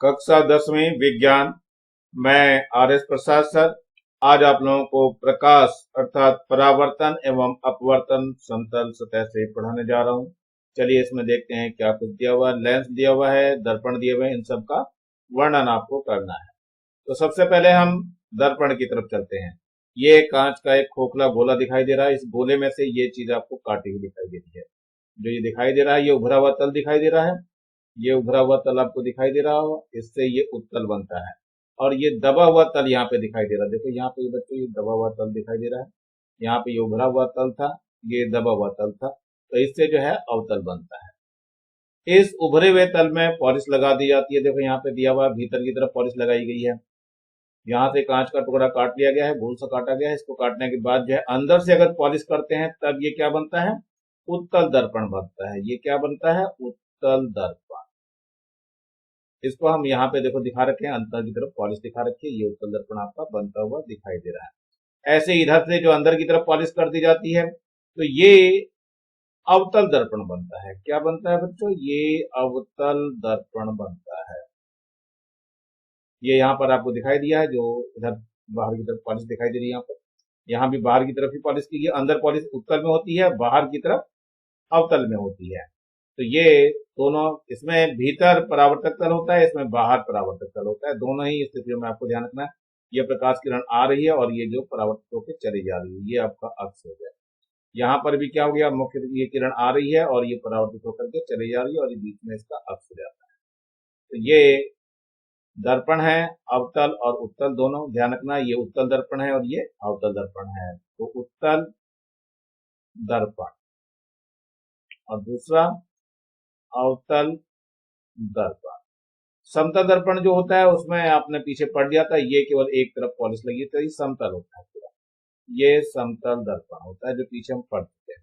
कक्षा 10वीं विज्ञान। मैं आर एस प्रसाद सर आज आप लोगों को प्रकाश अर्थात परावर्तन एवं अपवर्तन समतल सतह से पढ़ाने जा रहा हूं। चलिए इसमें देखते हैं क्या कुछ दिया हुआ है। लेंस दिया हुआ है, दर्पण दिए हुए हैं, इन सब का वर्णन आपको करना है। तो सबसे पहले हम दर्पण की तरफ चलते हैं। ये कांच का एक खोखला गोला दिखाई दे रहा है। इस गोले में से ये चीज आपको काटी हुई दिखाई दे रही है। जो ये दिखाई दे रहा है, ये उभरा हुआ तल दिखाई दे रहा है। ये उभरा हुआ तल आपको दिखाई दे रहा होगा, इससे ये उत्तल बनता है। और ये दबा हुआ तल यहाँ पे दिखाई दे रहा है। देखो यहाँ पे बच्चों ये दबा हुआ तल दिखाई दे रहा है। यहाँ पे ये उभरा हुआ तल था, ये दबा हुआ तल था, तो इससे जो है अवतल बनता है। इस उभरे हुए तल में पॉलिश लगा दी जाती है। देखो यहाँ पे दिया हुआ भीतर की तरफ पॉलिश लगाई गई है। यहाँ से कांच का टुकड़ा काट लिया गया है, गोल सा काटा गया है। इसको काटने के बाद जो है अंदर से अगर पॉलिश करते हैं तब ये क्या बनता है, उत्तल दर्पण बनता है। ये क्या बनता है, उत्तल दर्पण। इसको हम यहाँ पे देखो दिखा रखे हैं, अंदर की तरफ पॉलिश दिखा रखी है। ये उत्तल दर्पण आपका बनता हुआ दिखाई दे रहा है। ऐसे इधर से जो अंदर की तरफ पॉलिश कर दी जाती है तो ये अवतल दर्पण बनता है। क्या बनता है बच्चों, ये अवतल दर्पण बनता है। ये यहाँ पर आपको दिखाई दिया है, जो इधर बाहर की तरफ पॉलिश दिखाई दे रही है। यहाँ पर, यहाँ भी बाहर की तरफ ही पॉलिश की गई। अंदर पॉलिश उत्तल में होती है, बाहर की तरफ अवतल में होती है। तो ये दोनों, इसमें भीतर परावर्तक तल होता है, इसमें बाहर परावर्तक तल होता है। दोनों ही स्थितियों में आपको ध्यान रखना है। ये प्रकाश किरण आ रही है और ये जो परावर्तित होकर चली जा रही है, ये आपका अक्ष हो गया। यहाँ पर भी क्या हो गया, मुख्य ये किरण आ रही है और ये परावर्तित होकर के चली जा रही है और ये बीच में इसका अक्ष हो जाता है। तो ये दर्पण है, अवतल और उत्तल दोनों। ध्यान रखना, ये उत्तल दर्पण है और ये अवतल दर्पण है। तो उत्तल दर्पण और दूसरा अवतल दर्पण। समतल दर्पण जो होता है उसमें आपने पीछे पढ़ लिया था, ये केवल एक तरफ पॉलिश लगी तो ये समतल होता है पूरा। ये समतल दर्पण होता है जो पीछे हम पढ़ चुके हैं,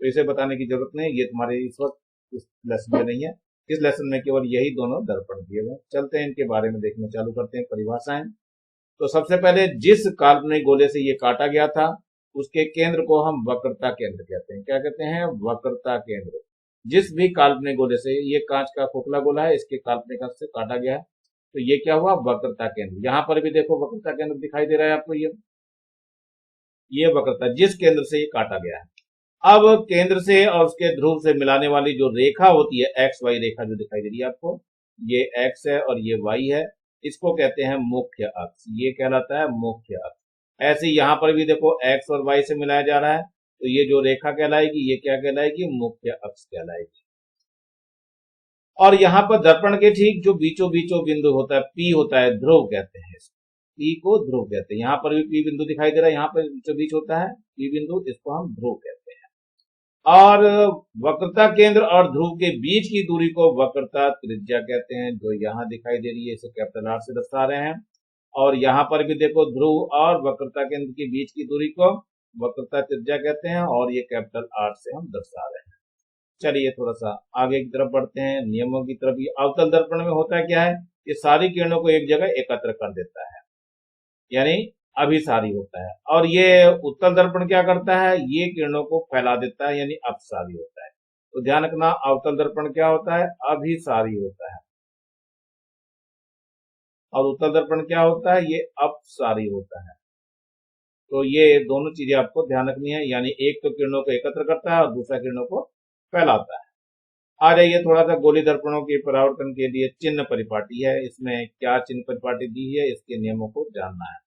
तो इसे बताने की जरूरत नहीं। ये तुम्हारे इस वक्त इस लेसन में नहीं है। इस लेसन में केवल यही दोनों दर्पण दिए हुए। चलते हैं इनके बारे में देखना चालू करते हैं, परिभाषाएं। तो सबसे पहले जिस काल्पनिक गोले से ये काटा गया था उसके केंद्र को हम वक्रता केंद्र कहते हैं। क्या कहते हैं, वक्रता केंद्र। जिस भी काल्पनिक गोले से, ये कांच का खोखला गोला है, इसके काल्पनिक अक्ष से काटा गया है, तो ये क्या हुआ, वक्रता केंद्र। यहां पर भी देखो वक्रता केंद्र दिखाई दे रहा है आपको। ये वक्रता जिस केंद्र से ये काटा गया है। अब केंद्र से और उसके ध्रुव से मिलाने वाली जो रेखा होती है, एक्स वाई रेखा जो दिखाई दे रही है आपको, ये एक्स है और ये वाई है, इसको कहते हैं मुख्य अक्ष। ये कहलाता है मुख्य अक्ष। ऐसे यहां पर भी देखो एक्स और वाई से मिलाया जा रहा है, तो ये जो रेखा कहलाएगी, ये क्या कहलाएगी, मुख्य अक्ष कहलाएगी। और यहाँ पर दर्पण के ठीक जो बीचों बीचों बिंदु होता है, पी होता है, ध्रुव कहते हैं इसको। पी को ध्रुव कहते हैं। यहाँ पर भी पी बिंदु दिखाई दे रहा है, यहाँ पर बीचों बीच होता है पी बिंदु, इसको हम ध्रुव कहते हैं। और वक्रता केंद्र और ध्रुव के बीच की दूरी को वक्रता त्रिज्या कहते हैं, जो यहाँ दिखाई दे रही है, इसे कैपिटल आर से दर्शा रहे हैं। और यहाँ पर भी देखो ध्रुव और वक्रता केंद्र के बीच की दूरी को वक्रता त्रिज्या कहते हैं और ये कैपिटल आर से हम दर्शा रहे हैं। चलिए थोड़ा सा आगे की तरफ बढ़ते हैं, नियमों की तरफ। ये अवतल दर्पण में होता क्या है, ये सारी किरणों को एक जगह एकत्र कर देता है, यानी अभिसारी होता है। और ये उत्तल दर्पण क्या करता है, ये किरणों को फैला देता है, यानी अपसारी होता है। तो ध्यान रखना, अवतल दर्पण क्या होता है, अभिसारी होता है, और उत्तल दर्पण क्या होता है, ये अपसारी होता है। तो ये दोनों चीजें आपको ध्यान रखनी है, यानी एक तो किरणों को एकत्र करता है और दूसरा किरणों को फैलाता है। आ जाइए थोड़ा सा गोली दर्पणों के परावर्तन के लिए चिन्ह परिपाटी है, इसमें क्या चिन्ह परिपाटी दी है, इसके नियमों को जानना है।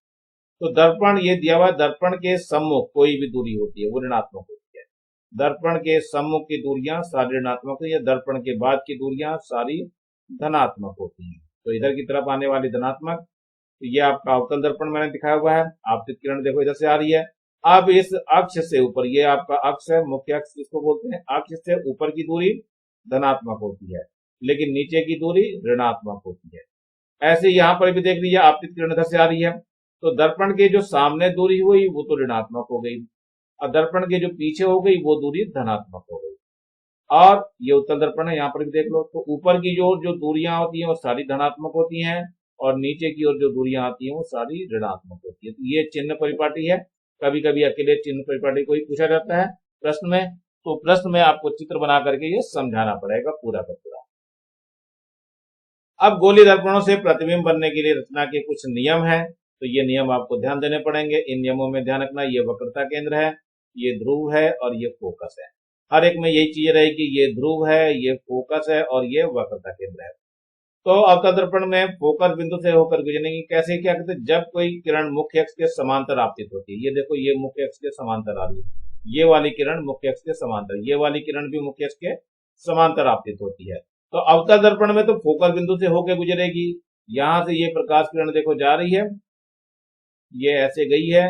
तो दर्पण ये दिया हुआ, दर्पण के सम्मुख कोई भी दूरी होती है वो ऋणात्मक होती है। दर्पण के सम्मुख की दूरियां सारी ऋणात्मक होती है, दर्पण के बाद की दूरियां सारी धनात्मक होती हैं। तो इधर की तरफ आने वाली धनात्मक, तो ये आपका अवतल दर्पण मैंने दिखाया हुआ है। आपतित किरण देखो इधर से आ रही है। अब इस अक्ष से ऊपर, ये आपका अक्ष है, मुख्य अक्ष जिसको बोलते हैं, अक्ष से ऊपर की दूरी धनात्मक होती है, लेकिन नीचे की दूरी ऋणात्मक होती है। ऐसे यहां पर भी देख लीजिए, आपतित किरण इधर से आ रही है, तो दर्पण के जो सामने दूरी हुई वो तो ऋणात्मक हो गई, और दर्पण के जो पीछे हो गई वो दूरी धनात्मक हो गई। और ये उत्तल दर्पण है, यहाँ पर भी देख लो, तो ऊपर की जो दूरियां होती हैं वो सारी धनात्मक होती हैं, और नीचे की ओर जो दूरियां आती हैं वो सारी ऋणात्मक होती है। तो ये चिन्ह परिपाटी है। कभी कभी अकेले चिन्ह परिपाटी को ही पूछा जाता है प्रश्न में, तो प्रश्न में आपको चित्र बना करके ये समझाना पड़ेगा पूरा का पूरा। अब गोलीय दर्पणों से प्रतिबिंब बनने के लिए रचना के कुछ नियम हैं, तो ये नियम आपको ध्यान देने पड़ेंगे। इन नियमों में ध्यान रखना, ये वक्रता केंद्र है, ये ध्रुव है और ये फोकस है। हर एक में यही चीज रहेगी, ये ध्रुव है, ये फोकस है और ये वक्रता केंद्र है। तो अवतल दर्पण में फोकस बिंदु से होकर गुजरेगी। कैसे, क्या कहते हैं, जब कोई किरण मुख्य अक्ष के समांतर आपतित होती है, ये देखो ये मुख्य अक्ष के समांतर आ रही है, ये वाली किरण मुख्य अक्ष के समांतर, ये वाली किरण भी मुख्य अक्ष के समांतर आपतित होती है। तो अवतल दर्पण में तो फोकस बिंदु से होकर गुजरेगी। यहां से ये प्रकाश किरण देखो जा रही है, ये ऐसे गई है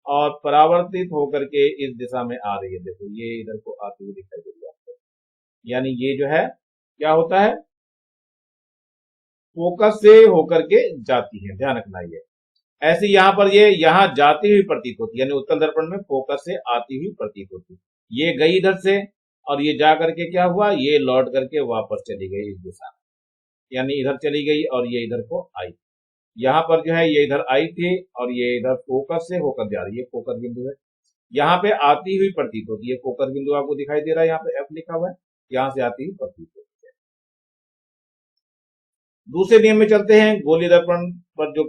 और परावर्तित होकर के इस दिशा में आ रही है। देखो ये इधर को आती हुई दिखाई दे रही है आपको, यानी ये जो है क्या होता है, फोकस से होकर के जाती है, ध्यान रखना। ये ऐसे यहां पर ये यहां जाती हुई प्रतीत होती है, यानी उत्तल दर्पण में फोकस से आती हुई प्रतीत होती है। ये गई इधर से और ये जा करके क्या हुआ, ये लौट करके वापस चली गई इस दिशा में, यानी इधर चली गई और ये इधर को आई। यहाँ पर जो है ये इधर आई थी और ये इधर फोकस से होकर जा रही है, फोकस बिंदु है। यहाँ पे आती हुई प्रतीत होती है, फोकस बिंदु आपको दिखाई दे रहा है, यहाँ पे एफ लिखा हुआ है, यहाँ से आती हुई प्रतीत होती है। दूसरे नियम में चलते हैं। गोलीय दर्पण पर जो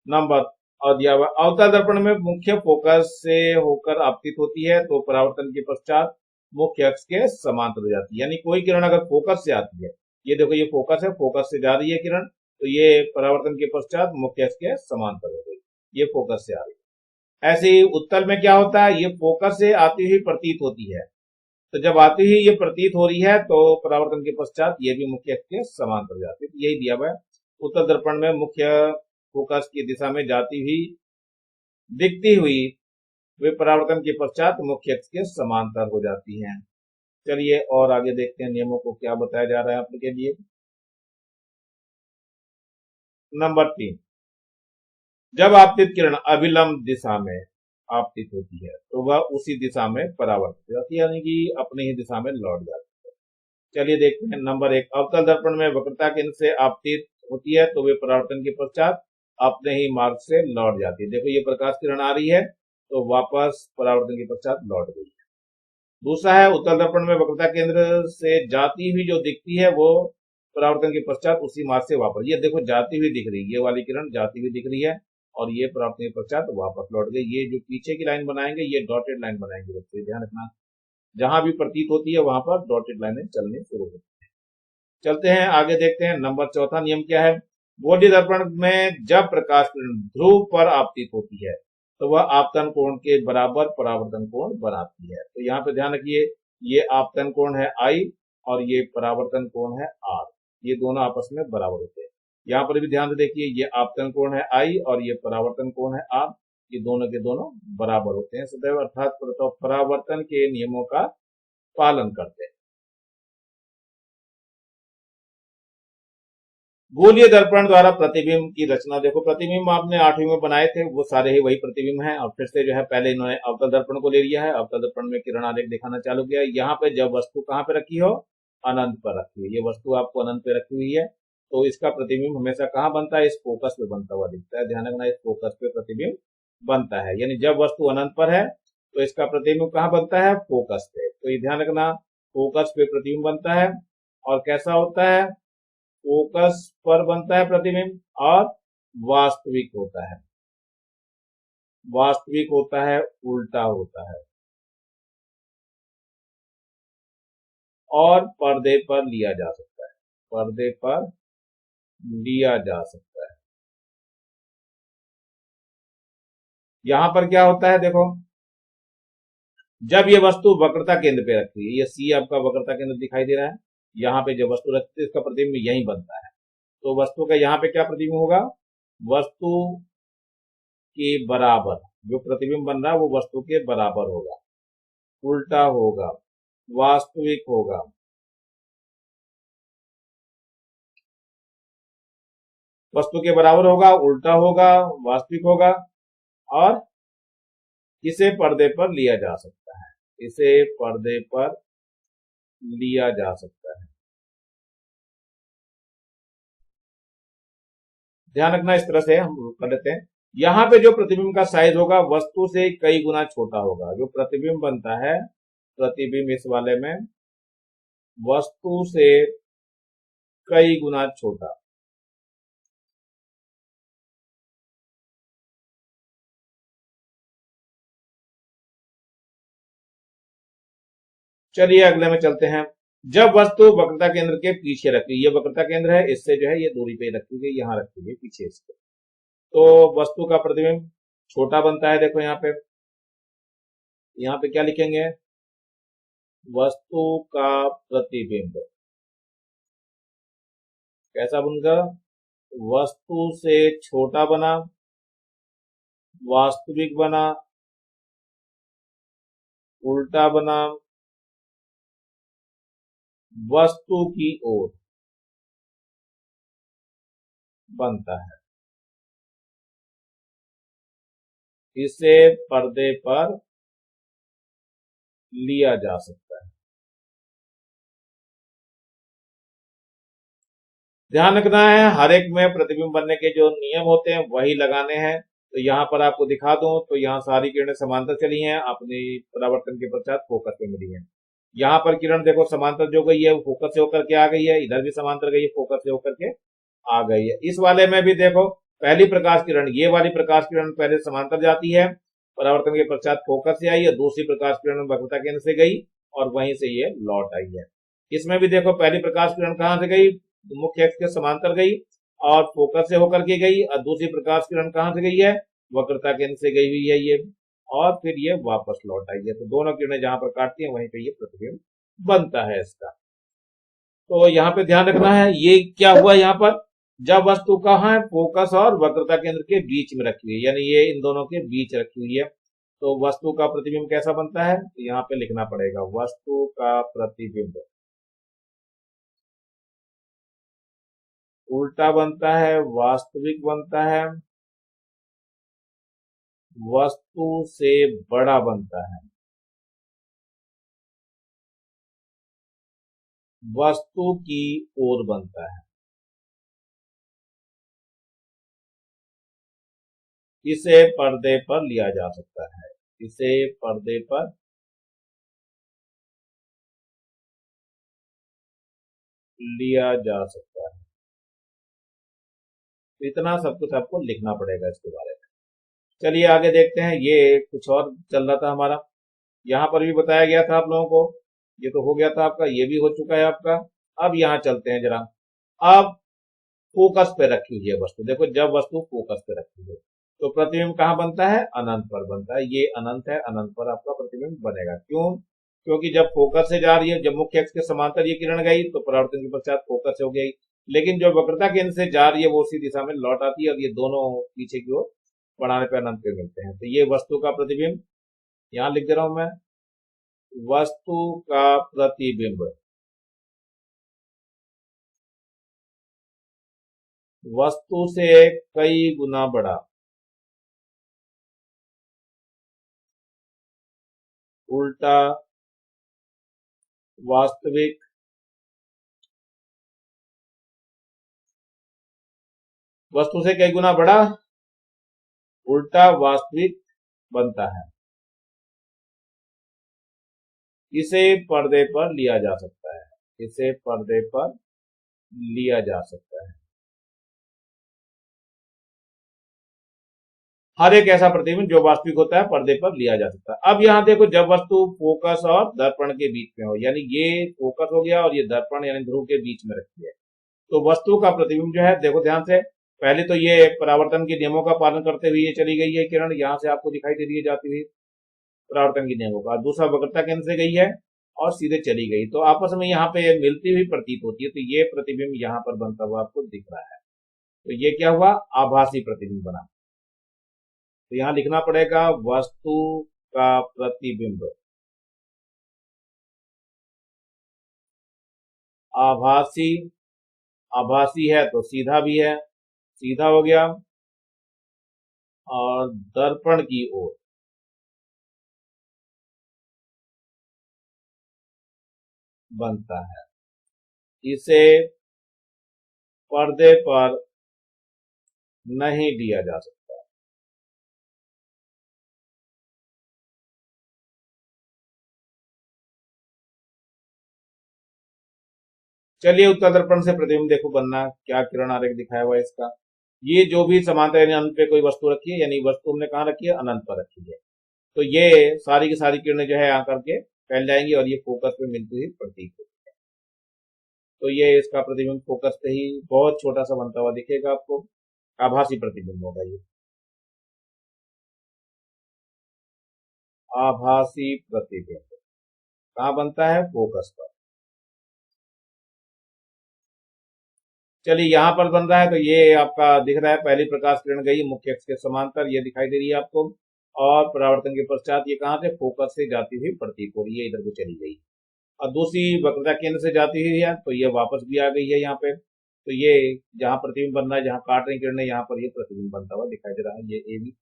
नंबर और दिया हुआ, अवतल दर्पण में मुख्य फोकस से होकर आपतित होती है तो परावर्तन के पश्चात मुख्य अक्ष के समांतर हो जाती है। यानी कोई किरण अगर फोकस से आती है, ये देखो ये फोकस है, फोकस से जा रही है किरण, तो ये परावर्तन के पश्चात मुख्य अक्ष के समांतर हो गई, ये फोकस से आ रही है। ऐसे ही उत्तल में क्या होता है, ये फोकस से आती हुई प्रतीत होती है, तो जब आती हुई ये प्रतीत हो रही है तो परावर्तन के पश्चात ये भी मुख्य अक्ष के समांतर हो जाती है। तो यही दिया हुआ है, उत्तल दर्पण में मुख्य फोकस की दिशा में जाती हुई दिखती हुई वे परावर्तन के पश्चात मुख्य अक्ष के समांतर हो जाती हैं। चलिए और आगे देखते हैं नियमों को क्या बताया जा रहा है आपके लिए। नंबर 3, जब आपतित किरण अभिलंब दिशा में आपतित होती है तो वह उसी दिशा में परावर्तित हो जाती है, यानी कि अपनी ही दिशा में लौट जाती है। चलिए देखते हैं। नंबर 1, अवतल दर्पण में वक्रता केंद्र से आपतित होती है तो वे परावर्तन के पश्चात अपने ही मार्ग से लौट जाती है। देखो ये प्रकाश किरण आ रही है तो वापस परावर्तन के पश्चात लौट गई है। दूसरा है, उत्तल दर्पण में वक्रता केंद्र से जाती हुई जो दिखती है वो परावर्तन के पश्चात उसी मार्ग से वापस, ये देखो जाती हुई दिख रही है, ये वाली किरण जाती हुई दिख रही है और ये परावर्तन के पश्चात वापस लौट गई। ये जो पीछे की लाइन बनाएंगे ये डॉटेड लाइन बनाएंगे, बच्चे ध्यान रखना, जहां भी प्रतीत होती है वहां पर डॉटेड लाइनें चलनी शुरू होती है। चलते हैं आगे देखते हैं। नंबर 4 नियम क्या है, गोलीय दर्पण में जब प्रकाश किरण ध्रुव पर आपतित होती है तो वह आपतन कोण के बराबर परावर्तन कोण बनाती है। तो यहाँ पे ध्यान रखिए, ये आपतन कोण है आई और ये परावर्तन कोण है आर, ये दोनों आपस में बराबर होते हैं। यहाँ पर भी ध्यान से देखिए, ये आपतन कोण है आई और ये परावर्तन कोण है आर, ये दोनों के दोनों बराबर होते हैं सदैव, अर्थात परावर्तन के नियमों का पालन करते हैं। गोलीय दर्पण द्वारा प्रतिबिंब की रचना देखो, प्रतिबिंब आपने 8वीं में बनाए थे, वो सारे ही वही प्रतिबिंब हैं और फिर से जो है पहले इन्होंने अवतल दर्पण को ले लिया है, अवतल दर्पण में किरण आरेख दिखाना चालू किया। यहाँ पे जब वस्तु कहाँ पे रखी हो, अनंत पर रखी हुई, ये वस्तु आपको अनंत पे रखी हुई है तो इसका प्रतिबिंब हमेशा कहाँ बनता है, इस फोकस पे बनता हुआ दिखता है। ध्यान रखना, इस फोकस पे प्रतिबिंब बनता है, यानी जब वस्तु अनंत पर है तो इसका प्रतिबिंब कहाँ बनता है, फोकस पे। तो ये ध्यान रखना, फोकस पे प्रतिबिंब बनता है और कैसा होता है, फोकस पर बनता है प्रतिबिंब और वास्तविक होता है, वास्तविक होता है, उल्टा होता है और पर्दे पर लिया जा सकता है, पर्दे पर लिया जा सकता है। यहां पर क्या होता है देखो, जब ये वस्तु वक्रता केंद्र पे रखती है, ये सी आपका वक्रता केंद्र दिखाई दे रहा है, यहाँ पे जब वस्तु रखती है इसका प्रतिबिंब यही बनता है। तो वस्तु का यहाँ पे क्या प्रतिबिंब होगा, वस्तु के बराबर, जो प्रतिबिंब बन रहा है वो वस्तु के बराबर होगा, उल्टा होगा, वास्तविक होगा। वस्तु के बराबर होगा, उल्टा होगा, वास्तविक होगा और इसे पर्दे पर लिया जा सकता है, इसे पर्दे पर लिया जा सकता है। ध्यान रखना, इस तरह से हम कर लेते हैं। यहां पे जो प्रतिबिंब का साइज होगा वस्तु से कई गुना छोटा होगा, जो प्रतिबिंब बनता है, प्रतिबिंब इस वाले में वस्तु से कई गुना छोटा, चलिए अगले में चलते हैं। जब वस्तु वक्रता केंद्र के पीछे रखी, ये वक्रता केंद्र है, इससे जो है ये दूरी पे रखी गई, यहाँ रखी गई पीछे इसके, तो वस्तु का प्रतिबिंब छोटा बनता है। देखो यहाँ पे क्या लिखेंगे, वस्तु का प्रतिबिंब कैसा बनेगा, वस्तु से छोटा बना, वास्तविक बना, उल्टा बना, वस्तु की ओर बनता है। इसे पर्दे पर लिया जा सकता है। ध्यान रखना है, हर एक में प्रतिबिंब बनने के जो नियम होते हैं वही लगाने हैं। तो यहाँ पर आपको दिखा दूं तो यहाँ सारी किरणें समांतर चली हैं, अपनी परावर्तन के पश्चात फोकस पे मिली हैं। यहाँ पर किरण देखो समांतर जो गई है वो फोकस से होकर के आ गई है, इधर भी समांतर गई है, फोकस से होकर के आ गई है। इस वाले में भी देखो, पहली प्रकाश किरण, ये वाली प्रकाश किरण पहले समांतर जाती है, परावर्तन के पश्चात फोकस से आई है, दूसरी प्रकाश किरण वक्रता केंद्र से गई और वहीं से ये लौट आई है। इसमें भी देखो, पहली प्रकाश किरण कहां से गई, मुख्य अक्ष के समांतर गई और फोकस से होकर के गई, और दूसरी प्रकाश किरण कहां से गई है, वक्रता केंद्र से गई हुई है ये, और फिर ये वापस लौट आई है। तो दोनों किरणें जहां पर काटती हैं वहीं पे ये प्रतिबिंब बनता है इसका। तो यहाँ पे ध्यान रखना है, ये क्या हुआ यहाँ पर, जब वस्तु कहाँ है, फोकस और वक्रता केंद्र के बीच में रखी हुई है, यानी ये इन दोनों के बीच रखी हुई है, तो वस्तु का प्रतिबिंब कैसा बनता है, तो यहाँ पे लिखना पड़ेगा, वस्तु का प्रतिबिंब उल्टा बनता है, वास्तविक बनता है, वस्तु से बड़ा बनता है, वस्तु की ओर बनता है। इसे पर्दे पर लिया जा सकता है, इसे पर्दे पर लिया जा सकता है। इतना सब कुछ आपको लिखना पड़ेगा इसके बारे में। चलिए आगे देखते हैं, ये कुछ और चल रहा था हमारा, यहाँ पर भी बताया गया था आप लोगों को, ये तो हो गया था आपका, ये भी हो चुका है आपका। अब यहाँ चलते हैं जरा, अब फोकस पे रखी हुई है वस्तु, देखो जब वस्तु फोकस पे रखी है तो प्रतिबिंब कहाँ बनता है, अनंत पर बनता है, ये अनंत है, अनंत पर आपका प्रतिबिंब बनेगा। क्यों, क्योंकि जब फोकस से जा रही है, जब मुख्य अक्ष के समांतर ये किरण गई तो परावर्तन के पश्चात फोकस से हो गई, लेकिन जो वक्रता केंद्र से जा रही है वो उसी दिशा में लौट आती है और ये दोनों पीछे की ओर बढ़ाने पर अनंत पे मिलते हैं। तो ये वस्तु का प्रतिबिंब, यहां लिख दे रहा हूं मैं, वस्तु का प्रतिबिंब वस्तु से कई गुना बड़ा, उल्टा, वास्तविक, वस्तु से कई गुना बड़ा, उल्टा, वास्तविक बनता है। इसे पर्दे पर लिया जा सकता है, इसे पर्दे पर लिया जा सकता है। हर एक ऐसा प्रतिबिंब जो वास्तविक होता है पर्दे पर लिया जा सकता है। अब यहां देखो, जब वस्तु फोकस और दर्पण के बीच में हो, यानी ये फोकस हो गया और ये दर्पण यानी ध्रुव के बीच में रखी है, तो वस्तु का प्रतिबिंब जो है, देखो ध्यान से, पहले तो ये परावर्तन के नियमों का पालन करते हुए ये चली गई है किरण, यहां से आपको दिखाई दे रही है जाती हुई परावर्तन के नियमों का, दूसरा वक्रता केंद्र से गई है और सीधे चली गई, तो आपस में यहाँ पे मिलती हुई प्रतीत होती है, तो ये प्रतिबिंब यहाँ पर बनता हुआ आपको दिख रहा है। तो ये क्या हुआ, आभासी प्रतिबिंब बना। तो यहां लिखना पड़ेगा, वस्तु का प्रतिबिंब आभासी, आभासी है तो सीधा भी है, सीधा हो गया, और दर्पण की ओर बनता है। इसे पर्दे पर नहीं लिया जा सकता। चलिए उत्तल दर्पण से प्रतिबिंब देखो बनना, क्या किरण आरेख दिखाया हुआ है इसका, ये जो भी समांतर यानी अनंत पे कोई वस्तु रखी है, यानी वस्तु हमने कहाँ रखी है, अनंत पर रखी है, तो ये सारी की सारी किरणें जो है आकर के फैल जाएंगी और ये फोकस पे मिलती हुई प्रतीत होगी। तो ये इसका प्रतिबिंब फोकस पे ही बहुत छोटा सा बनता हुआ दिखेगा आपको, आभासी प्रतिबिंब होगा ये, आभासी प्रतिबिंब कहाँ बनता है, फोकस पर। चलिए यहाँ पर बन रहा है, तो ये आपका दिख रहा है, पहली प्रकाश किरण गई मुख्य अक्ष के समांतर, ये दिखाई दे रही है आपको, और परावर्तन के पश्चात ये कहाँ से, फोकस से जाती हुई प्रतीत हो रही है, इधर को चली गई। और दूसरी वक्रता केंद्र से जाती हुई है, तो ये वापस भी आ गई है यहाँ पे। तो ये जहाँ प्रतिबिंब बन रहा है, जहाँ काट रही किरणें, यहाँ पर ये प्रतिबिंब बनता हुआ दिखाई दे रहा है, ये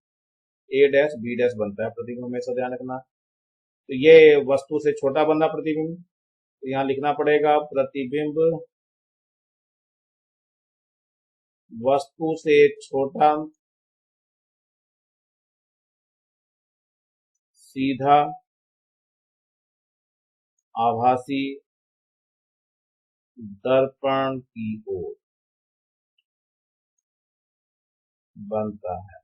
ए डैश बी डैश बनता है प्रतिबिंब, हमेशा ध्यान रखना। तो ये वस्तु से छोटा बन रहा प्रतिबिंब, तो यहाँ लिखना पड़ेगा प्रतिबिंब वस्तु से छोटा सीधा आभासी दर्पण की ओर बनता है,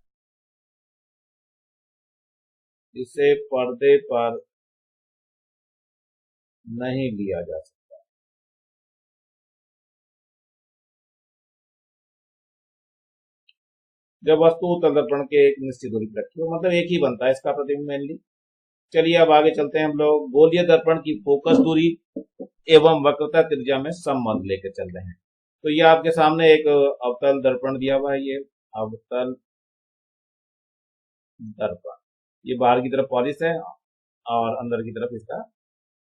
इसे पर्दे पर नहीं लिया जा सकता। जब वस्तु उत्तल दर्पण के एक निश्चित दूरी पर रखी हो, मतलब एक ही बनता है इसका प्रतिबिंब मेनली। चलिए अब आगे चलते हैं हम लोग, गोलीय दर्पण की फोकस दूरी एवं वक्रता त्रिज्या में संबंध लेकर चल रहे हैं। तो ये आपके सामने एक अवतल दर्पण दिया हुआ है, ये अवतल दर्पण, ये बाहर की तरफ पॉलिश है और अंदर की तरफ इसका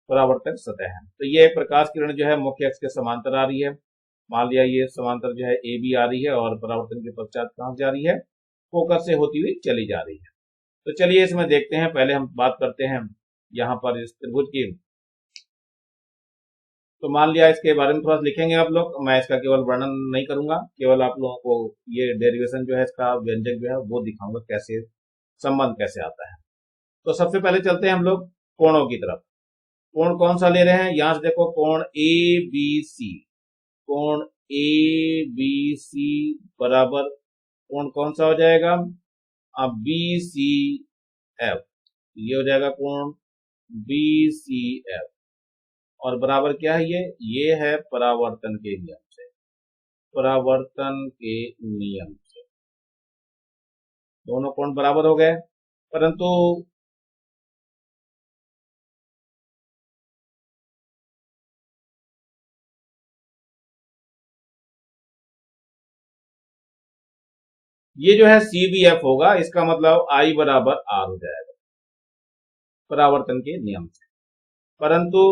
परावर्तक सतह है। तो ये प्रकाश किरण जो है मुख्य अक्ष के समांतर आ रही है, मान लिया ये समांतर जो है ए बी आ रही है, और परावर्तन के पश्चात कहां जा रही है, फोकस से होती हुई चली जा रही है। तो चलिए इसमें देखते हैं, पहले हम बात करते हैं यहाँ पर इस त्रिभुज की। तो मान लिया इसके बारे में थोड़ा सा लिखेंगे आप लोग, मैं इसका केवल वर्णन नहीं करूंगा, केवल आप लोगों को ये डेरिवेशन जो है इसका व्यंजक जो है वो दिखाऊंगा, कैसे संबंध कैसे आता है। तो सबसे पहले चलते हैं हम लोग कोणों की तरफ। कोण कौन सा ले रहे हैं, यहां से देखो, कोण ए बी सी, कोण ए बी सी बराबर कोण कौन सा हो जाएगा, अब बी सी एफ, ये हो जाएगा कोण बी सी एफ, और बराबर क्या है, ये है परावर्तन के नियम से, परावर्तन के नियम से दोनों कोण बराबर हो गए। परंतु ये जो है सी बी एफ होगा, इसका मतलब आई बराबर आर हो जाएगा परावर्तन के नियम से। परंतु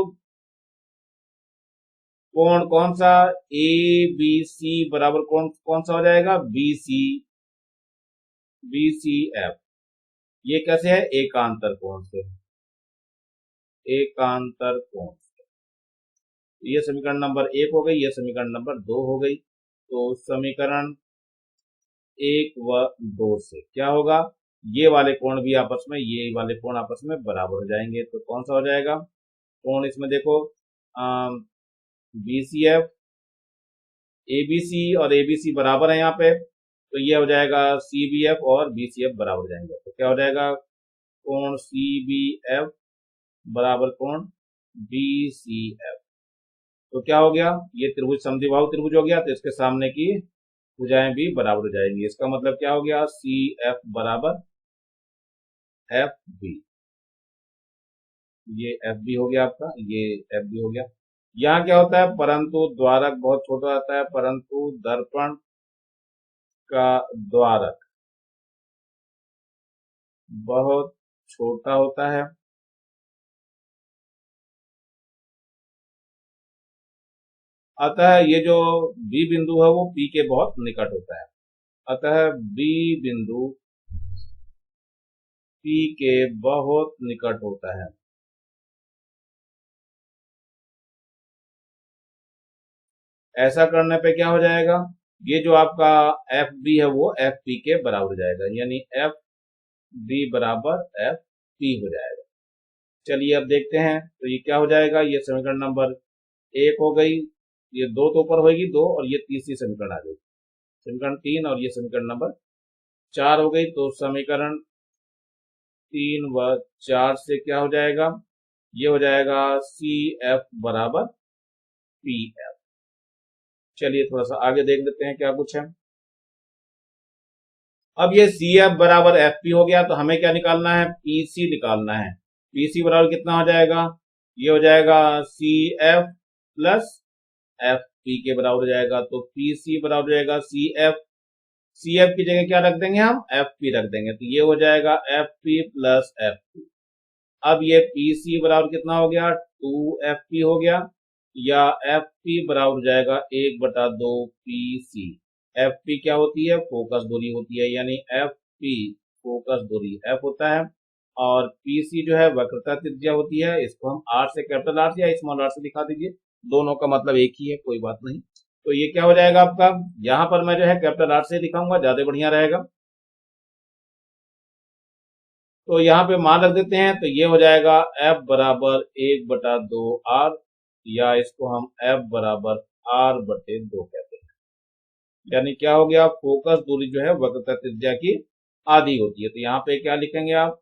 कोण कौन सा, ए बी सी बराबर कोण कौन सा हो जाएगा, बी सी एफ, ये कैसे है, एकांतर कोण से, एकांतर कोण से। ये समीकरण नंबर 1 हो गई, ये समीकरण नंबर 2 हो गई। तो समीकरण 1 व 2 से क्या होगा, ये वाले कोण भी आपस में, ये वाले कोण आपस में बराबर हो जाएंगे। तो कौन सा हो जाएगा कोण, इसमें देखो बी सी एफ, एबीसी और एबीसी बराबर है यहाँ पे, तो ये हो जाएगा सी बी एफ और बी सी एफ बराबर हो जाएंगे। तो क्या हो जाएगा, कोण सी बी एफ बराबर कोण बी सी एफ। तो क्या हो गया, ये त्रिभुज समद्विबाहु त्रिभुज हो गया, तो इसके सामने की भुजाएं भी बराबर हो जाएंगी। इसका मतलब क्या हो गया, सी एफ बराबर एफ बी, ये एफ बी हो गया आपका, ये एफ बी हो गया। यहाँ क्या होता है, परंतु द्वारक बहुत छोटा आता है, परंतु दर्पण का द्वारक बहुत छोटा होता है। अतः ये जो बी बिंदु है वो पी के बहुत निकट होता है, अतः बी बिंदु पी के बहुत निकट होता है। ऐसा करने पे क्या हो जाएगा, ये जो आपका एफ बी है वो एफ पी के बराबर हो जाएगा, यानी एफ बी बराबर एफ पी हो जाएगा। चलिए अब देखते हैं, तो ये क्या हो जाएगा, ये समीकरण नंबर 1 हो गई, ये 2 तो ऊपर होगी 2, और ये तीसरी समीकरण आ गई, समीकरण 3, और ये समीकरण नंबर 4 हो गई। तो समीकरण 3 व 4 से क्या हो जाएगा, ये हो जाएगा सी एफ बराबर पी एफ। चलिए थोड़ा सा आगे देख लेते हैं क्या कुछ है। अब ये सी एफ बराबर एफ पी हो गया, तो हमें क्या निकालना है, पी सी निकालना है। पी सी बराबर कितना हो जाएगा, ये हो जाएगा C F plus F P के बराबर हो जाएगा। तो पी सी बराबर हो जाएगा सी एफ, सी एफ की जगह क्या रख देंगे हम, एफ पी रख देंगे, तो ये हो जाएगा F P plus F P. अब ये पी सी बराबर कितना हो गया, 2 FP हो गया, या एफ पी बराबर हो जाएगा 1/2 पी सी। एफ पी क्या होती है, फोकस दूरी होती है, यानी एफ पी फोकस दूरी एफ होता है, और पी सी जो है वक्रता त्रिज्या होती है। इसको हम आर से, कैपिटल आर से या स्मॉल आर से दिखा दीजिए, दोनों का मतलब एक ही है, कोई बात नहीं। तो ये क्या हो जाएगा आपका, यहां पर मैं जो है कैपिटल आर से दिखाऊंगा, ज्यादा बढ़िया रहेगा। तो यहाँ पे मान रख देते हैं, तो ये हो जाएगा F बराबर 1/2 R, या इसको हम F बराबर R/2 कहते हैं। यानी क्या हो गया, फोकस दूरी जो है वक्रता त्रिज्या की आधी होती है। तो यहाँ पे क्या लिखेंगे आप,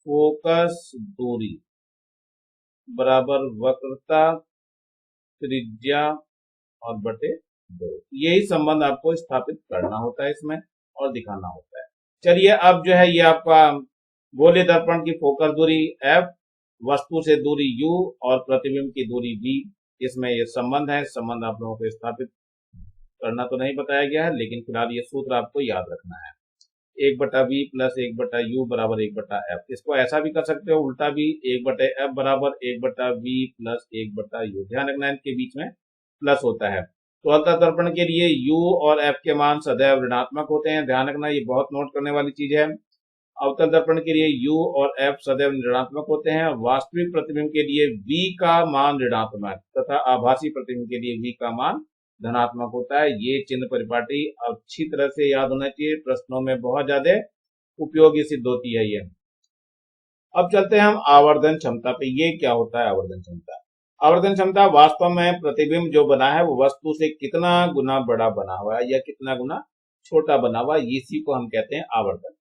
फोकस दूरी बराबर वक्रता त्रिज्या और बटे 2। यही संबंध आपको स्थापित करना होता है इसमें और दिखाना होता है। चलिए अब जो है ये आपका गोलीय दर्पण की फोकस दूरी F, वस्तु से दूरी U और प्रतिबिंब की दूरी V, इसमें ये संबंध है। संबंध आप लोगों को स्थापित करना तो नहीं बताया गया है, लेकिन फिलहाल ये सूत्र आपको याद रखना है, 1/V प्लस 1/U बराबर 1/F। इसको ऐसा भी कर सकते हो, उल्टा भी, 1/F बराबर 1/V प्लस 1/U। ध्यान रखना इनके बीच में प्लस होता है। तो अवतल दर्पण के लिए U और F के मान सदैव ऋणात्मक होते हैं, ध्यान रखना, ये बहुत नोट करने वाली चीज है। अवतल दर्पण के लिए U और F सदैव ऋणात्मक होते हैं। वास्तविक प्रतिबिंब के लिए V का मान ऋणात्मक तथा आभासी प्रतिबिंब के लिए V का मान धनात्मक होता है। ये चिन्ह परिपाटी अच्छी तरह से याद होना चाहिए, प्रश्नों में बहुत ज्यादा उपयोगी सिद्ध होती है ये। अब चलते हैं हम आवर्धन क्षमता पे। ये क्या होता है आवर्धन क्षमता, आवर्धन क्षमता वास्तव में प्रतिबिंब जो बना है वो वस्तु से कितना गुना बड़ा बना हुआ है या कितना गुना छोटा बना हुआ है, इसी को हम कहते हैं आवर्धन।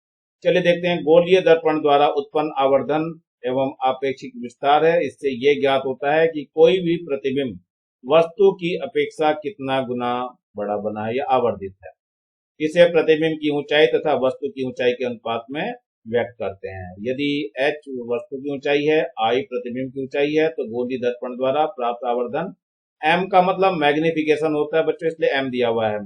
चलिए देखते हैं, गोलीय दर्पण द्वारा उत्पन्न आवर्धन एवं आपेक्षिक विस्तार है। इससे यह ज्ञात होता है कि कोई भी प्रतिबिंब वस्तु की अपेक्षा कितना गुना बड़ा बना है या आवर्धित है। इसे प्रतिबिंब की ऊंचाई तथा वस्तु की ऊंचाई के अनुपात में व्यक्त करते हैं। यदि h वस्तु की ऊंचाई है, I प्रतिबिंब की ऊंचाई है, तो गोलीय दर्पण द्वारा प्राप्त आवर्धन, m का मतलब मैग्निफिकेशन होता है बच्चों, इसलिए m दिया हुआ है,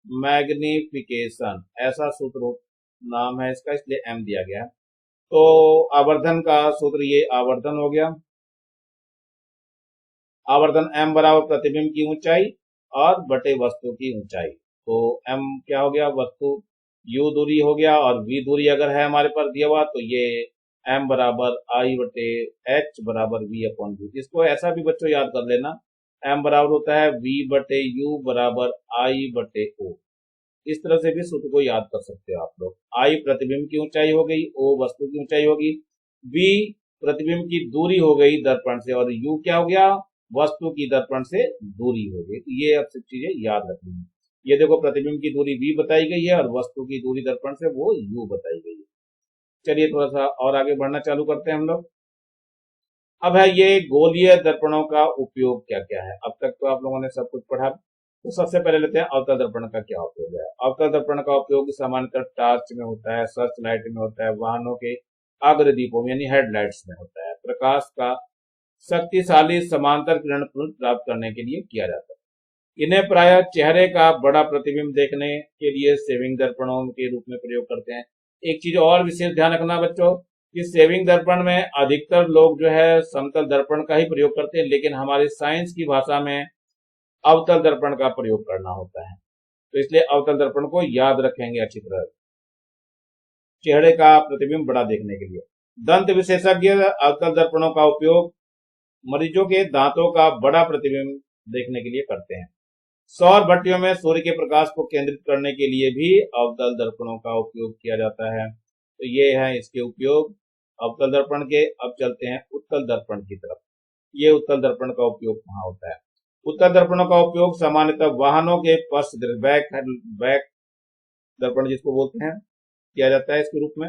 मैग्निफिकेशन ऐसा सूत्र नाम है इसका, इसलिए m दिया गया है। तो आवर्धन का सूत्र ये आवर्धन हो गया, आवर्धन m बराबर प्रतिबिंब की ऊंचाई और बटे वस्तु की ऊंचाई। तो m क्या हो गया, वस्तु u दूरी हो गया, और v दूरी अगर है हमारे पास दिया हुआ, तो ये m बराबर I बटे h बराबर v अपॉन v। इसको ऐसा भी बच्चों याद कर लेना, m बराबर होता है v बटे u बराबर I बटे o। इस तरह से भी सूत्र को याद कर सकते हो आप लोग। I प्रतिबिंब की ऊंचाई हो गई, O वस्तु की ऊंचाई होगी, V प्रतिबिंब की दूरी हो गई दर्पण से, और U क्या हो गया, वस्तु की दर्पण से दूरी हो गई। ये अब सब चीजें याद रखनी है। ये देखो प्रतिबिंब की दूरी V बताई गई है और वस्तु की दूरी दर्पण से वो U बताई गई है। चलिए थोड़ा सा और आगे बढ़ना चालू करते हैं हम लोग। अब है ये गोलीय दर्पणों का उपयोग क्या क्या है। अब तक तो आप लोगों ने सब कुछ पढ़ा, तो सबसे पहले लेते हैं अवतल दर्पण का क्या उपयोग है। अवतल दर्पण का उपयोग सामान्यतः टॉर्च में होता है, सर्च लाइट में होता है, वाहनों के अग्रदीपों में यानी हेडलाइट्स में होता है। प्रकाश का शक्तिशाली समांतर किरण प्राप्त करने के लिए किया जाता है। इन्हें प्रायः चेहरे का बड़ा प्रतिबिंब देखने के लिए सेविंग दर्पणों के रूप में प्रयोग करते हैं। एक चीज और विशेष ध्यान रखना बच्चों, कि सेविंग दर्पण में अधिकतर लोग जो है समतल दर्पण का ही प्रयोग करते हैं, लेकिन हमारी साइंस की भाषा में अवतल दर्पण का प्रयोग करना होता है। तो इसलिए अवतल दर्पण को याद रखेंगे अच्छी तरह, चेहरे का प्रतिबिंब बड़ा देखने के लिए। दंत विशेषज्ञ अवतल दर्पणों का उपयोग मरीजों के दांतों का बड़ा प्रतिबिंब देखने के लिए करते हैं। सौर भट्टियों में सूर्य के प्रकाश को केंद्रित करने के लिए भी अवतल दर्पणों का उपयोग किया जाता है। तो ये है इसके उपयोग अवतल दर्पण के। अब चलते हैं उत्तल दर्पण की तरफ। ये उत्तल दर्पण का उपयोग कहाँ होता है। उत्तल दर्पणों का उपयोग सामान्यतः वाहनों के पश्च बैक दर्पण जिसको बोलते हैं किया जाता है इसके रूप में।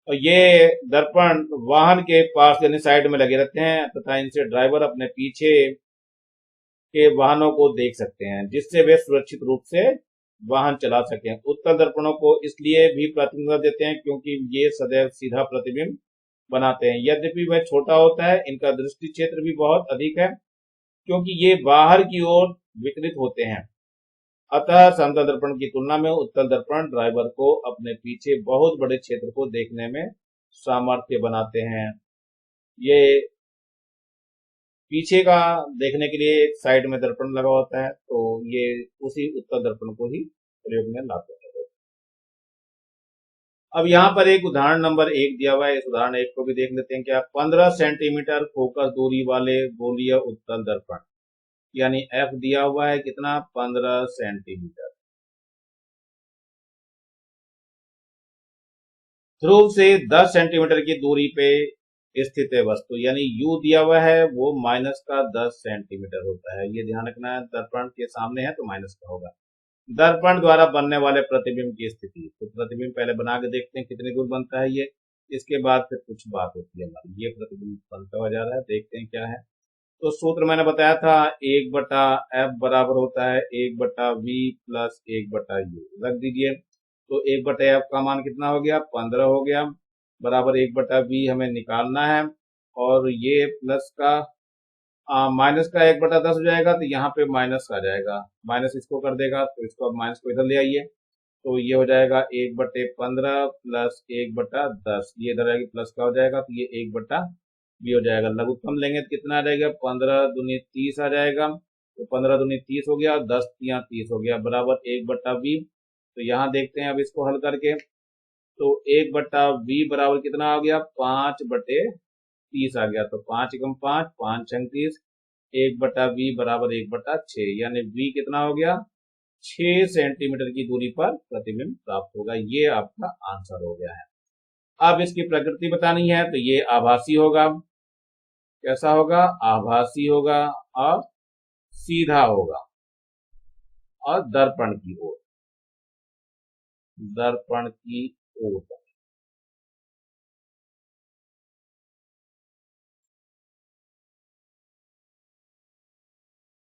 और ये दर्पण वाहन के पास यानी साइड में लगे रहते हैं तथा इनसे ड्राइवर अपने पीछे के वाहनों को देख सकते हैं, जिससे वे सुरक्षित रूप से वाहन चला सकें। उत्तल दर्पणों को इसलिए भी प्राथमिकता देते हैं क्योंकि ये सदैव सीधा प्रतिबिंब बनाते हैं। यद्यपि वह छोटा होता है, इनका दृष्टि क्षेत्र भी बहुत अधिक है क्योंकि ये बाहर की ओर वितरित होते हैं। अतः समतल दर्पण की तुलना में उत्तल दर्पण ड्राइवर को अपने पीछे बहुत बड़े क्षेत्र को देखने में सामर्थ्य बनाते हैं। ये पीछे का देखने के लिए एक साइड में दर्पण लगा होता है, तो ये उसी उत्तल दर्पण को ही प्रयोग में लाते हैं। अब यहाँ पर एक उदाहरण नंबर 1 दिया हुआ है, इस उदाहरण 1 को भी देख लेते हैं। क्या 15 सेंटीमीटर फोकस दूरी वाले गोलीय उत्तल दर्पण यानी एफ दिया हुआ है कितना, 15 सेंटीमीटर। ध्रुव से 10 सेंटीमीटर की दूरी पे स्थित है वस्तु यानी यू दिया हुआ है, वो माइनस का 10 सेंटीमीटर होता है। ये ध्यान रखना है, दर्पण के सामने है तो माइनस का होगा। दर्पण द्वारा बनने वाले प्रतिबिंब की स्थिति, तो प्रतिबिंब पहले बना के देखते हैं कितनी दूर बनता है ये, इसके बाद फिर कुछ बात होती है हमारी। ये प्रतिबिंब बनता हुआ जा रहा है, देखते हैं क्या है। तो सूत्र मैंने बताया था, 1/f बराबर होता है 1/v प्लस 1/u। रख दीजिए, तो 1/f का मान कितना हो गया, 15 हो गया, बराबर 1/v हमें निकालना है। और ये प्लस का माइनस का 1/10 हो जाएगा, तो यहाँ पे माइनस आ जाएगा, माइनस इसको कर देगा, तो इसको अब माइनस को इधर ले आइए, तो ये हो जाएगा 1/15 प्लस 1/10, ये इधर आएगी प्लस का हो जाएगा, तो ये 1/v हो जाएगा। लघुत्तम लेंगे तो कितना आ जाएगा, 15 दूनी 30 आ जाएगा, तो 15 दूनी 30 हो गया, 10 तियां 30 हो गया, बराबर 1/v। तो यहाँ देखते हैं अब इसको हल करके, तो 1/v बराबर कितना आ गया, 5/30 आ गया, तो 5 एकम 5, 5 छंग 30, 1/v बराबर 1/6, यानी v कितना हो गया, 6 सेंटीमीटर की दूरी पर प्रतिबिंब प्राप्त होगा। ये आपका आंसर हो गया है। अब इसकी प्रकृति बतानी है, तो ये आभासी होगा। कैसा होगा, आभासी होगा और सीधा होगा और दर्पण की ओर, दर्पण की ओर।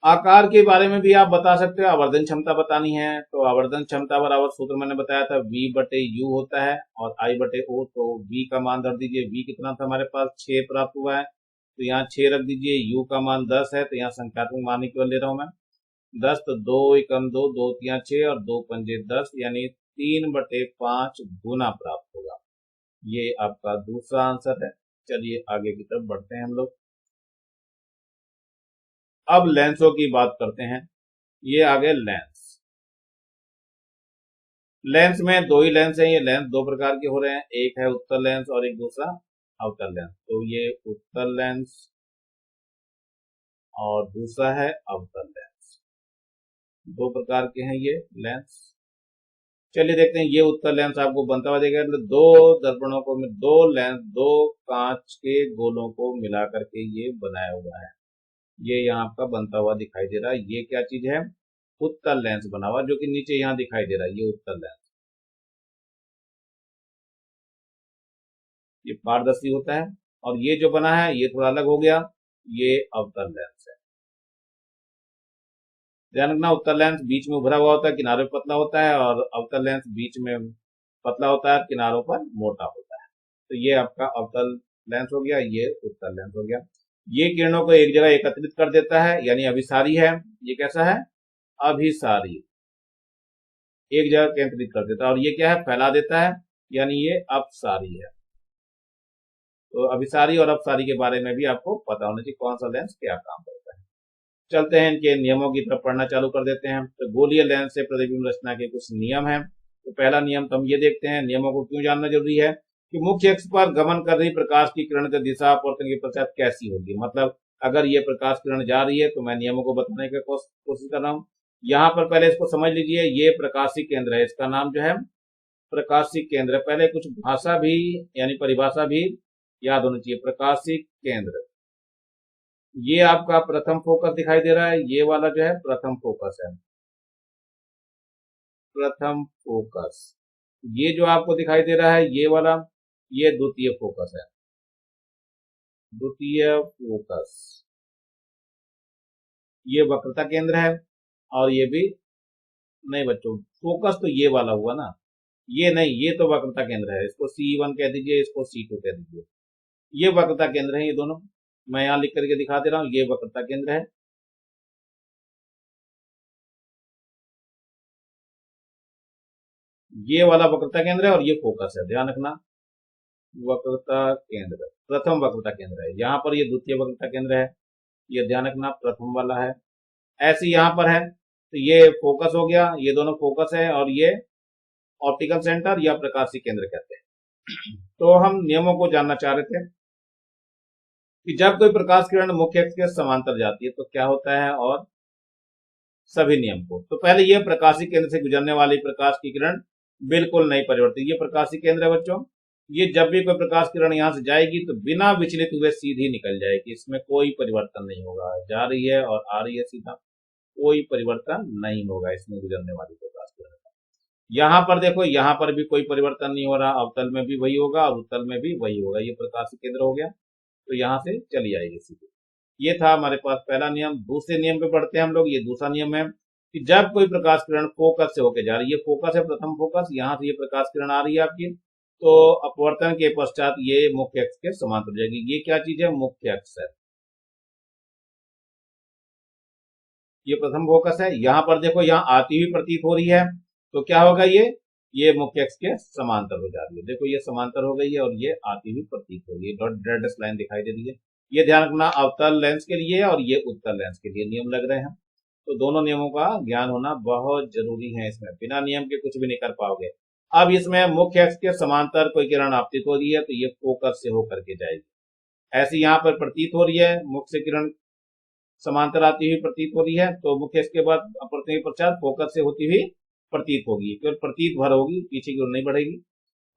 आकार के बारे में भी आप बता सकते हो। आवर्धन क्षमता बतानी है, तो आवर्धन क्षमता बराबर सूत्र मैंने बताया था, v/u होता है और I/o। तो v का मान धर दीजिए, v कितना था हमारे पास, 6 प्राप्त हुआ है, तो यहाँ 6 रख दीजिए। u का मान 10 है, तो यहाँ संख्यात्मक मान ही केवल ले रहा हूं मैं, 10, तो 2 एकम 2, 2 तियां 6 और 2 पंजे 10, यानी 3/5 गुना प्राप्त होगा। ये आपका दूसरा आंसर है। चलिए आगे की तरफ बढ़ते हैं हम लोग। अब लेंसों की बात करते हैं। ये आगे लेंस, लेंस में दो ही लेंस हैं। ये लेंस दो प्रकार के हो रहे हैं, एक है उत्तल लेंस और एक दूसरा अवतल लेंस। तो ये उत्तल लेंस और दूसरा है अवतल लेंस, दो प्रकार के हैं ये लेंस। चलिए देखते हैं। ये उत्तल लेंस आपको बनता हुआ देगा, मतलब दो दर्पणों को, दो लेंस, दो कांच के गोलों को मिला करके ये बनाया हुआ है। ये यहाँ आपका बनता हुआ दिखाई दे रहा है। ये क्या चीज है, उत्तल लेंस बना हुआ, जो कि नीचे यहाँ दिखाई दे रहा है, ये उत्तल लेंस। ये पारदर्शी होता है, और ये जो बना है ये थोड़ा अलग हो गया, ये अवतल लेंस है। ध्यान रखना, उत्तल लेंस बीच में उभरा हुआ होता है, किनारों पर पतला होता है, और अवतल लेंस बीच में पतला होता है, किनारों पर मोटा होता है। तो ये आपका अवतल लेंस हो गया, ये उत्तल लेंस हो गया। ये किरणों को एक जगह एकत्रित कर देता है, यानी अभिसारी है। ये कैसा है, अभिसारी, एक जगह केंद्रित कर देता है। और ये क्या है, फैला देता है, यानी ये अपसारी है। तो अभिसारी और अपसारी के बारे में भी आपको पता होना चाहिए, कौन सा लेंस क्या काम करता है। चलते हैं इनके नियमों की तरफ पढ़ना चालू कर देते हैं। तो गोलीय लेंस से प्रतिबिंब रचना के कुछ नियम हैं। तो पहला नियम तो हम ये देखते हैं, नियमों को क्यों जानना जरूरी है, कि मुख्य अक्ष पर गमन कर रही प्रकाश की किरण की दिशा अपवर्तन के पश्चात कैसी होगी। मतलब अगर ये प्रकाश किरण जा रही है, तो मैं नियमों को बताने की कोशिश कर रहा हूँ। यहाँ पर पहले इसको समझ लीजिए, ये प्रकाशिक केंद्र है, इसका नाम जो है प्रकाशिक केंद्र। पहले कुछ भाषा भी यानी परिभाषा भी याद होनी चाहिए। प्रकाशिक केंद्र, ये आपका प्रथम फोकस दिखाई दे रहा है, ये वाला जो है प्रथम फोकस है, प्रथम फोकस। ये जो आपको दिखाई दे रहा है ये वाला, ये द्वितीय फोकस है, द्वितीय फोकस। ये वक्रता केंद्र है और ये भी नहीं बच्चों, फोकस तो ये वाला हुआ ना, ये नहीं, ये तो वक्रता केंद्र है। इसको C1 कह दीजिए, इसको C2 कह दीजिए। ये वक्रता केंद्र है, ये दोनों मैं यहां लिख करके दिखा दे रहा हूं। ये वक्रता केंद्र है, ये वाला वक्रता केंद्र है और ये फोकस है। ध्यान रखना, वक्रता केंद्र प्रथम वक्रता केंद्र है। यहाँ पर ये द्वितीय वक्रता केंद्र है, ये ध्यान रखना प्रथम वाला है। ऐसे यहाँ पर है तो ये फोकस हो गया, ये दोनों फोकस है और ये ऑप्टिकल सेंटर या प्रकाशीय केंद्र कहते हैं। तो हम नियमों को जानना चाह रहे थे कि जब कोई प्रकाश किरण मुख्य अक्ष के समांतर जाती है तो क्या होता है, और सभी नियम को। तो पहले ये प्रकाशीय केंद्र से गुजरने वाली प्रकाश की किरण बिल्कुल नहीं परिवर्तित। ये प्रकाशीय केंद्र है बच्चों, ये जब भी कोई प्रकाश किरण यहां से जाएगी तो बिना विचलित हुए सीधी निकल जाएगी, इसमें कोई परिवर्तन नहीं होगा। जा रही है और आ रही है सीधा, कोई परिवर्तन नहीं होगा इसमें गुजरने वाली प्रकाश किरण का। यहाँ पर देखो, यहाँ पर भी कोई परिवर्तन नहीं हो रहा, अवतल में भी वही होगा और उत्तल में भी वही होगा। ये प्रकाशीय केंद्र हो गया, तो यहाँ से चली आएगी सीधी। ये था हमारे पास पहला नियम। दूसरे नियम पे पढ़ते हैं हम लोग। ये दूसरा नियम है कि जब कोई प्रकाश किरण फोकस से होकर जा रही है, ये फोकस है प्रथम फोकस, यहां से ये प्रकाश किरण आ रही है आपकी, तो अपवर्तन के पश्चात ये मुख्य अक्ष के समांतर जाएगी। ये क्या चीज है, मुख्य अक्ष है। ये प्रथम फोकस है। यहां पर देखो, यहां आती हुई प्रतीत हो रही है, तो क्या होगा, ये मुख्य अक्ष के समांतर हो जा रही है। देखो ये समांतर हो गई है और ये आती हुई प्रतीत हो रही है, डॉट डेड लाइन दिखाई दे रही है। ये ध्यान रखना अवतल लेंस के लिए और ये उत्तल लेंस के लिए नियम लग रहे हैं। तो दोनों नियमों का ज्ञान होना बहुत जरूरी है। इसमें बिना नियम के कुछ भी नहीं कर पाओगे। अब इसमें मुख्य अक्ष के समांतर कोई किरण आपतित हो रही है तो ये फोकस से होकर के जाएगी। ऐसी यहाँ पर प्रतीत हो रही है, मुख्य से किरण समांतर आती हुई प्रतीत हो रही है, तो मुख्य अक्ष के बाद अपवर्तन के पश्चात फोकस से होती हुई प्रतीत होगी, फिर प्रतीत भर होगी, पीछे की ओर नहीं बढ़ेगी।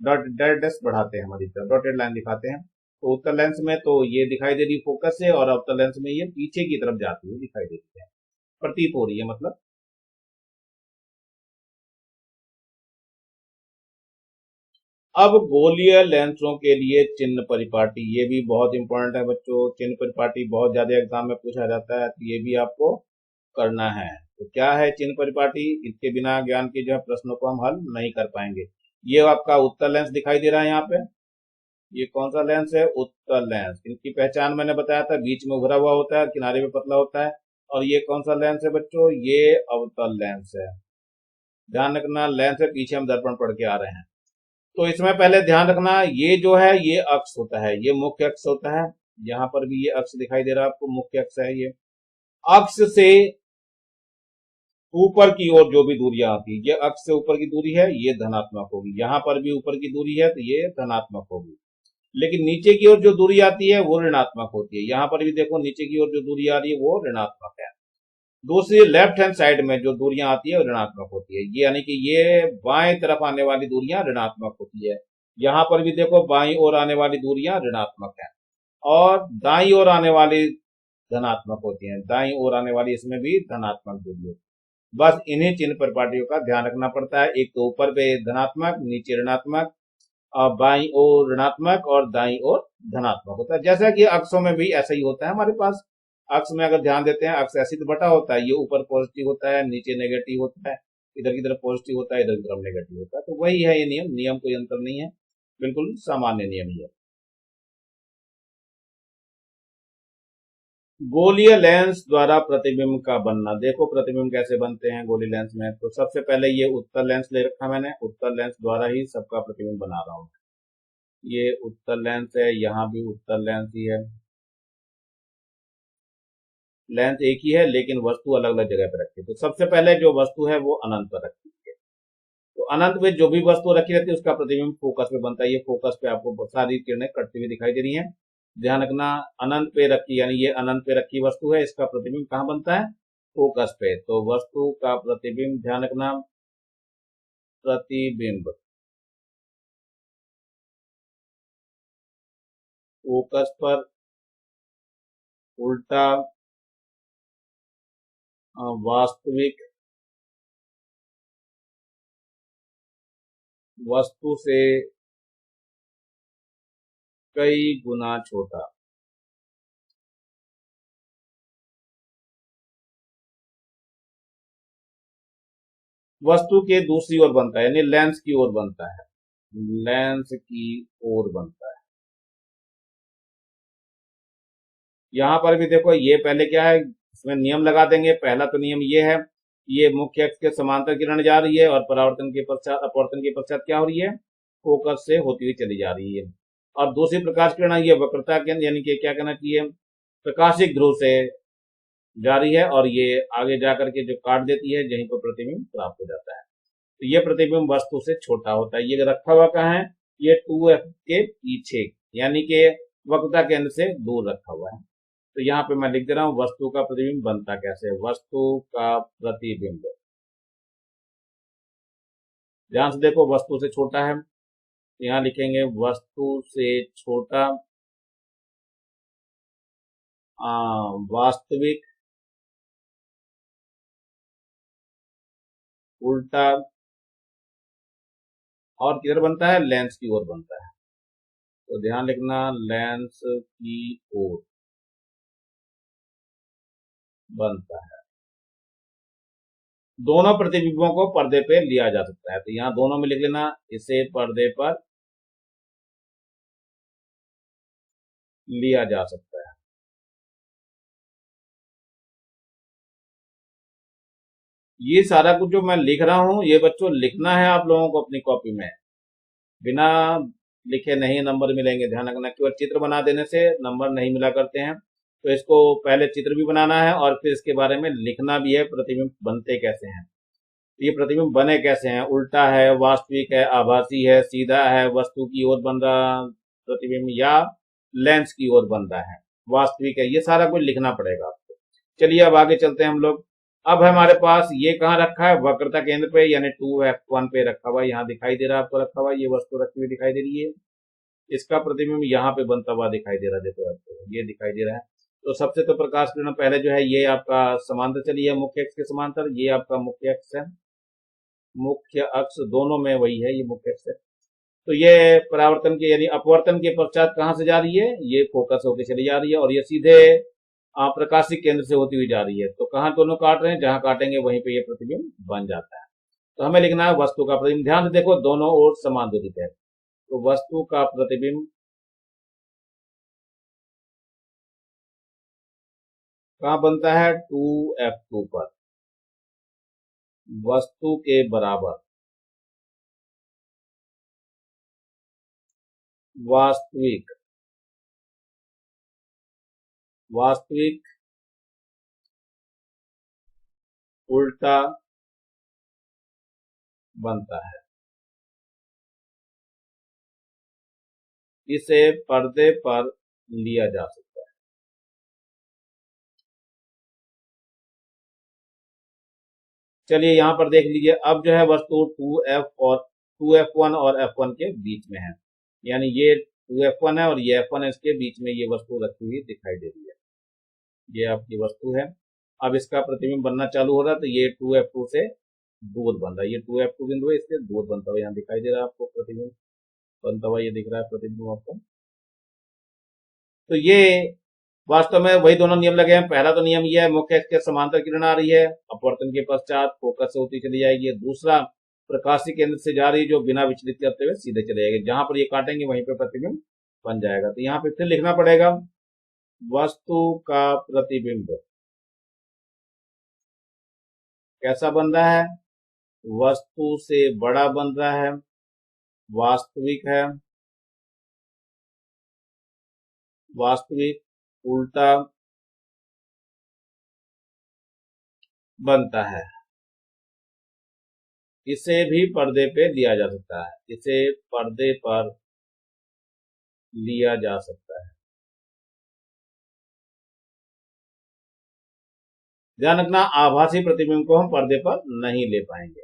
डॉट डैश बढ़ाते हैं, हमारी तरफ डॉटेड लाइन दिखाते हैं। तो उत्तर लेंस में तो ये दिखाई दे रही फोकस से, और अवतल लेंस में ये पीछे की तरफ जाती हुई दिखाई दे रही है, प्रतीत हो रही है मतलब। अब गोलीय लेंसों के लिए चिन्ह परिपाटी, ये भी बहुत इंपॉर्टेंट है बच्चों। चिन्ह परिपाटी बहुत ज्यादा एग्जाम में पूछा जाता है, तो ये भी आपको करना है। तो क्या है चिन्ह परिपाटी, इसके बिना ज्ञान के जो है प्रश्नों को हम हल नहीं कर पाएंगे। ये आपका उत्तल लेंस दिखाई दे रहा है यहाँ पे, ये कौन सा लेंस है, उत्तल लेंस। इनकी पहचान मैंने बताया था, बीच में उभरा हुआ होता है, किनारे में पतला होता है। और ये कौन सा लेंस है बच्चों, ये अवतल लेंस है। ध्यान रखना, लेंस है, पीछे हम दर्पण पढ़ के आ रहे हैं। तो इसमें पहले ध्यान रखना, ये जो है ये अक्ष होता है, ये मुख्य अक्ष होता है। यहाँ पर भी ये अक्ष दिखाई दे रहा है आपको, मुख्य अक्ष है ये। अक्ष से ऊपर की ओर जो भी दूरियां आती है, ये अक्ष से ऊपर की दूरी है, ये धनात्मक होगी। यहाँ पर भी ऊपर की दूरी है तो ये धनात्मक होगी। लेकिन नीचे की ओर जो दूरी आती है वो ऋणात्मक होती है। यहाँ पर भी देखो, नीचे की ओर जो दूरी आ रही है वो ऋणात्मक है। दूसरी लेफ्ट हैंड साइड में जो दूरियां आती है वो ऋणात्मक होती है, ये यानी कि ये बाएं तरफ आने वाली दूरियां ऋणात्मक होती है। यहाँ पर भी देखो, बाईं ओर आने वाली दूरियां ऋणात्मक है और दाईं ओर आने वाली धनात्मक होती है। दाईं ओर आने वाली इसमें भी धनात्मक दूरी होती है। बस इन्हीं चिन्ह परिपाटियों का ध्यान रखना पड़ता है। एक तो ऊपर पे धनात्मक, नीचे ऋणात्मक, और बाईं ओर ऋणात्मक और दाईं ओर धनात्मक होता है। जैसा कि अक्षों में भी ऐसा ही होता है हमारे पास। अक्ष में अगर ध्यान देते हैं, अक्ष ऐसी तो बटा होता है, ये ऊपर पॉजिटिव होता है, नीचे नेगेटिव होता है, इधर की तरफ पॉजिटिव होता है, इधर की तरफ नेगेटिव होता है। तो वही है ये नियम, नियम कोई अंतर नहीं है, बिल्कुल सामान्य नियम ही है। गोलीय लेंस द्वारा प्रतिबिंब का बनना, देखो प्रतिबिंब कैसे बनते हैं गोलीय लेंस में। तो सबसे पहले ये उत्तल लेंस ले रखा मैंने, उत्तल लेंस द्वारा ही सबका प्रतिबिंब बना रहा हूं। ये उत्तल लेंस है, यहाँ भी उत्तल लेंस ही है। लेंस एक ही है लेकिन वस्तु अलग अलग जगह पर रखी है। तो सबसे पहले जो वस्तु है वो अनंत पर रखी है। तो अनंत में जो भी वस्तु रखी रहती है उसका प्रतिबिंब फोकस पे बनता है। ये फोकस पे आपको बहुत सारी किरणें कटती हुई दिखाई दे रही हैं। ध्यान रखना, अनंत पे रखी, यानी ये अनंत पे रखी वस्तु है, इसका प्रतिबिंब कहाँ बनता है, फोकस पे। तो वस्तु का प्रतिबिंब, ध्यान रखना, प्रतिबिंब फोकस पर उल्टा वास्तविक वस्तु से कई गुना छोटा। वस्तु के दूसरी ओर बनता है, यानी लेंस की ओर बनता है, लेंस की ओर बनता है। यहां पर भी देखो, ये पहले क्या है, इसमें नियम लगा देंगे। पहला तो नियम ये है, ये मुख्य अक्ष के समांतर किरण जा रही है और परावर्तन के पश्चात अपवर्तन के पश्चात क्या हो रही है, फोकस से होती हुई चली जा रही है। और दूसरी प्रकाश किरण ये वक्रता के, यानी कि क्या कहना चाहिए, प्रकाशिक ध्रुव से जा रही है और ये आगे जाकर के जो काट देती है, यहीं पर प्रतिबिंब प्राप्त हो जाता है। तो ये प्रतिबिंब वस्तु से छोटा होता है। ये रखा हुआ कहाँ है, ये 2f के पीछे, यानी कि वक्रता केंद्र से दूर रखा हुआ है। तो यहाँ पे मैं लिख दे रहा हूं, वस्तु का प्रतिबिंब बनता कैसे है। वस्तु का प्रतिबिंब, ध्यान से देखो, वस्तु से छोटा है, तो यहां लिखेंगे वस्तु से छोटा, वास्तविक, उल्टा, और किधर बनता है, लेंस की ओर बनता है। तो ध्यान लिखना, लेंस की ओर बनता है। दोनों प्रतिबिंबों को पर्दे पे लिया जा सकता है, तो यहां दोनों में लिख लेना, इसे पर्दे पर लिया जा सकता है। ये सारा कुछ जो मैं लिख रहा हूं, ये बच्चों लिखना है आप लोगों को अपनी कॉपी में, बिना लिखे नहीं नंबर मिलेंगे। ध्यान रखना, केवल चित्र बना देने से नंबर नहीं मिला करते हैं। तो इसको पहले चित्र भी बनाना है और फिर इसके बारे में लिखना भी है, प्रतिबिंब बनते कैसे हैं। ये प्रतिबिंब बने कैसे हैं, उल्टा है, वास्तविक है, आभासी है, सीधा है, वस्तु की ओर बन रहा प्रतिबिंब, या लेंस की ओर बन रहा है, वास्तविक है, ये सारा कुछ लिखना पड़ेगा आपको। चलिए अब आगे चलते हैं हम लोग। अब हमारे पास ये कहाँ रखा है, वक्रता केंद्र पे, यानी 2f1 पे रखा हुआ है। यहाँ दिखाई दे रहा है आपको, रखा हुआ है, ये वस्तु रखी हुई दिखाई दे रही है। इसका प्रतिबिंब यहाँ पे बनता हुआ दिखाई दे रहा है, देखो आपको ये दिखाई दे रहा है। तो सबसे तो प्रकाश किरण पहले जो है, ये आपका समांतर चली है, मुख्य अक्ष के समांतर, ये आपका मुख्य अक्ष है, मुख्य अक्ष दोनों में वही है, ये मुख्य अक्ष है। तो ये परावर्तन के, यानी अपवर्तन के पश्चात कहां से जा रही है, ये फोकस होकर चली जा रही है, और ये सीधे प्रकाशिक केंद्र से होती हुई जा रही है। तो कहां दोनों काट रहे हैं, जहां काटेंगे वहीं पे ये प्रतिबिंब बन जाता है। तो हमें लिखना है वस्तु का प्रतिबिंब। ध्यान से देखो, दोनों ओर समान दूरी है, तो वस्तु का प्रतिबिंब कहां बनता है, 2f2 पर, वस्तु के बराबर, वास्तविक, वास्तविक, उल्टा बनता है। इसे पर्दे पर लिया जा सकता है। चलिए यहां पर देख लीजिए, अब जो है वस्तु 2f1 और f1 के बीच में है, यानी ये 2f1 है और ये f1 है, इसके बीच में ये वस्तु रखी हुई दिखाई दे रही है। ये आपकी वस्तु है। अब इसका प्रतिबिंब बनना चालू हो रहा है, तो ये 2f2 से दूर बन रहा है, ये 2f2 बिंदु है, इससे दूर बनता हुआ यहाँ दिखाई दे रहा है आपको, प्रतिबिंब बनता हुआ ये दिख रहा है प्रतिबिंब आपको। तो ये वास्तव में वही दोनों नियम लगे हैं। पहला तो नियम ये है, मुख्य अक्ष के समांतर किरण आ रही है, अपवर्तन के पश्चात फोकस से होती चली जाएगी। दूसरा, प्रकाशिक केंद्र से जा रही, जो बिना विचलित करते हुए सीधे चले जाएगी, जहां पर ये काटेंगे वहीं पर प्रतिबिंब बन जाएगा। तो यहाँ पे फिर लिखना पड़ेगा, वस्तु का प्रतिबिंब कैसा बन रहा है, वस्तु से बड़ा बन रहा है, वास्तविक है, वास्तविक, उल्टा बनता है। इसे भी पर्दे पे लिया जा सकता है, इसे पर्दे पर लिया जा सकता है। ध्यान रखना, आभासी प्रतिबिंब को हम पर्दे पर नहीं ले पाएंगे।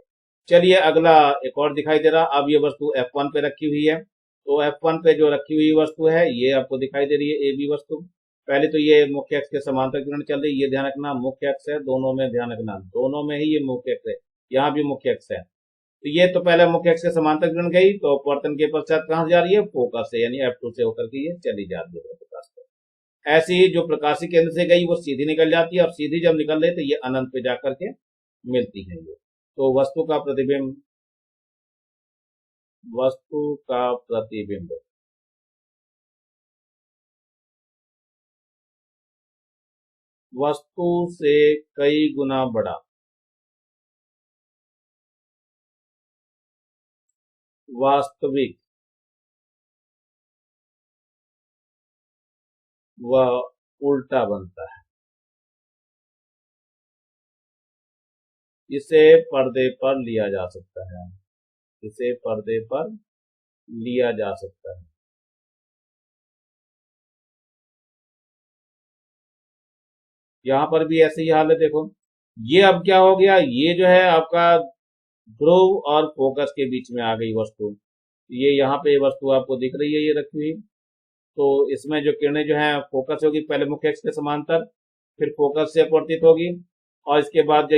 चलिए अगला एक और दिखाई दे रहा, अब ये वस्तु f1 पे रखी हुई है, तो f1 पे जो रखी हुई वस्तु है, ये आपको दिखाई दे रही है, AB वस्तु। पहले तो ये मुख्य अक्ष के समांतर किरण चल रही है, ये ध्यान रखना मुख्य अक्ष है, दोनों में ध्यान रखना, दोनों में ही ये मुख्य अक्ष है, यहाँ भी मुख्य अक्ष है। तो ये तो पहले मुख्य अक्ष के समांतर किरण गई, तो अपवर्तन के पश्चात कहां से जा रही है, फोकस से, यानी F2 से होकर के ये चली जाती है प्रकाश को। ऐसे ही जो प्रकाशी केंद्र से गई वो सीधी निकल जाती है, और सीधी जब निकल रही तो ये अनंत पे जाकर के मिलती है ये। तो वस्तु का प्रतिबिंब वस्तु से कई गुना बड़ा वास्तविक व उल्टा बनता है। इसे पर्दे पर लिया जा सकता है। इसे पर्दे पर लिया जा सकता है। यहां पर भी ऐसे ही हाल है, देखो ये अब क्या हो गया, ये जो है आपका ध्रुव और फोकस के बीच में आ गई वस्तु। ये यहाँ पे वस्तु आपको दिख रही है, ये रखी हुई। तो इसमें जो किरणें जो है फोकस होगी पहले मुख्य अक्ष के समांतर, फिर फोकस से अपवर्तित होगी, और इसके बाद जो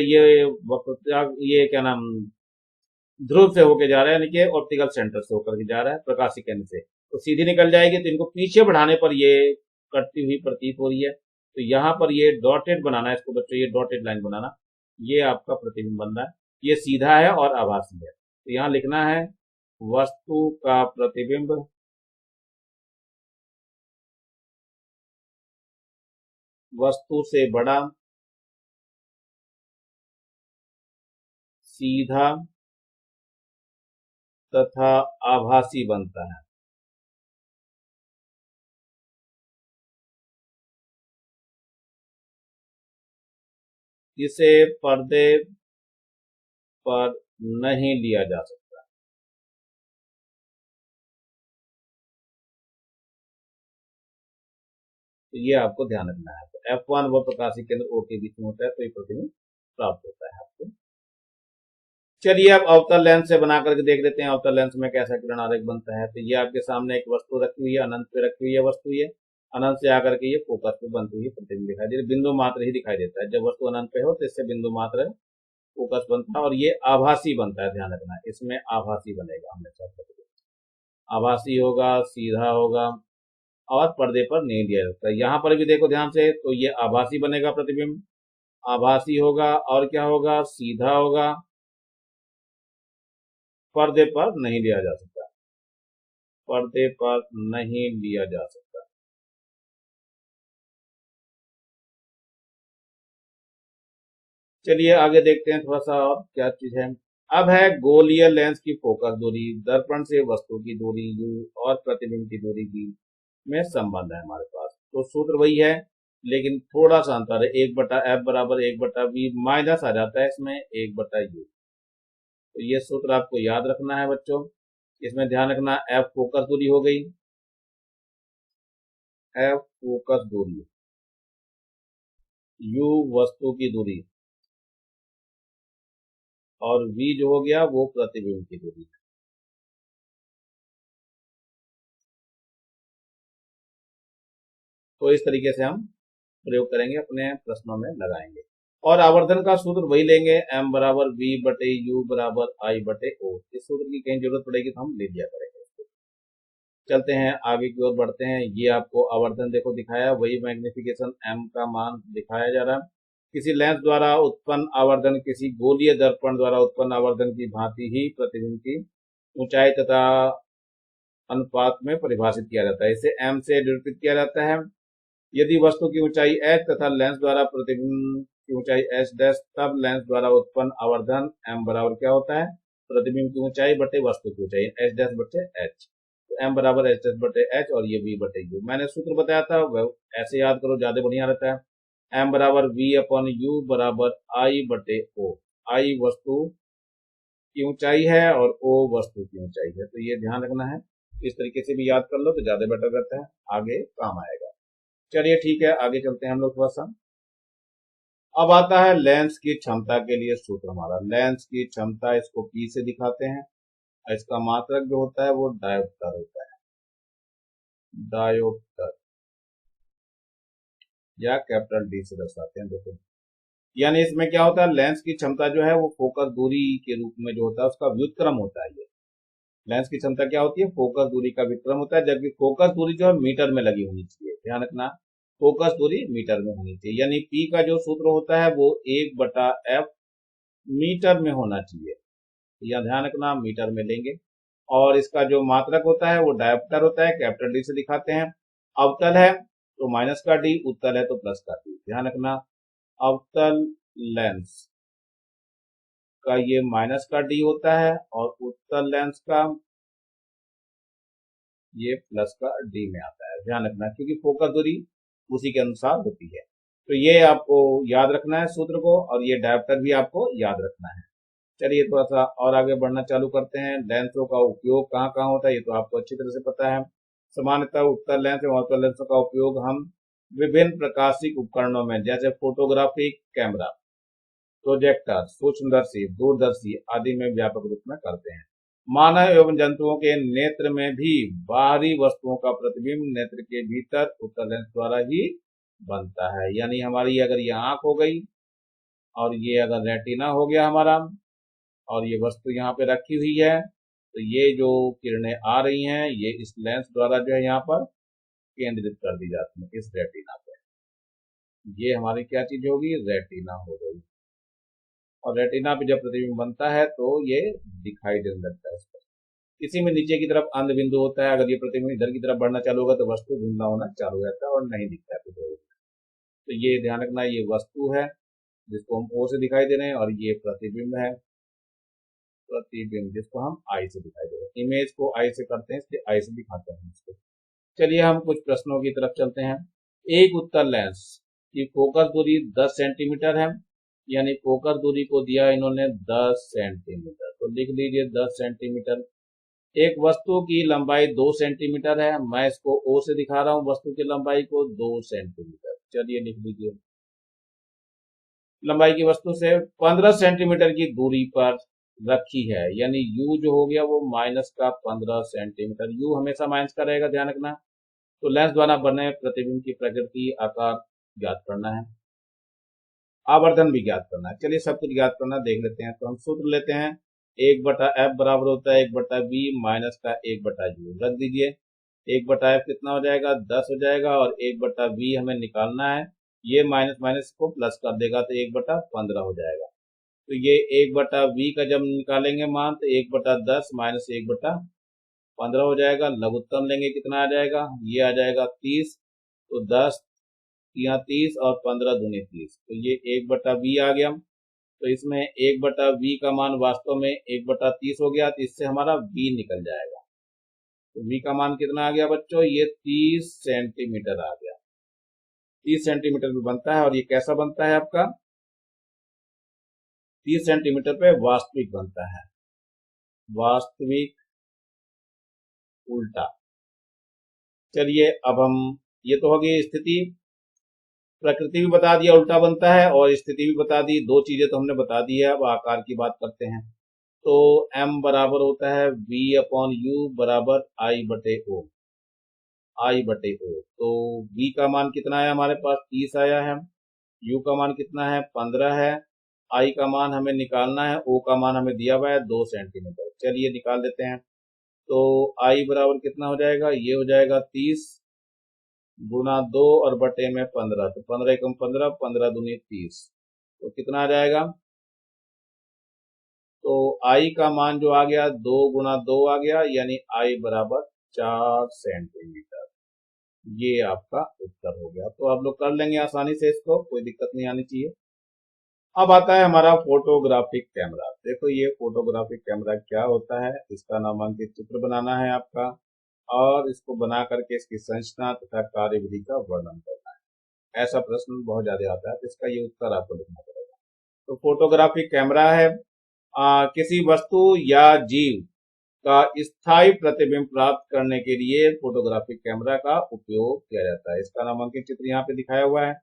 ये क्या नाम ध्रुव से होके जा रहा है, यानी कि ऑप्टिकल सेंटर से होकर के जा रहा है प्रकाशिक केंद्र से, तो सीधी निकल जाएगी। तो इनको पीछे बढ़ाने पर ये कटती हुई प्रतीत हो रही है। तो यहाँ पर ये डॉटेड बनाना है इसको बच्चों, ये डॉटेड लाइन बनाना, ये आपका प्रतिबिंब बन रहा है। ये सीधा है और आभासी है। तो यहाँ लिखना है वस्तु का प्रतिबिंब वस्तु से बड़ा, सीधा तथा आभासी बनता है। इसे पर्दे पर नहीं लिया जा सकता। तो ये आपको ध्यान रखना है। तो F1 व प्रकाशिक केंद्र O के बीच में होता है, तो ये प्रतिबिंब प्राप्त होता है आपको। चलिए अब अवतल लेंस से बना करके देख लेते हैं अवतल लेंस में कैसा किरण आरेख बनता है। तो ये आपके सामने एक वस्तु रखी हुई है, अनंत पे रखी हुई है वस्तु ये। अनंत से आकर के ये फोकस पे बनती हुई प्रतिबिंब दिखाई दे रही है, बिंदु मात्र ही दिखाई देता है। जब वस्तु अनंत पे हो तो इससे बिंदु मात्र फोकस बनता है, और ये आभासी बनता है, ध्यान रखना है इसमें आभासी बनेगा हमेशा प्रतिबिंब। आभासी होगा, सीधा होगा, और पर्दे पर नहीं दिया जाता है। यहाँ पर भी देखो ध्यान से, तो ये आभासी बनेगा प्रतिबिंब, आभासी होगा, और क्या होगा, सीधा होगा, पर्दे पर नहीं लिया जा सकता। पर्दे पर नहीं लिया जा सकता। चलिए आगे देखते हैं थोड़ा सा और क्या चीज है। अब है गोलीय लेंस की फोकस दूरी, दर्पण से वस्तु की दूरी u और प्रतिबिंब की दूरी v में संबंध है हमारे पास। तो सूत्र वही है, लेकिन थोड़ा सा अंतर है, 1/f बराबर 1/v माइनस आ जाता है इसमें 1/u। तो ये सूत्र आपको याद रखना है बच्चों। इसमें ध्यान रखना, f फोकस दूरी हो गई, f फोकस दूरी, u वस्तु की दूरी, और v जो हो गया वो प्रतिबिंब की दूरी। तो इस तरीके से हम प्रयोग करेंगे, अपने प्रश्नों में लगाएंगे। और आवर्धन का सूत्र वही लेंगे, m बराबर v बटे u बराबर I बटे o। इस सूत्र की कहीं जरूरत पड़ेगी तो हम ले लिया करेंगे। चलते हैं आगे की ओर बढ़ते हैं। ये आपको आवर्धन देखो दिखाया, वही मैग्निफिकेशन m का मान दिखाया जा रहा है। किसी लेंस द्वारा उत्पन्न आवर्धन किसी गोलीय दर्पण द्वारा उत्पन्न आवर्धन की भांति ही प्रतिबिंब की ऊंचाई तथा अनुपात में परिभाषित किया जाता है। इसे m से निरूपित किया जाता है। यदि वस्तु की ऊंचाई h तथा लेंस द्वारा प्रतिबिंब की ऊंचाई h डैश, तब लेंस द्वारा उत्पन्न आवर्धन m बराबर क्या होता है, प्रतिबिंब की ऊंचाई बटे वस्तु की ऊंचाई h डैश बटे h। तो m बराबर h डैश बटे h, और ये v बटे u। मैंने सूत्र बताया था वह ऐसे याद करो, ज्यादा बढ़िया रहता है। m बराबर v अपॉन u बराबर I बटे o। I वस्तु की ऊंचाई है और o वस्तु की ऊंचाई है। तो ये ध्यान रखना है, इस तरीके से भी याद कर लो तो ज्यादा बेटर रहता है, आगे काम आएगा। चलिए ठीक है, आगे चलते हैं हम लोग थोड़ा सा। अब आता है लेंस की क्षमता के लिए सूत्र हमारा। लेंस की क्षमता इसको P से दिखाते हैं, और इसका मात्रक जो होता है वो डायोप्टर होता है, डायोप्टर, या कैपिटल D से दर्शाते हैं। देखो यानी इसमें क्या होता है, लेंस की क्षमता जो है वो फोकस दूरी के रूप में जो होता है उसका व्युत्क्रम होता है। ये लेंस की क्षमता क्या होती है, फोकस दूरी का व्युत्क्रम होता है, जबकि फोकस दूरी जो है मीटर में लगी होनी चाहिए। ध्यान रखना, फोकस दूरी मीटर में होनी चाहिए, यानी पी का जो सूत्र होता है वो 1/f मीटर में होना चाहिए। यह ध्यान रखना, मीटर में लेंगे। और इसका जो मात्रक होता है वो डायोप्टर होता है, कैपिटल डी से दिखाते हैं। अवतल है तो माइनस का डी, उत्तल है तो प्लस का डी। ध्यान रखना, अवतल लेंस का ये माइनस का डी होता है और उत्तल लेंस का ये प्लस का डी में आता है। ध्यान रखना, क्योंकि फोकस दूरी उसी के अनुसार होती है। तो ये आपको याद रखना है सूत्र को, और ये डायोप्टर भी आपको याद रखना है। चलिए थोड़ा सा और आगे बढ़ना चालू करते हैं। लेंसों का उपयोग कहाँ कहाँ होता है ये तो आपको अच्छी तरह से पता है। सामान्यतः उत्तल लेंस एवं अवतल लेंसों का उपयोग हम विभिन्न प्रकाशिक उपकरणों में, जैसे फोटोग्राफिक कैमरा, प्रोजेक्टर, सूक्ष्मदर्शी, दूरदर्शी आदि में व्यापक रूप में करते हैं। मानव एवं जंतुओं के नेत्र में भी बाहरी वस्तुओं का प्रतिबिंब नेत्र के भीतर उत्तल लेंस द्वारा ही बनता है। यानी हमारी अगर ये आंख हो गई और ये अगर रेटिना हो गया हमारा, और ये वस्तु यहाँ पे रखी हुई है, तो ये जो किरणें आ रही हैं ये इस लेंस द्वारा जो है यहाँ पर केंद्रित कर दी जाती है, इस रेटिना पे। ये हमारी क्या चीज होगी, रेटिना हो गई। और रेटिना पे जब प्रतिबिंब बनता है तो ये दिखाई देने लगता है इस पर। इसी में नीचे की तरफ अंध बिंदु होता है, अगर ये प्रतिबिंब इधर की तरफ बढ़ना चालू होगा तो वस्तु धुंधला होना चालू हो जाता है और नहीं दिखता है प्रतिबिंब। तो ये ध्यान रखना, ये वस्तु है जिसको हम ओ से दिखाई दे रहे हैं, और ये प्रतिबिंब है, प्रतिबिंब जिसको हम आई से दिखाई दे रहे हैं। इमेज को आई से करते हैं, इसलिए आई से दिखाते हैं इसको। चलिए हम कुछ प्रश्नों की तरफ चलते हैं। एक उत्तल लेंस की फोकस दूरी 10 सेंटीमीटर है, यानी फोकस दूरी को दिया इन्होंने 10 सेंटीमीटर, तो लिख लीजिए 10 सेंटीमीटर। एक वस्तु की लंबाई 2 सेंटीमीटर है, मैं इसको ओ से दिखा रहा हूं वस्तु की लंबाई को 2 सेंटीमीटर। चलिए लिख लीजिए, लंबाई की वस्तु से 15 सेंटीमीटर की दूरी पर रखी है, यानी यू जो हो गया वो माइनस का 15 सेंटीमीटर। यू हमेशा माइनस का रहेगा, ध्यान रखना। तो लेंस द्वारा बने प्रतिबिंब की प्रकृति, आकार ज्ञात करना है, आवर्धन भी ज्ञात करना है। चलिए सब कुछ ज्ञात करना देख लेते हैं। तो हम सूत्र लेते हैं, 1/f बराबर होता है 1/v माइनस का 1/u। रख दीजिए, 1/f कितना हो जाएगा, 10 हो जाएगा, और 1/v हमें निकालना है, ये माइनस माइनस को प्लस कर देगा तो 1/15 हो जाएगा। तो ये 1/v का जब निकालेंगे मान तो 1/10 माइनस 1/15 हो जाएगा। लघुत्तम लेंगे कितना आ जाएगा, ये आ जाएगा 30। तो 10 यहाँ 30 और 15 दूनी 30, तो ये 1/v आ गया। तो इसमें 1/v का मान वास्तव में 1/30 हो गया, तो इससे हमारा v निकल जाएगा। तो v का मान कितना आ गया बच्चों, ये 30 सेंटीमीटर आ गया। 30 सेंटीमीटर में बनता है, और ये कैसा बनता है आपका, 30 सेंटीमीटर पे वास्तविक बनता है, वास्तविक उल्टा। चलिए अब हम, ये तो हो गई स्थिति, प्रकृति भी बता दिया उल्टा बनता है, और स्थिति भी बता दी। दो चीजें तो हमने बता दी है, अब आकार की बात करते हैं। तो m बराबर होता है v/u बराबर I/o, I/o। तो v का मान कितना है हमारे पास, 30 आया है, u का मान कितना है, 15 है, I का मान हमें निकालना है, o का मान हमें दिया हुआ है 2 सेंटीमीटर। चलिए निकाल देते हैं। तो I बराबर कितना हो जाएगा, ये हो जाएगा 30 गुना 2 और बटे में 15, तो 15 एकम 15, 15 दूनी 30, तो कितना आ जाएगा। तो आई का मान जो आ गया 2 गुना 2 आ गया, यानी आई बराबर 4 सेंटीमीटर। ये आपका उत्तर हो गया। तो आप लोग कर लेंगे आसानी से, इसको कोई दिक्कत नहीं आनी चाहिए। अब आता है हमारा फोटोग्राफिक कैमरा। देखो ये फोटोग्राफिक कैमरा क्या होता है, इसका नामांकित चित्र बनाना है आपका, और इसको बना करके इसकी संरचना तथा कार्यविधि का वर्णन करना है। ऐसा प्रश्न बहुत ज्यादा आता है, तो इसका ये उत्तर आपको लिखना पड़ेगा। तो फोटोग्राफिक कैमरा है, किसी वस्तु या जीव का स्थायी प्रतिबिंब प्राप्त करने के लिए फोटोग्राफिक कैमरा का उपयोग किया जाता है। इसका नामांकित चित्र यहाँ पे दिखाया हुआ है।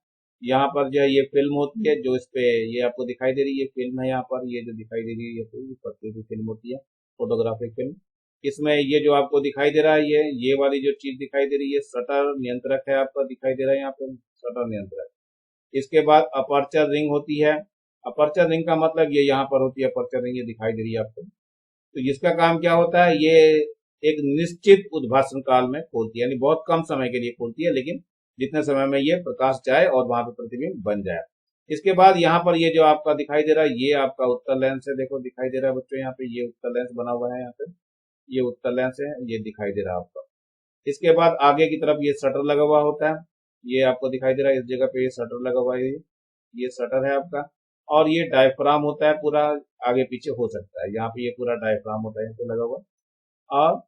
यहाँ पर जो है ये फिल्म होती है, जो इस पे ये आपको दिखाई दे रही है, ये फिल्म है। यहाँ पर ये जो दिखाई दे रही है, ये पत्ती की फिल्म होती है, फोटोग्राफिक फिल्म। इसमें ये जो आपको दिखाई दे रहा है, ये वाली जो चीज दिखाई दे रही है, शटर नियंत्रक है आपका, दिखाई दे रहा है यहाँ पे शटर नियंत्रक। इसके बाद अपर्चर रिंग होती है। अपर्चर रिंग का मतलब ये यहाँ पर होती है अपर्चर रिंग, ये दिखाई दे रही है आपको। तो जिसका काम क्या होता है, ये एक निश्चित उद्भाषण काल में खोलती है, यानी बहुत कम समय के लिए खोलती है, लेकिन जितने समय में ये प्रकाश जाए और वहां पर प्रतिबिंब बन जाए। इसके बाद यहाँ पर ये जो आपका दिखाई दे रहा है, ये आपका उत्तल लेंस है। देखो दिखाई दे रहा है बच्चों, यहाँ पे ये उत्तल लेंस बना हुआ है, यहाँ पे ये उत्तल लेंस है, ये दिखाई दे रहा है आपका। इसके बाद आगे की तरफ ये शटर लगा हुआ होता है, ये आपको दिखाई दे रहा है, इस जगह पे ये शटर लगा हुआ है, ये शटर है आपका। और ये डायफ्राम होता है, पूरा आगे पीछे हो सकता है, यहाँ पे ये पूरा डायफ्राम होता है, यहाँ पे लगा हुआ। और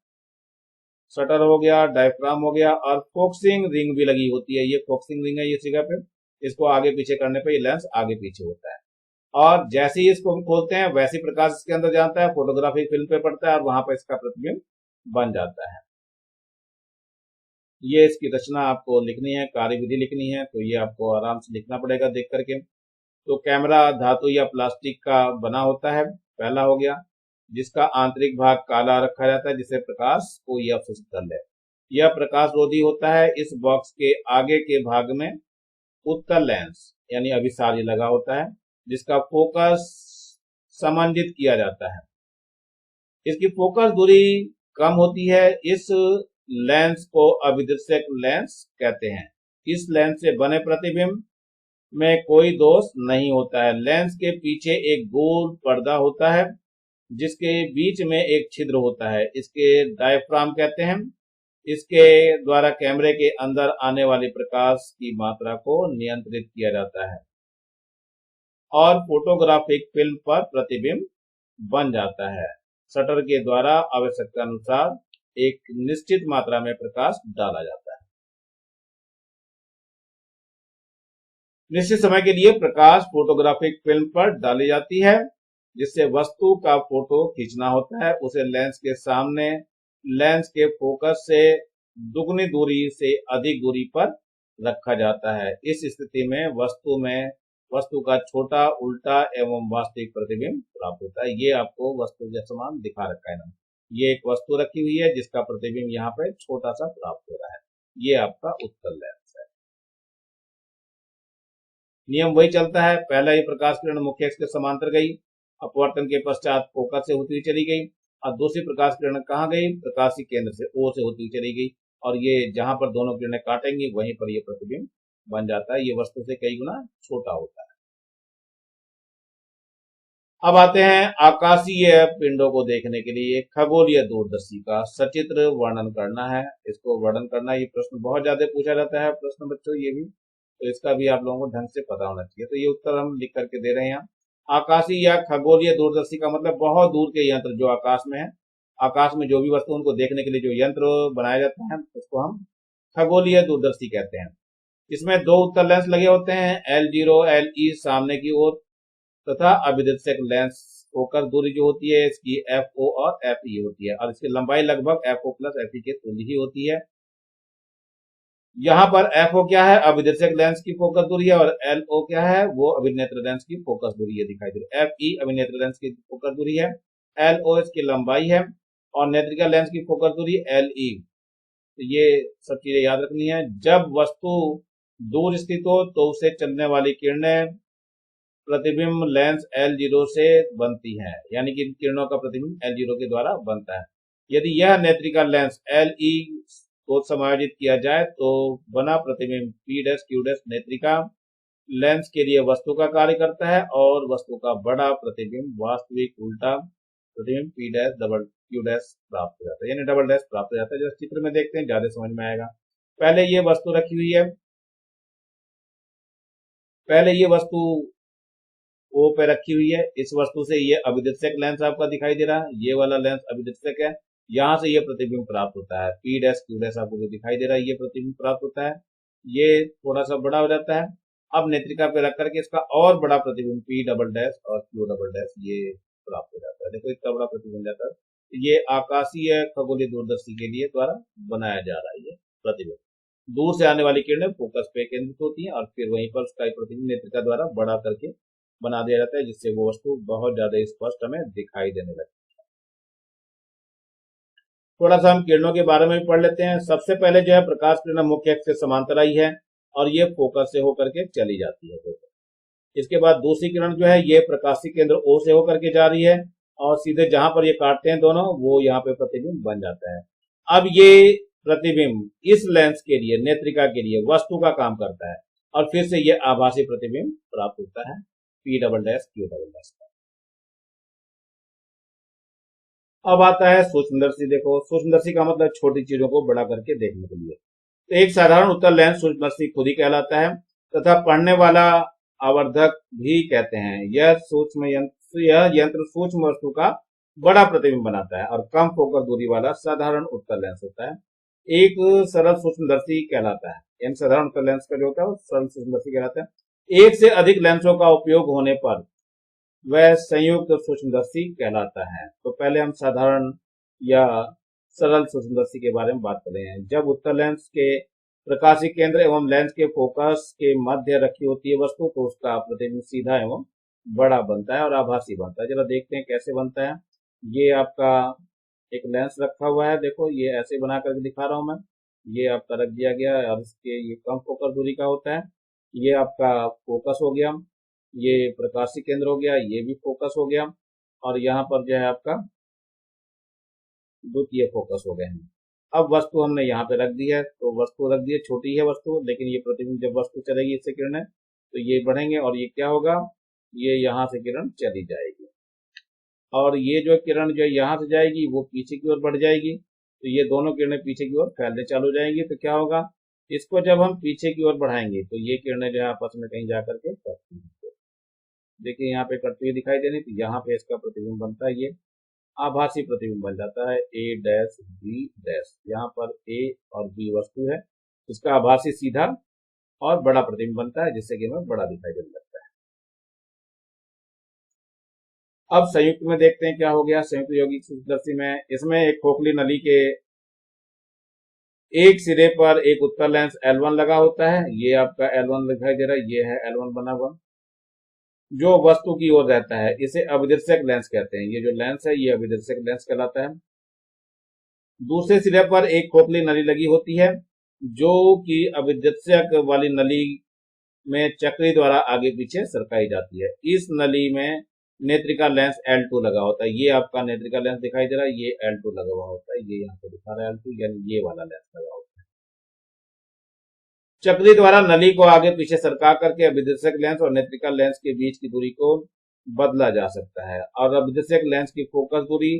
शटर हो गया, डायफ्राम हो गया, और फोकसिंग रिंग भी लगी होती है। ये फोकसिंग रिंग है ये जगह पे, इसको आगे पीछे करने पे ये लेंस आगे पीछे होता है। और जैसे ही इसको हम खोलते हैं वैसे ही प्रकाश इसके अंदर जाता है, फोटोग्राफी फिल्म पे पड़ता है और वहां पर इसका प्रतिबिंब बन जाता है। ये इसकी रचना आपको लिखनी है, कार्यविधि लिखनी है, तो ये आपको आराम से लिखना पड़ेगा देख करके। तो कैमरा धातु या प्लास्टिक का बना होता है, पहला हो गया, जिसका आंतरिक भाग काला रखा जाता है जिससे प्रकाश कोई अवशोषित कर ले। यह प्रकाश रोधी होता है। इस बॉक्स के आगे के भाग में उत्तल लेंस यानी अभिसारी लगा होता है, जिसका फोकस समंजित किया जाता है। इसकी फोकस दूरी कम होती है। इस लेंस को अभिदर्शक लेंस कहते हैं। इस लेंस से बने प्रतिबिंब में कोई दोष नहीं होता है। लेंस के पीछे एक गोल पर्दा होता है जिसके बीच में एक छिद्र होता है, इसके डायफ्राम कहते हैं। इसके द्वारा कैमरे के अंदर आने वाले प्रकाश की मात्रा को नियंत्रित किया जाता है और फोटोग्राफिक फिल्म पर प्रतिबिंब बन जाता है। शटर के द्वारा आवश्यकता अनुसार एक निश्चित मात्रा में प्रकाश डाला जाता है। निश्चित समय के लिए प्रकाश फोटोग्राफिक फिल्म पर डाली जाती है। जिससे वस्तु का फोटो खींचना होता है उसे लेंस के सामने लेंस के फोकस से दुगनी दूरी से अधिक दूरी पर रखा जाता है। इस स्थिति में वस्तु का छोटा, उल्टा एवं वास्तविक प्रतिबिंब प्राप्त होता है। ये आपको वस्तु के समान दिखा रखा है ना, ये एक वस्तु रखी हुई है जिसका प्रतिबिंब यहाँ पे छोटा सा प्राप्त हो रहा है, ये आपका उत्तल लेंस है। नियम वही चलता है, पहला ही प्रकाश किरण मुख्य अक्ष के समांतर गई, अपवर्तन के पश्चात फोकस से होती हुई चली गई, और दूसरी प्रकाश किरण कहाँ गई, प्रकाशी केंद्र से ओ से होती हुई चली गई, और ये जहां पर दोनों किरणें काटेंगी वहीं पर ये प्रतिबिंब बन जाता है। ये वस्तु से कई गुना छोटा होता है। अब आते हैं आकाशीय पिंडों को देखने के लिए खगोलीय दूरदर्शी का सचित्र वर्णन करना है। इसको वर्णन करना, ये प्रश्न बहुत ज्यादा पूछा जाता है प्रश्न बच्चों, ये भी, तो इसका भी आप लोगों को ढंग से पता होना चाहिए। तो ये उत्तर हम लिख करके दे रहे हैं। आकाशीय या खगोलीय दूरदर्शी का मतलब बहुत दूर के यंत्र जो आकाश में है, आकाश में जो भी वस्तु उनको देखने के लिए जो यंत्र बनाया जाता है उसको हम खगोलीय दूरदर्शी कहते हैं। इसमें दो उत्तल लेंस लगे होते हैं, L0 LE सामने की ओर, तथा अभिदर्शक लेंस फोकस दूरी जो होती है इसकी FO और FE होती है, और इसकी लंबाई लगभग FO प्लस FE के तुल्य ही होती है। यहाँ पर FO क्या है, अभिदर्शक लेंस की फोकस दूरी है, और LO क्या है, वो अभिनेत्र लेंस की फोकस दूरी है, दिखाई दे रही है। FE अभिनेत्र लेंस की फोकस दूरी है, LO इसकी लंबाई है, और नेत्रिका लेंस की फोकस दूरी LE। तो ये सब चीजें याद रखनी है। जब वस्तु दूर स्थित हो तो उसे चलने वाली किरणें प्रतिबिंब लेंस L0 से बनती है, यानी कि किरणों का प्रतिबिंब L0 के द्वारा बनता है। यदि यह नेत्रिका लेंस LE को समायोजित किया जाए तो बना प्रतिबिंब P', Q' नेत्रिका लेंस के लिए वस्तु का कार्य करता है, और वस्तु का बड़ा प्रतिबिंब वास्तविक उल्टा प्रतिबिंब P', Q' प्राप्त हो जाता है, यानी डबल डैश प्राप्त हो जाता है। जो चित्र में देखते हैं ज्यादा समझ में आएगा। पहले ये वस्तु रखी हुई है, पहले ये वस्तु O पे रखी हुई है, इस वस्तु से ये अभिदर्शक लेंस आपका दिखाई दे रहा है, ये वाला लेंस अभिदर्शक है, यहां से ये प्रतिबिंब प्राप्त होता है, P', Q' आपको जो दिखाई दे रहा है ये प्रतिबिंब प्राप्त होता है, ये थोड़ा सा बड़ा हो जाता है। अब नेत्रिका पे रख करके इसका और बड़ा प्रतिबिंब P', और Q', ये प्राप्त हो जाता है। देखो इतना बड़ा प्रतिबिंब जाता है। तो ये आकाशीय खगोलीय दूरदर्शी के लिए द्वारा बनाया जा रहा है ये प्रतिबिंब। दूर से आने वाली किरणें फोकस पे केंद्रित होती हैं और फिर वहीं पर उसका प्रतिबिंब नेत्रिका द्वारा बड़ा करके बना दिया जाता है, जिससे वो वस्तु बहुत ज्यादा स्पष्ट हमें दिखाई देने लगती है। थोड़ा सा हम किरणों के बारे में पढ़ लेते हैं। सबसे पहले जो है प्रकाश किरण मुख्य अक्ष से समांतर आई है, और ये फोकस से होकर के चली जाती है। देखो इसके बाद दूसरी किरण जो है ये प्रकाशीय केंद्र O से होकर के जा रही है और सीधे जहां पर ये काटते हैं दोनों वो यहाँ पे प्रतिबिंब बन जाता है। अब ये प्रतिबिंब इस लेंस के लिए, नेत्रिका के लिए वस्तु का काम करता है और फिर से ये आभासी प्रतिबिंब प्राप्त होता है P double dash Q double dash का। अब आता है सूक्ष्मदर्शी। देखो सूक्ष्मदर्शी का मतलब छोटी चीजों को बड़ा करके देखने के लिए। तो एक साधारण उत्तल लेंस सूक्ष्मदर्शी खुद ही कहलाता है तथा पढ़ने वाला आवर्धक भी कहते हैं। यह यंत्र सूक्ष्म वस्तु का बड़ा प्रतिबिंब बनाता है और कम फोकस दूरी वाला साधारण उत्तल लेंस होता है। एक सरल सूक्ष्मदर्शी कहलाता है, यानी साधारण उत्तल लेंस का जो होता है वो सरल सूक्ष्मदर्शी कहलाता है। एक से अधिक लेंसों का उपयोग होने पर वह संयुक्त सूक्ष्मदर्शी कहलाता है। तो पहले हम साधारण या सरल सूक्ष्मदर्शी के बारे में बात कर रहे हैं। जब उत्तल लेंस के प्रकाशीय केंद्र एवं लेंस के फोकस के मध्य रखी होती है वस्तु तो उसका प्रतिबिंब सीधा एवं बड़ा बनता है और आभासी बनता है। जरा देखते हैं कैसे बनता है। ये आपका एक लेंस रखा हुआ है, देखो ये ऐसे बना करके दिखा रहा हूं मैं। ये आपका रख दिया गया है और इसके ये कम फोकस दूरी का होता है। ये आपका फोकस हो गया, ये प्रकाशीय केंद्र हो गया, ये भी फोकस हो गया और यहाँ पर जो है आपका द्वितीय फोकस हो गए हैं। अब वस्तु हमने यहाँ पे रख दी है, तो वस्तु रख दी है, छोटी है वस्तु, लेकिन ये प्रतिबिंब जब वस्तु चलेगी इससे किरणें तो ये बढ़ेंगे और ये क्या होगा, ये यहाँ से किरण चली जाएगी और ये जो किरण जो यहाँ से जाएगी वो पीछे की ओर बढ़ जाएगी। तो ये दोनों किरणें पीछे की ओर फैलने चालू हो जाएंगी। तो क्या होगा, इसको जब हम पीछे की ओर बढ़ाएंगे तो ये किरणें जो है आपस में कहीं जा करके कटती हैं। देखिए यहाँ पे कटती हुई दिखाई दे रही, तो यहाँ पे इसका प्रतिबिंब बनता है, ये आभासी प्रतिबिंब बन जाता है A डैश B डैश। यहाँ पर A और B वस्तु है, इसका आभासी सीधा और बड़ा प्रतिबिंब बनता है जिससे कि हमें बड़ा दिखाई देने लगता है। अब संयुक्त में देखते हैं क्या हो गया। संयुक्त यौगिक सूक्ष्मदर्शी में इसमें एक खोखली नली के एक सिरे पर एक उत्तल लेंस L1 लगा होता है। ये आपका L1 दिखाई दे रहा है, ये है L1 बना हुआ जो वस्तु की ओर रहता है। इसे अभिदर्शक लेंस कहते हैं। ये जो लेंस है ये अभिदर्शक लेंस कहलाता है। दूसरे सिरे पर एक खोखली नली लगी होती है जो कि अभिदर्शक वाली नली में चक्री द्वारा आगे पीछे सरकाई जाती है। इस नली में नेत्रिका लेंस L2 लगा होता है। ये आपका नेत्रिका लेंस दिखाई दे रहा है, ये L2 लगा हुआ होता है, ये यहाँ पे दिखा रहा है L2, यानी ये वाला लेंस लगा होता है। चक्री द्वारा नली को आगे पीछे सरका करके अभिदर्शक लेंस और नेत्रिका लेंस के बीच की दूरी को बदला जा सकता है और अभिदर्शक लेंस की फोकस दूरी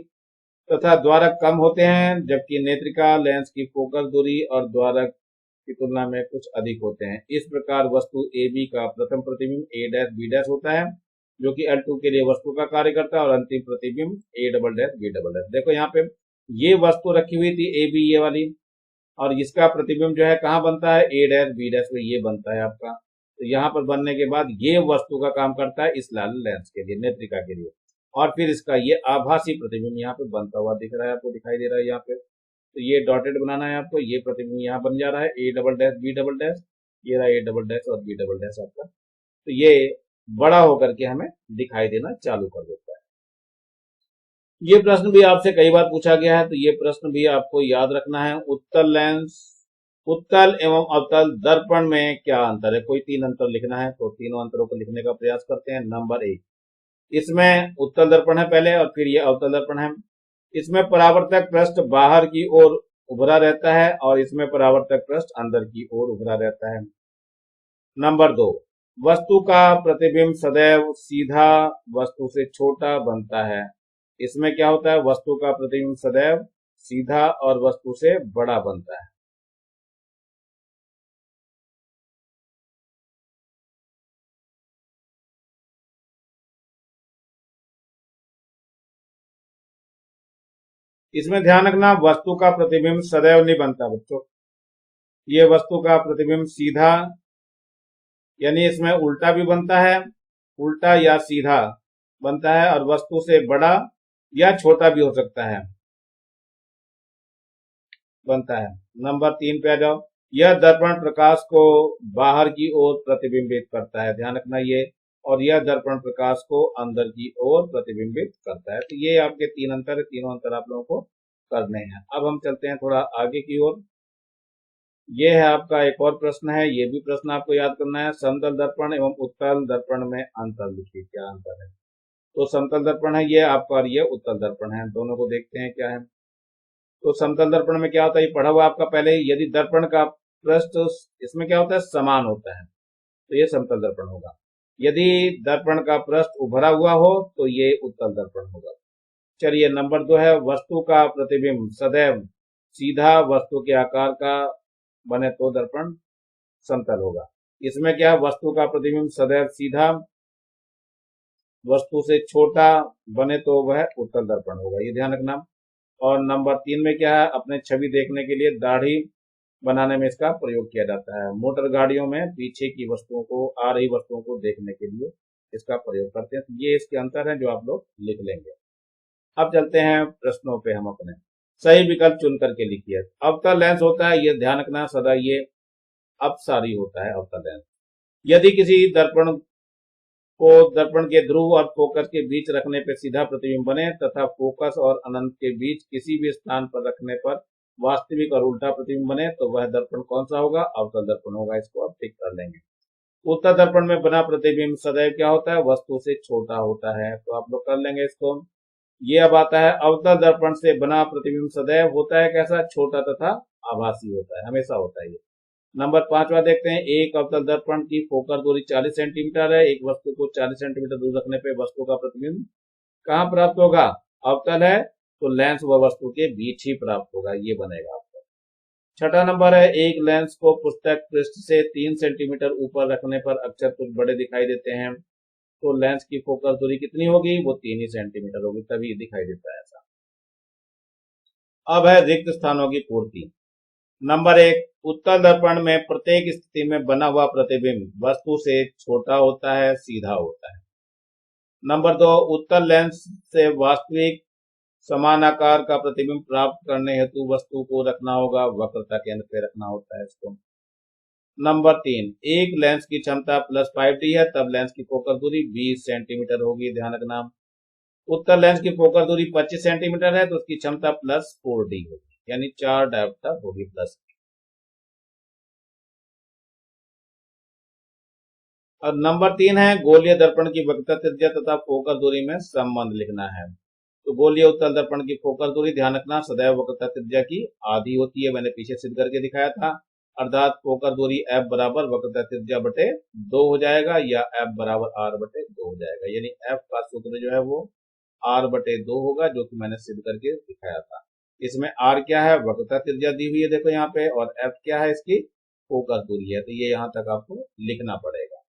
तथा द्वारक कम होते हैं, जबकि नेत्रिका लेंस की फोकस दूरी और द्वारक की तुलना में कुछ अधिक होते हैं। इस प्रकार वस्तु AB का प्रथम प्रतिबिंब A डैश B डैश होता है जो कि L2 के लिए वस्तु का कार्य करता है और अंतिम प्रतिबिंब A double dash B double dash. देखो यहाँ पे ये वस्तु रखी हुई थी AB ये वाली और इसका प्रतिबिंब जो है कहाँ बनता है A डैश B डैश में ये बनता है आपका। तो यहाँ पर बनने के बाद ये वस्तु का काम करता है इस लाल लेंस के लिए, नेत्रिका के लिए, और फिर इसका ये आभासी प्रतिबिंब यहाँ पे बनता हुआ दिख रहा है, आपको दिखाई दे रहा है यहाँ पे। तो ये डॉटेड बनाना है आपको, ये प्रतिबिंब यहाँ बन जा रहा है A double dash B double dash, ये रहा A डबल डैश और B डबल डैश आपका। तो ये बड़ा होकर के हमें दिखाई देना चालू कर देता है। ये प्रश्न भी आपसे कई बार पूछा गया है, तो ये प्रश्न भी आपको याद रखना है। उत्तल एवं अवतल दर्पण में क्या अंतर है। कोई 3 अंतर लिखना है तो तीनों अंतरों को लिखने का प्रयास करते हैं। नंबर 1, इसमें उत्तल दर्पण है पहले और फिर ये अवतल दर्पण है। इसमें परावर्तक पृष्ठ बाहर की ओर उभरा रहता है और इसमें परावर्तक पृष्ठ अंदर की ओर उभरा रहता है। नंबर 2, वस्तु का प्रतिबिंब सदैव सीधा वस्तु से छोटा बनता है। इसमें क्या होता है, वस्तु का प्रतिबिंब सदैव सीधा और वस्तु से बड़ा बनता है। इसमें ध्यान रखना वस्तु का प्रतिबिंब सदैव नहीं बनता बच्चों। ये वस्तु का प्रतिबिंब सीधा यानी इसमें उल्टा भी बनता है, उल्टा या सीधा बनता है और वस्तु से बड़ा या छोटा भी हो सकता है, बनता है। नंबर 3 पे आ जाओ। यह दर्पण प्रकाश को बाहर की ओर प्रतिबिंबित करता है, ध्यान रखना ये, और यह दर्पण प्रकाश को अंदर की ओर प्रतिबिंबित करता है। तो ये आपके 3 अंतर है, तीनों अंतर आप लोगों को करने हैं। अब हम चलते हैं थोड़ा आगे की ओर। ये है आपका एक और प्रश्न है, ये भी प्रश्न आपको याद करना है। समतल दर्पण एवं उत्तल दर्पण में अंतर लिखिए, क्या अंतर है। तो समतल दर्पण है ये आपका और ये उत्तल दर्पण है, दोनों को देखते हैं क्या है। तो समतल दर्पण में क्या होता है, ये पढ़ा हुआ आपका पहले ही। यदि दर्पण का पृष्ठ इसमें क्या होता है, समान होता है, तो ये समतल दर्पण होगा। यदि दर्पण का पृष्ठ उभरा हुआ हो तो ये उत्तल दर्पण होगा। चलिए नंबर 2 है, वस्तु का प्रतिबिंब सदैव सीधा वस्तु के आकार का बने तो दर्पण समतल होगा। इसमें क्या, वस्तु का प्रतिबिंब सदैव सीधा वस्तु से छोटा बने तो वह उत्तल दर्पण होगा, ये ध्यान रखना। और नंबर 3 में क्या है, अपने छवि देखने के लिए दाढ़ी बनाने में इसका प्रयोग किया जाता है। मोटर गाड़ियों में पीछे की वस्तुओं को, आ रही वस्तुओं को देखने के लिए इसका प्रयोग करते हैं। तो ये इसके अंतर है जो आप लोग लिख लेंगे। अब चलते हैं प्रश्नों पे हम अपने। सही विकल्प चुन करके लिखिए। अवतल लेंस होता है, ये ध्यान रखना सदा, ये अपसारी होता है अवतल लेंस। यदि किसी दर्पण को दर्पण के ध्रुव और फोकस के बीच रखने पर सीधा प्रतिबिंब बने तथा फोकस और अनंत के बीच किसी भी स्थान पर रखने पर वास्तविक और उल्टा प्रतिबिंब बने तो वह दर्पण कौन सा होगा, अवतल दर्पण होगा। इसको आप टिक कर लेंगे। उत्तल दर्पण में बना प्रतिबिंब सदैव क्या होता है, वस्तु से छोटा होता है, तो आप लोग कर लेंगे इसको। ये अब आता है, अवतल दर्पण से बना प्रतिबिंब सदैव होता है कैसा, छोटा तथा आभासी होता है, हमेशा होता है ये। नंबर 5वां देखते हैं, एक अवतल दर्पण की फोकस दूरी 40 सेंटीमीटर है। एक वस्तु को 40 सेंटीमीटर दूर रखने पर वस्तु का प्रतिबिंब कहाँ प्राप्त होगा, अवतल है तो लेंस व वस्तु के बीच ही प्राप्त होगा, ये बनेगा आपका। छठा नंबर है, एक लेंस को पुस्तक पृष्ठ से 3 सेंटीमीटर ऊपर रखने पर अक्षर कुछ बड़े दिखाई देते हैं, तो लेंस की फोकस दूरी कितनी होगी, वो 3 ही सेंटीमीटर होगी, तभी दिखाई देता है ऐसा। अब है रिक्त स्थानों की पूर्ति। नंबर 1, उत्तल दर्पण में प्रत्येक स्थिति में बना हुआ प्रतिबिंब वस्तु से छोटा होता है, सीधा होता है। नंबर 2, उत्तल लेंस से वास्तविक समान आकार का प्रतिबिंब प्राप्त करने हेतु वस्तु को रखना होगा, वक्रता केंद्र पे रखना होता है इसको। नंबर 3, एक लेंस की क्षमता +5D है, तब लेंस की फोकस दूरी 20 सेंटीमीटर होगी, ध्यान रखना। उत्तल लेंस की फोकस दूरी 25 सेंटीमीटर है तो उसकी क्षमता +4D होगी, यानी 4 डायोप्टर होगी प्लस। और नंबर 3 है, गोलीय दर्पण की वक्रता त्रिज्या तथा फोकस दूरी में संबंध लिखना है। तो गोलीय उत्तल दर्पण की फोकस दूरी ध्यान रखना सदैव वक्रता त्रिज्या की आधी होती है, मैंने पीछे सिद्ध करके दिखाया था। अर्थात फोकस दूरी F बराबर वक्रता त्रिज्या बटे 2 हो जाएगा, या F बराबर R बटे 2 हो जाएगा, यानी F का सूत्र जो है वो R बटे 2 होगा, जो कि मैंने सिद्ध करके दिखाया था। इसमें R क्या है, वक्रता त्रिज्या दी हुई है देखो यहाँ पे, और F क्या है, इसकी फोकस दूरी है, तो ये यहाँ तक आपको लिखना पड़ेगा।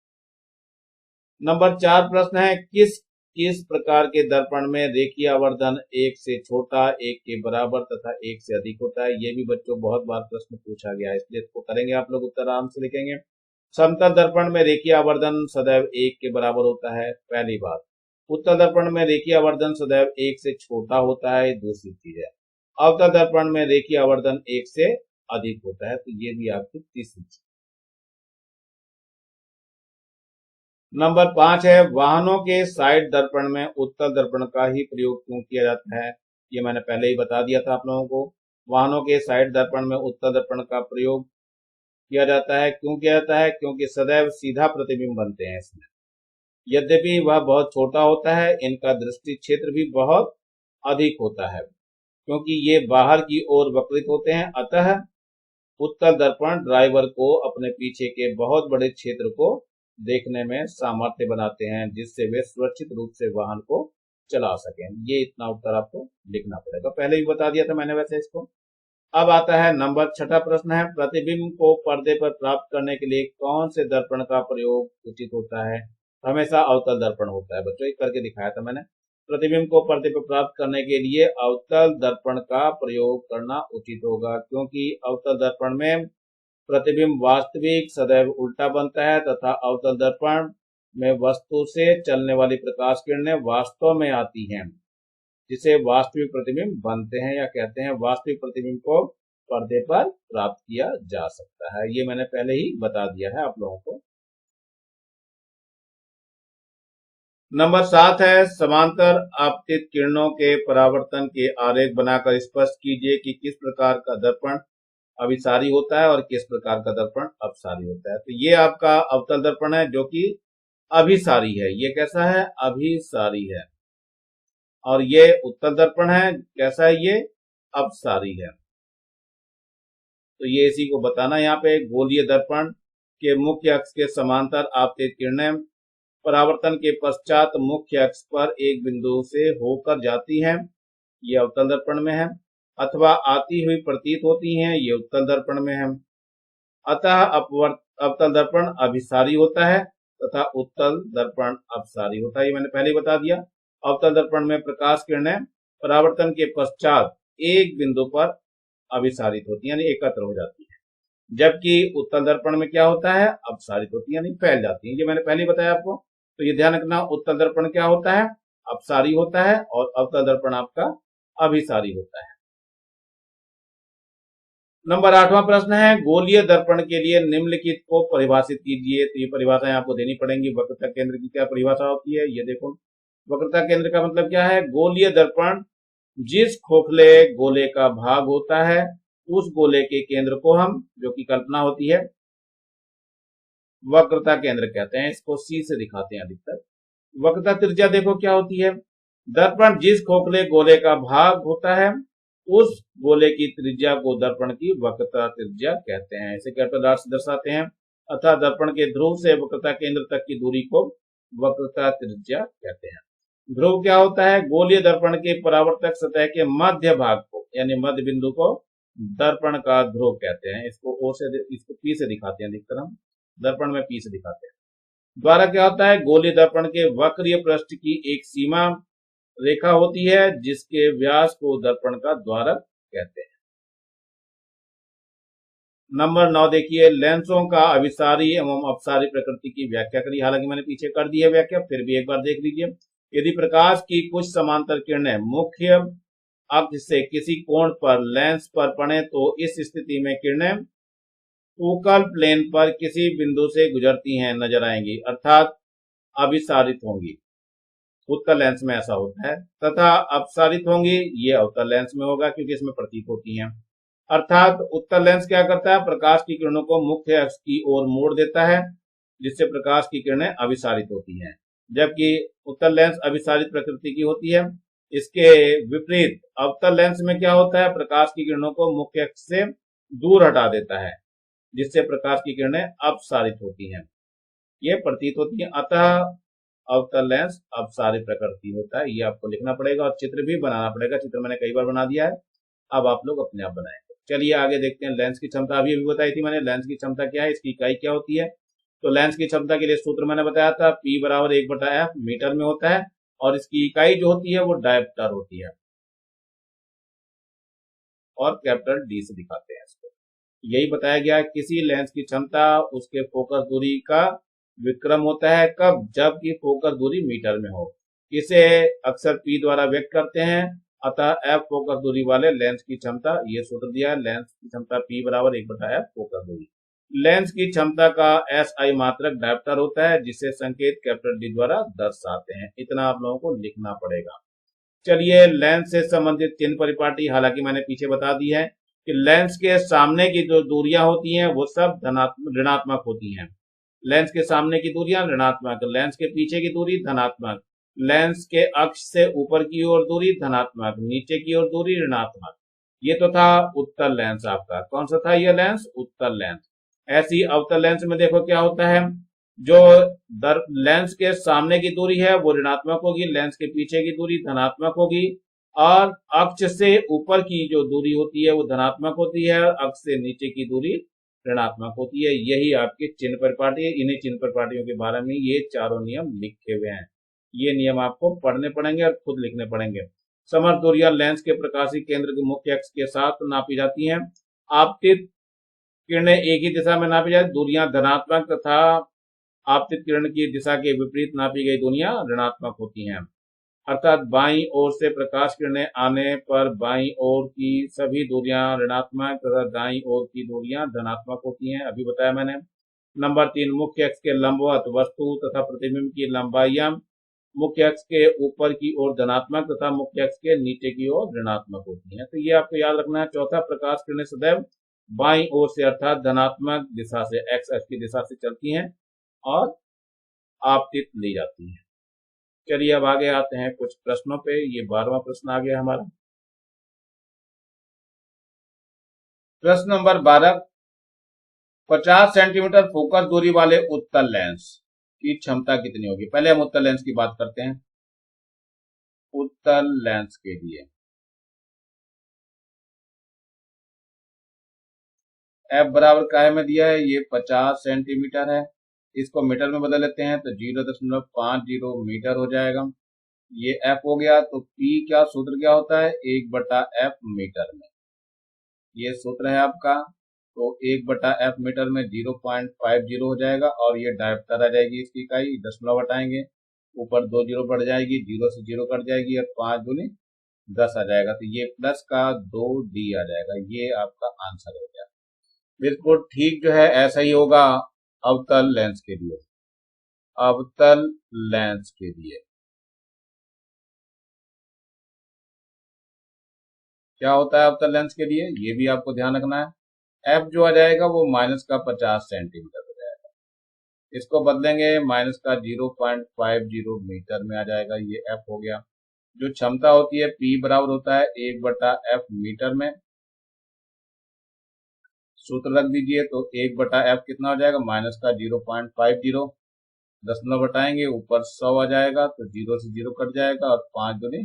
नंबर 4 प्रश्न है, किस किस प्रकार के दर्पण में रेखीय आवर्धन 1 से छोटा, 1 के बराबर तथा 1 से अधिक होता है। ये भी बच्चों बहुत बार प्रश्न पूछा गया है, इसलिए इसको करेंगे आप लोग, उत्तर आराम से लिखेंगे। समतल दर्पण में रेखीय आवर्धन सदैव 1 के बराबर होता है, पहली बात। उत्तल दर्पण में रेखीय आवर्धन सदैव 1 से छोटा होता है, दूसरी चीज है। अवतल दर्पण में रेखीय आवर्धन 1 से अधिक होता है, तो ये भी आपकी तीसरी चीज। नंबर 5 है, वाहनों के साइड दर्पण में उत्तल दर्पण का ही प्रयोग क्यों किया जाता है। ये मैंने पहले ही बता दिया था आप लोगों को। वाहनों के साइड दर्पण में उत्तल दर्पण का प्रयोग किया जाता है, क्यों किया जाता है, क्योंकि सदैव सीधा प्रतिबिंब बनते हैं इसमें। यद्यपि वह बहुत छोटा होता है, इनका दृष्टि क्षेत्र भी बहुत अधिक होता है, क्योंकि ये बाहर की ओर वक्रित होते हैं। अतः उत्तल दर्पण ड्राइवर को अपने पीछे के बहुत बड़े क्षेत्र को देखने में सामर्थ्य बनाते हैं, जिससे वे सुरक्षित रूप से वाहन को चला सकें। ये इतना उत्तर आपको लिखना पड़ेगा, पहले भी बता दिया था मैंने वैसे इसको। अब आता है नंबर 6 प्रश्न है, प्रतिबिंब को पर्दे पर प्राप्त करने के लिए कौन से दर्पण का प्रयोग उचित होता है। हमेशा अवतल दर्पण होता है बच्चों, एक करके दिखाया था मैंने। प्रतिबिंब को पर्दे पर प्राप्त करने के लिए अवतल दर्पण का प्रयोग करना उचित होगा, क्योंकि अवतल दर्पण में प्रतिबिंब वास्तविक सदैव उल्टा बनता है तथा अवतल दर्पण में वस्तु से चलने वाली प्रकाश किरणें वास्तव में आती हैं, जिसे वास्तविक प्रतिबिंब बनते हैं, या कहते हैं वास्तविक प्रतिबिंब को पर्दे पर प्राप्त किया जा सकता है। ये मैंने पहले ही बता दिया है आप लोगों को। नंबर 7 है, समांतर आपतित किरणों के परावर्तन के आरेख बनाकर स्पष्ट कीजिए कि किस प्रकार का दर्पण अभिसारी होता है और किस प्रकार का दर्पण अपसारी होता है। तो ये आपका अवतल दर्पण है जो कि अभिसारी है। ये कैसा है? अभिसारी है। और ये उत्तल दर्पण है, कैसा है? ये अपसारी है। तो ये इसी को बताना यहाँ पे। गोलीय दर्पण के मुख्य अक्ष के समांतर आपतित किरणें परावर्तन के पश्चात मुख्य अक्ष पर एक बिंदु से होकर जाती हैं, ये अवतल दर्पण में है, अथवा आती हुई प्रतीत होती हैं, ये उत्तल दर्पण में है। अतः अवतल दर्पण अभिसारी होता है तथा उत्तल दर्पण अपसारी होता है। ये मैंने पहले ही बता दिया। अवतल दर्पण में प्रकाश किरणें परावर्तन के पश्चात एक बिंदु पर अभिसारित होती है, यानी एकत्र हो जाती है, जबकि उत्तल दर्पण में क्या होता है? अपसारित होती है, यानी फैल जाती है। ये मैंने पहले ही बताया आपको। तो ये ध्यान रखना, उत्तल दर्पण क्या होता है? अपसारी होता है, और अवतल दर्पण आपका अभिसारी होता है। नंबर 8वां प्रश्न है, गोलीय दर्पण के लिए निम्नलिखित को परिभाषित कीजिए। तो ये परिभाषाएं आपको देनी पड़ेंगी। वक्रता केंद्र की क्या परिभाषा होती है? ये देखो, वक्रता केंद्र का मतलब क्या है? गोलीय दर्पण जिस खोखले गोले का भाग होता है उस गोले के केंद्र को हम, जो कि कल्पना होती है, वक्रता केंद्र कहते हैं। इसको सी से दिखाते हैं अधिकतर। वक्रता त्रिज्या देखो क्या होती है? दर्पण जिस खोखले गोले का भाग होता है उस गोले की त्रिज्या को दर्पण की वक्रता त्रिज्या कहते हैं। इसे कैपिटल आर से दर्शाते हैं। अतः दर्पण के ध्रुव से वक्रता केंद्र तक की दूरी को वक्रता त्रिज्या कहते हैं। ध्रुव क्या होता है? गोलीय दर्पण के परावर्तक सतह के मध्य भाग को, यानी मध्य बिंदु को दर्पण का ध्रुव कहते हैं। इसको पी से दिखाते हैं अधिकतर हम, दर्पण में पी से दिखाते हैं। द्वारा क्या होता है? गोलीय दर्पण के वक्रीय पृष्ठ की एक सीमा रेखा होती है जिसके व्यास को दर्पण का द्वारक कहते हैं। नंबर 9 देखिए, लेंसों का अभिसारी एवं अपसारी प्रकृति की व्याख्या करिए। हालांकि मैंने पीछे कर दी है व्याख्या, फिर भी एक बार देख लीजिए। यदि प्रकाश की कुछ समांतर किरणें मुख्य अक्ष से किसी कोण पर लेंस पर पड़े तो इस स्थिति में किरणें फोकल प्लेन पर किसी बिंदु से गुजरती हैं नजर आएंगी, अर्थात अभिसारित होंगी। उत्तल लेंस में ऐसा होता है। तथा अपसारित होंगी, ये अवतल लेंस में होगा क्योंकि इसमें प्रतीत होती हैं। अर्थात उत्तल लेंस क्या करता है? प्रकाश की किरणों को मुख्य अक्ष की ओर मोड़ देता है, जिससे प्रकाश की किरणें अभिसारित होती हैं, जबकि उत्तल लेंस अभिसारित प्रकृति की होती है। इसके विपरीत अवतल लेंस में क्या होता है? प्रकाश की किरणों को मुख्य अक्ष से दूर हटा देता है, जिससे प्रकाश की किरणें अपसारित होती हैं, ये प्रतीत होती हैं। अतः अवतल लेंस अपसारी प्रकृति होता है। ये आपको लिखना पड़ेगा और चित्र भी बनाना पड़ेगा। चित्र मैंने कई बार बना दिया है, अब आप लोग अपने आप बनाएंगे। चलिए आगे देखते हैं। लेंस की क्षमता अभी बताई थी मैंने। लेंस की क्षमता क्या है? इसकी इकाई क्या होती है? तो लेंस की क्षमता के लिए सूत्र मैंने बताया था, P बराबर 1/f मीटर में होता है, और इसकी इकाई जो होती है वो डायप्टर होती है, और कैपिटल D से दिखाते हैं इसको। यही बताया गया, किसी लेंस की क्षमता उसके फोकस दूरी का विक्रम होता है। कब? जबकि फोकस दूरी मीटर में हो। इसे अक्सर P द्वारा व्यक्त करते हैं। अतः F फोकस दूरी वाले लेंस की क्षमता, ये सूत्र दिया है, लेंस की क्षमता P बराबर 1/f फोकस दूरी। लेंस की क्षमता का SI मात्रक डायप्टर होता है, जिसे संकेत कैपिटल D द्वारा दर्शाते हैं। इतना आप लोगों को लिखना पड़ेगा। चलिए, लेंस से संबंधित चिन्ह परिपाटी हालांकि मैंने पीछे बता दी है कि लेंस के सामने की जो दूरियां होती हैं वो सब ऋणात्मक होती हैं। लेंस के सामने की दूरियां ऋणात्मक, लेंस के पीछे की दूरी धनात्मक, लेंस के अक्ष से ऊपर की ओर दूरी धनात्मक, नीचे की ओर दूरी ऋणात्मक। ये तो था उत्तल लेंस आपका। कौन सा था ये लेंस? उत्तल लेंस। ऐसी अवतल लेंस में देखो क्या होता है, जो लेंस के सामने की दूरी है वो ऋणात्मक होगी, लेंस के पीछे की दूरी धनात्मक होगी, और अक्ष से ऊपर की जो दूरी होती है वो धनात्मक होती है, और अक्ष से नीचे की दूरी ऋणात्मक होती है। यही आपके चिन्ह परिपाटी है। इन्हीं चिन्ह परिपाटियों के बारे में ये चारों नियम लिखे हुए हैं। ये नियम आपको पढ़ने पड़ेंगे और खुद लिखने पड़ेंगे। समर दूरियां लेंस के प्रकाशीय केंद्र के मुख्य अक्ष के साथ नापी जाती हैं। आपतित किरणें एक ही दिशा में नापी जाती, दूरियां धनात्मक तथा आपतित किरण की दिशा के विपरीत नापी गई दूरियां ऋणात्मक होती हैं। अर्थात बाईं ओर से प्रकाश किरणें आने पर बाईं ओर की सभी दूरियां ऋणात्मक तथा दाईं ओर की दूरियां धनात्मक होती हैं, अभी बताया मैंने। नंबर 3, मुख्य अक्ष के लंबवत वस्तु तथा प्रतिबिंब की लंबाइयां मुख्य अक्ष के ऊपर की ओर धनात्मक तथा मुख्य अक्ष के नीचे की ओर ऋणात्मक होती हैं। तो ये आपको याद रखना है। चौथा, प्रकाश किरणें सदैव बाईं ओर से अर्थात धनात्मक दिशा से एक्स अक्ष की दिशा से चलती हैं और आपतित ली जाती हैं। चलिए अब आगे आते हैं कुछ प्रश्नों पे। ये 12वां प्रश्न आ गया हमारा। प्रश्न नंबर 12, 50 सेंटीमीटर फोकस दूरी वाले उत्तल लेंस की क्षमता कितनी होगी। पहले हम उत्तल लेंस की बात करते हैं। उत्तल लेंस के लिए एफ बराबर काय में दिया है, ये 50 सेंटीमीटर है। इसको मीटर में बदल लेते हैं तो 0.50 मीटर हो जाएगा। ये एफ हो गया। तो पी क्या सूत्र क्या होता है, 1/f मीटर में। ये सूत्र है आपका। तो 1/f मीटर में 0.50 हो जाएगा और ये डायप्टर आ जाएगी इसकी इकाई, दशमलव हटाएंगे, ऊपर 2 जीरो बढ़ जाएगी, 0 से 0 कट जाएगी और 5 दूनी 10 आ जाएगा। तो ये प्लस का 2d आ जाएगा। ये आपका आंसर हो गया। बिल्कुल ठीक जो है ऐसा ही होगा अवतल लेंस के लिए। अवतल लेंस के लिए क्या होता है अवतल लेंस के लिए, ये भी आपको ध्यान रखना है। एफ जो आ जाएगा वो माइनस का 50 सेंटीमीटर हो जाएगा। इसको बदलेंगे माइनस का 0.50 मीटर में आ जाएगा। ये एफ हो गया। जो क्षमता होती है पी बराबर होता है 1/f मीटर में। सूत्र रख दीजिए तो 1/f कितना हो जाएगा, माइनस का 0.50, दशमलव हटाएंगे, ऊपर 100 आ जाएगा तो 0 से 0 कट जाएगा और 5 दूनी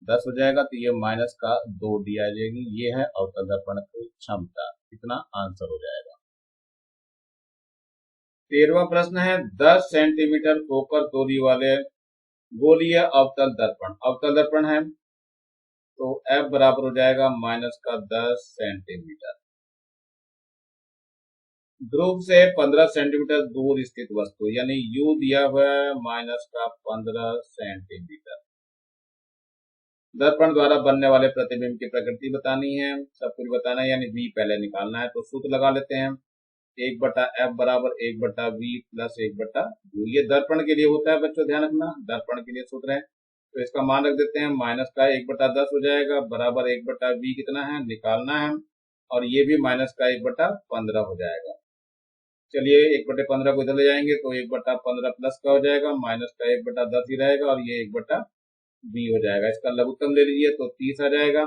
10 हो जाएगा। तो ये माइनस का 2d आ जाएगी। ये है अवतल दर्पण की क्षमता। कितना आंसर हो जाएगा। 13वां प्रश्न है, 10 सेंटीमीटर फोकस दूरी वाले गोलीय अवतल दर्पण। अवतल दर्पण है तो F बराबर हो जाएगा माइनस का 10 सेंटीमीटर। ध्रुव से 15 सेंटीमीटर दूर स्थित वस्तु, यानी U दिया हुआ है माइनस का 15 सेंटीमीटर। दर्पण द्वारा बनने वाले प्रतिबिंब की प्रकृति बतानी है, सब कुछ बताना है, यानी V पहले निकालना है। तो सूत्र लगा लेते हैं, 1/f बराबर 1/v प्लस 1/u। ये दर्पण के लिए होता है बच्चों, ध्यान रखना, दर्पण के लिए सूत्र है। तो इसका मान रख देते हैं, माइनस का 1/10 हो जाएगा, बराबर 1/v कितना है निकालना है, और ये भी माइनस का 1/15 हो जाएगा। चलिए 1/15 को इधर ले जाएंगे तो 1/15 प्लस का हो जाएगा, माइनस का 1/10 ही रहेगा और ये 1/v हो जाएगा। इसका लघुत्तम ले लीजिए तो 30 आ जाएगा,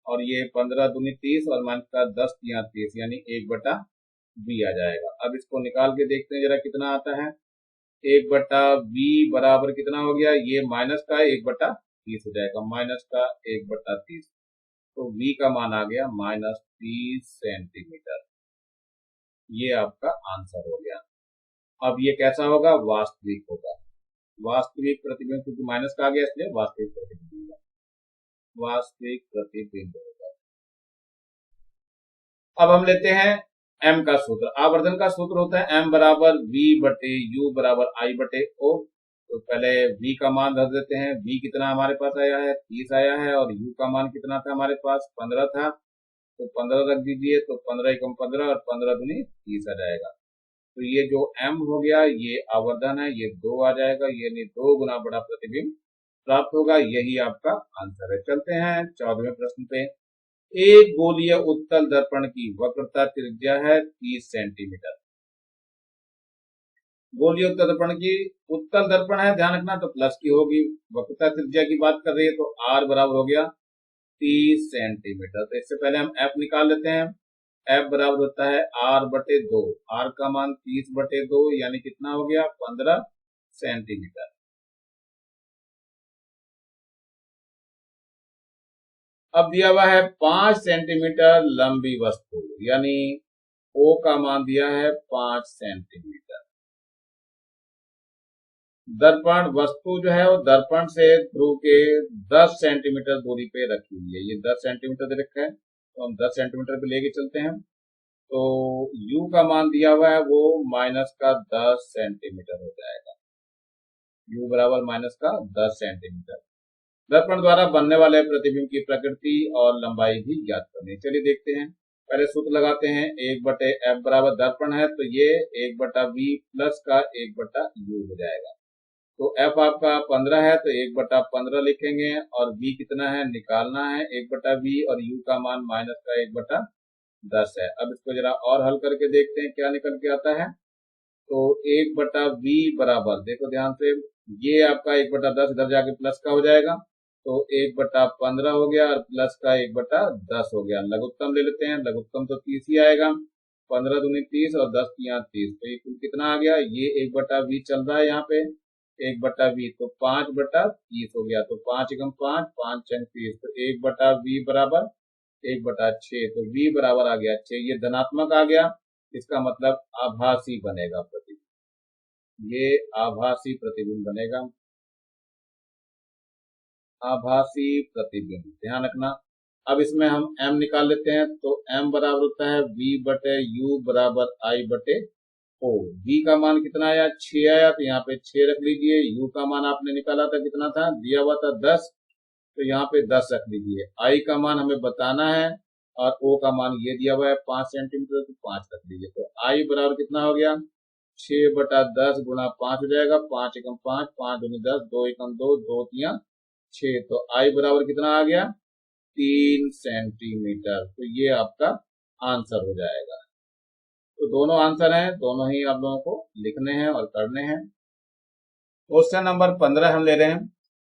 और ये 15 दूनी 30 और माइनस का 10 या 30, यानी 1/v आ जाएगा। अब इसको निकाल के देखते हैं जरा कितना आता है। 1/v बराबर कितना हो गया, ये माइनस का 1/30 हो जाएगा, माइनस का 1/30। तो v का मान आ गया माइनस 30 सेंटीमीटर। ये आपका आंसर हो गया। अब ये कैसा होगा, वास्तविक होगा। वास्तविक प्रतिबिंब, क्योंकि माइनस का आ गया इसलिए वास्तविक प्रतिबिंब होगा। वास्तविक प्रतिबिंब होगा। अब हम लेते हैं m का सूत्र। आवर्धन का सूत्र होता है m बराबर v/u बराबर i/o। तो पहले v का मान रख देते हैं। v कितना हमारे पास आया है, 30 आया है, और u का मान कितना था हमारे पास, 15 था। तो 15 रख दीजिए, तो 15 एकम 15 और 15 दूनी 30 आ जाएगा। तो ये जो m हो गया ये आवर्धन है, ये 2 आ जाएगा, यानी 2 गुना बड़ा प्रतिबिंब प्राप्त होगा। यही आपका आंसर है। चलते हैं 14वें प्रश्न पे। एक गोलीय उत्तल दर्पण की वक्रता त्रिज्या है 30 सेंटीमीटर। गोलीय उत्तल दर्पण की, उत्तल दर्पण है ध्यान रखना, तो प्लस की होगी। वक्रता त्रिज्या की बात कर रही है तो r बराबर हो गया 30 सेंटीमीटर। तो इससे पहले हम f निकाल लेते हैं। f बराबर होता है r/2। r का मान 30/2, यानी कितना हो गया, 15 सेंटीमीटर। अब दिया हुआ है 5 सेंटीमीटर लंबी वस्तु, यानी O का मान दिया है 5 सेंटीमीटर। दर्पण वस्तु जो है वो दर्पण से ध्रुव के 10 सेंटीमीटर दूरी पे रखी हुई है। ये 10 सेंटीमीटर दे रखा है, तो हम 10 सेंटीमीटर पे लेके चलते हैं। तो U का मान दिया हुआ है वो माइनस का 10 सेंटीमीटर हो जाएगा। U बराबर माइनस का 10 सेंटीमीटर। दर्पण द्वारा बनने वाले प्रतिबिंब की प्रकृति और लंबाई भी ज्ञात करनी। चलिए देखते हैं। पहले सूत्र लगाते हैं, 1/f बराबर दर्पण है तो ये 1/v प्लस का 1/u हो जाएगा। तो f आपका 15 है तो 1/15 लिखेंगे, और v कितना है निकालना है 1/v, और u का मान माइनस का 1/10 10 है। अब इसको जरा और हल करके देखते हैं क्या निकल के आता है। तो 1/v बराबर, देखो ध्यान से, ये आपका 1/10 इधर जाके प्लस का हो जाएगा, तो 1/15 हो गया और प्लस का 1/10 हो गया। लघुत्तम ले लेते हैं, लघुत्तम तो 30 ही आएगा, 15 दूनी 30 और 10 तिया 30, तो ये कुल कितना आ गया, ये 1/v चल रहा है यहाँ पे, 1/v तो 5/30 हो गया, तो 5 एकम 5, 5 छंग 30, तो 1/v बराबर 1/6, तो v बराबर आ गया 6, ये धनात्मक आ गया, इसका मतलब आभासी बनेगा प्रतिबिंब, ये आभासी प्रतिबिंब बनेगा, आभासी प्रतिबिंब, ध्यान रखना। अब इसमें हम m निकाल लेते हैं, तो m बराबर होता है v/u बराबर i/o। v का मान कितना आया, 6 आया, तो यहाँ पे 6 रख लीजिए। u का मान आपने निकाला था, कितना था, दिया हुआ था 10, तो यहाँ पे 10 रख लीजिए। i का मान हमें बताना है और o का मान ये दिया हुआ है 5 सेंटीमीटर, तो 5 रख लीजिए। तो i बराबर कितना हो गया, 6/10 गुना 5 हो जाएगा, 5 एकम 5, 5 दूनी 10, 2 एकम 2, 2 तिया 6, तो i बराबर कितना आ गया, 3 सेंटीमीटर। तो ये आपका आंसर हो जाएगा। तो दोनों आंसर हैं, दोनों ही आप लोगों को लिखने हैं और करने हैं। क्वेश्चन नंबर 15 हम ले रहे हैं,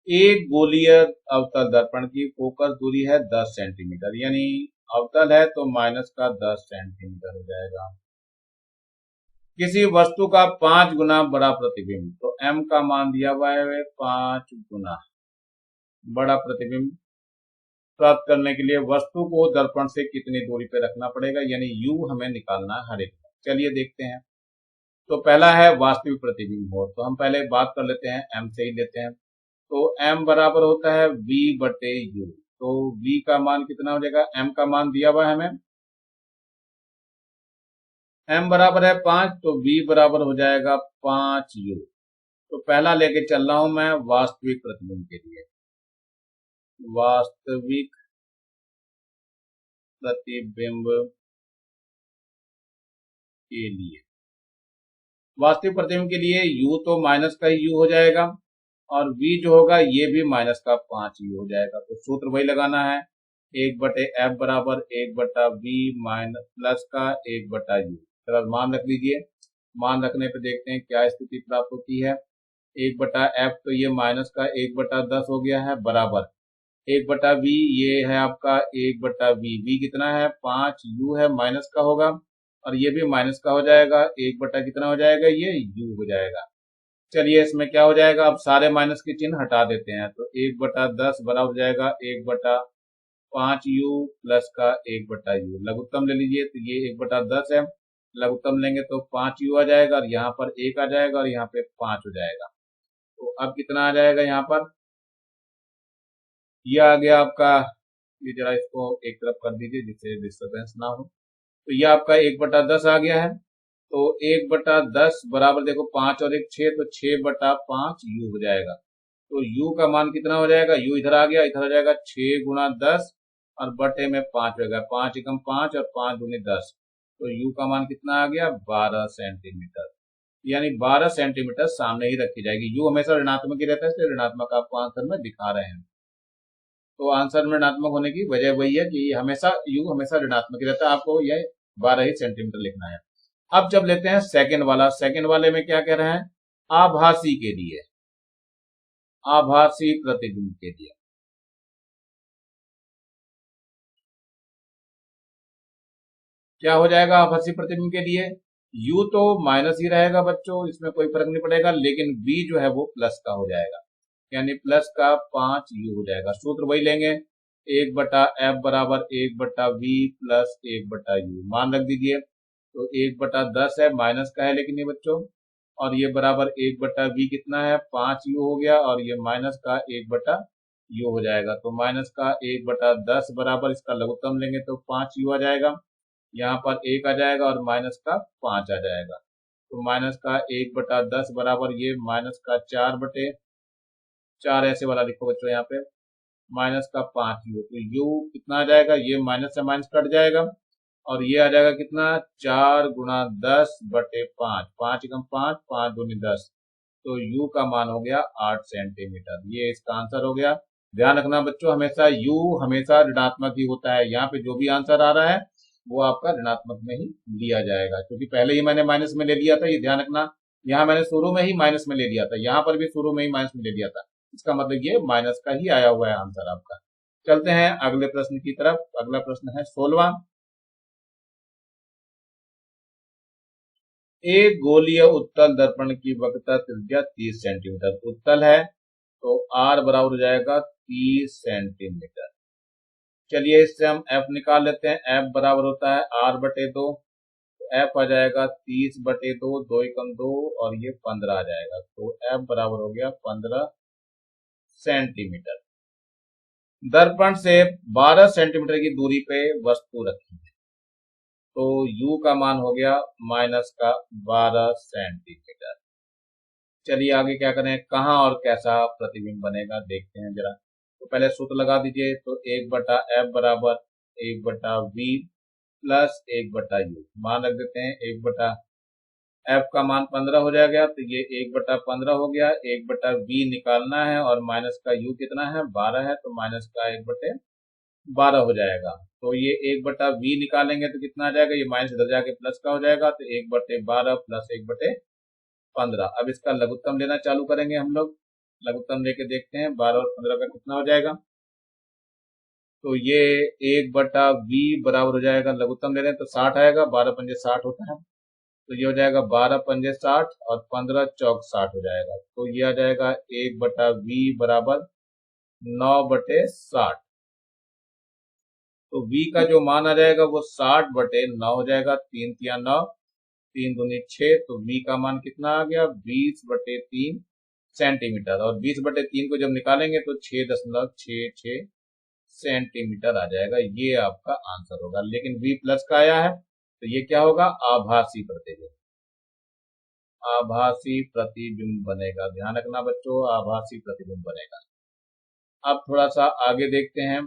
एक गोलीय अवतल दर्पण की फोकस दूरी है 10 सेंटीमीटर, यानी अवतल है तो माइनस का 10 सेंटीमीटर हो जाएगा। किसी वस्तु का 5 गुना बड़ा प्रतिबिंब, तो m का मान दिया हुआ है 5 गुना बड़ा प्रतिबिंब प्राप्त करने के लिए वस्तु को दर्पण से कितनी दूरी पे रखना पड़ेगा, यानी u हमें निकालना है हर एक। चलिए देखते हैं। तो पहला है वास्तविक प्रतिबिंब हो, तो हम पहले बात कर लेते हैं, m से ही लेते हैं। तो m बराबर होता है v/u, तो v का मान कितना हो जाएगा, m का मान दिया हुआ है हमें, m बराबर है 5, तो v बराबर हो जाएगा 5u। तो पहला लेके चल रहा हूं मैं वास्तविक प्रतिबिंब के लिए, वास्तविक प्रतिबिंब के लिए, वास्तविक प्रतिबिंब के लिए u तो माइनस का u हो जाएगा और v जो होगा ये भी माइनस का 5u हो जाएगा। तो सूत्र वही लगाना है, 1/f बराबर 1/v माइनस प्लस का 1/u। चलो मान रख लीजिए, मान रखने पे देखते हैं क्या स्थिति प्राप्त होती है। 1/f तो ये माइनस का 1/10 हो गया है, बराबर 1/v, ये है आपका 1/v, v कितना है 5u है, माइनस का होगा और ये भी माइनस का हो जाएगा, 1 कितना हो जाएगा, ये u हो जाएगा। चलिए इसमें क्या हो जाएगा, अब सारे माइनस के चिन्ह हटा देते हैं, तो 1/10 बराबर हो जाएगा 1/5u प्लस का 1/u। लघुत्तम ले लीजिए, तो ये 1/10 है, लघुत्तम लेंगे तो 5u आ जाएगा और यहाँ पर 1 आ जाएगा और यहाँ पे 5 हो जाएगा। तो अब कितना आ जाएगा यहाँ पर, ये आ गया आपका, ये जरा इसको एक तरफ कर दीजिए जिससे डिस्टर्बेंस ना हो। तो ये आपका 1/10 आ गया है, तो 1/10 बराबर देखो 5 और 1 6, तो 6/5u हो जाएगा। तो u का मान कितना हो जाएगा, u इधर आ गया, इधर हो जाएगा 6 गुना 10 और बटे में 5 हो गया, 5 एकम 5 और 5 दूनी 10, तो u का मान कितना आ गया, 12 सेंटीमीटर, यानी 12 सेंटीमीटर सामने ही रखी जाएगी। u हमेशा ऋणात्मक ही रहता है, इसलिए ऋणात्मक आपको आंसर में दिखा रहे हैं। तो आंसर में ऋणात्मक होने की वजह वही है कि हमेशा u हमेशा ऋणात्मक ही रहता है, आपको यह 12 ही सेंटीमीटर लिखना है। अब जब लेते हैं सेकंड वाला, सेकंड वाले में क्या कह रहे हैं, आभासी के लिए, आभासी प्रतिबिंब के लिए क्या हो जाएगा, आभासी प्रतिबिंब के लिए u तो माइनस ही रहेगा बच्चों, इसमें कोई फर्क नहीं पड़ेगा, लेकिन v जो है वो प्लस का हो जाएगा, यानी प्लस का 5u हो जाएगा। सूत्र वही लेंगे, 1/f बराबर 1/v प्लस 1/u, मान रख दीजिए। तो 1/10 है, माइनस का है लेकिन ये बच्चों, और ये बराबर 1/v कितना है 5u हो गया और ये माइनस का 1/u हो जाएगा। तो माइनस का 1/10 बराबर इसका लघुत्तम लेंगे तो 5u आ जाएगा, यहाँ पर 1 आ जाएगा और माइनस का 5 आ जाएगा। तो माइनस का 1/10 बराबर ये माइनस का 4/4, ऐसे वाला लिखो बच्चों यहाँ पे, माइनस का 5u, तो u कितना आ जाएगा, ये माइनस से माइनस कट जाएगा और ये आ जाएगा कितना, 4 गुना 10/5, 5 एकम 5, 5 दूनी 10, तो u का मान हो गया 8 सेंटीमीटर। ये इसका आंसर हो गया। ध्यान रखना बच्चों, हमेशा u हमेशा ऋणात्मक ही होता है, यहाँ पे जो भी आंसर आ रहा है वो आपका ऋणात्मक में ही लिया जाएगा, क्योंकि पहले ही मैंने माइनस में ले लिया था, ये ध्यान रखना। यहाँ मैंने शुरू में ही माइनस में ले लिया था, यहाँ पर भी शुरू में ही माइनस में ले लिया था, इसका मतलब ये माइनस का ही आया हुआ है आंसर आपका। चलते हैं अगले प्रश्न की तरफ। अगला प्रश्न है 16वां। एक गोलीय उत्तल दर्पण की वक्रता त्रिज्या 30 सेंटीमीटर उत्तल है, तो R बराबर हो जाएगा 30 सेंटीमीटर। चलिए इससे हम F निकाल लेते हैं। F बराबर होता है R बटे 2, F आ जाएगा 30 बटे 2, 2 एकम 2 और ये 15 आ जाएगा, तो F बराबर हो गया 15 सेंटीमीटर। दर्पण से 12 सेंटीमीटर की दूरी पे वस्तु रखी है, तो U का मान हो गया माइनस का 12 सेंटीमीटर। चलिए आगे क्या करें, कहां और कैसा प्रतिबिंब बनेगा देखते हैं जरा। तो पहले सूत्र लगा दीजिए, तो 1/F बराबर 1/V प्लस 1/U। मान रख देते हैं 1/F का मान 15 हो जाएगा, तो ये 1/15 हो गया। 1/V निकालना है और माइनस का U कितना है 12 है, तो माइनस का 1/12 हो जाएगा। तो ये 1/V निकालेंगे तो कितना आ जाएगा, ये माइनस इधर जाके प्लस का हो जाएगा, तो 1/12 प्लस 1/15। अब इसका लघुत्तम लेना चालू करेंगे हम लोग। लघुत्तम लेके देखते हैं 12 और 15 का कितना हो जाएगा। तो ये 1/V बराबर हो जाएगा, लघुत्तम ले रहे हैं तो 60 आएगा, 12 पंजे 60 होता है, तो ये हो जाएगा 12 पंजे 60 और 15 चौक 60 हो जाएगा, तो ये आ जाएगा 1/V बराबर 9/60। तो V का जो मान आ जाएगा वो 60/9 हो जाएगा। 3 तिया 9, 3 दूनी 6, तो V का मान कितना आ गया 20/3 सेंटीमीटर। और 20/3 को जब निकालेंगे तो 6.66 सेंटीमीटर आ जाएगा। ये आपका आंसर होगा। लेकिन V प्लस का आया है तो ये क्या होगा, आभासी प्रतिबिंब। आभासी प्रतिबिंब बनेगा, ध्यान रखना बच्चों, आभासी प्रतिबिंब बनेगा। अब थोड़ा सा आगे देखते हैं।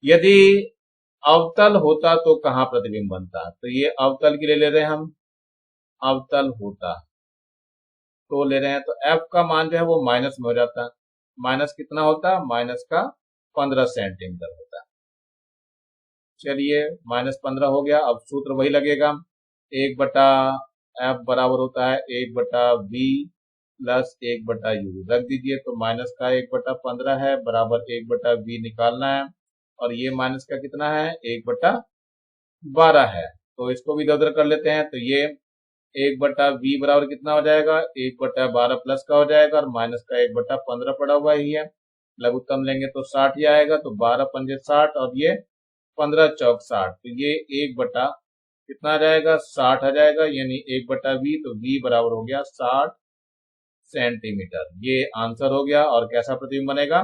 यदि अवतल होता तो कहां प्रतिबिंब बनता, तो ये अवतल के लिए ले रहे हैं हम। अवतल होता तो ले रहे हैं, तो F का मान जो है वो माइनस में हो जाता है। माइनस कितना होता है, माइनस का 15 सेंटीमीटर होता है। चलिए -15 हो गया। अब सूत्र वही लगेगा, 1/F बराबर होता है 1/V प्लस 1/U। रख दीजिए, तो माइनस का 1/15 है बराबर 1/V निकालना है, और ये माइनस का कितना है 1/12 है, तो इसको भी इधर उधर कर लेते हैं। तो ये 1/V बराबर कितना हो जाएगा 1/12 प्लस का हो जाएगा, और माइनस का 1/15 पड़ा हुआ ही है। लघुत्तम लेंगे तो 60 ही आएगा, तो 12 पंजे 60 और ये 15 चौक 60, तो ये 1 कितना आ जाएगा 60 आ जाएगा, यानी 1/V, तो V बराबर हो गया 60 सेंटीमीटर। ये आंसर हो गया। और कैसा प्रतिबिंब बनेगा,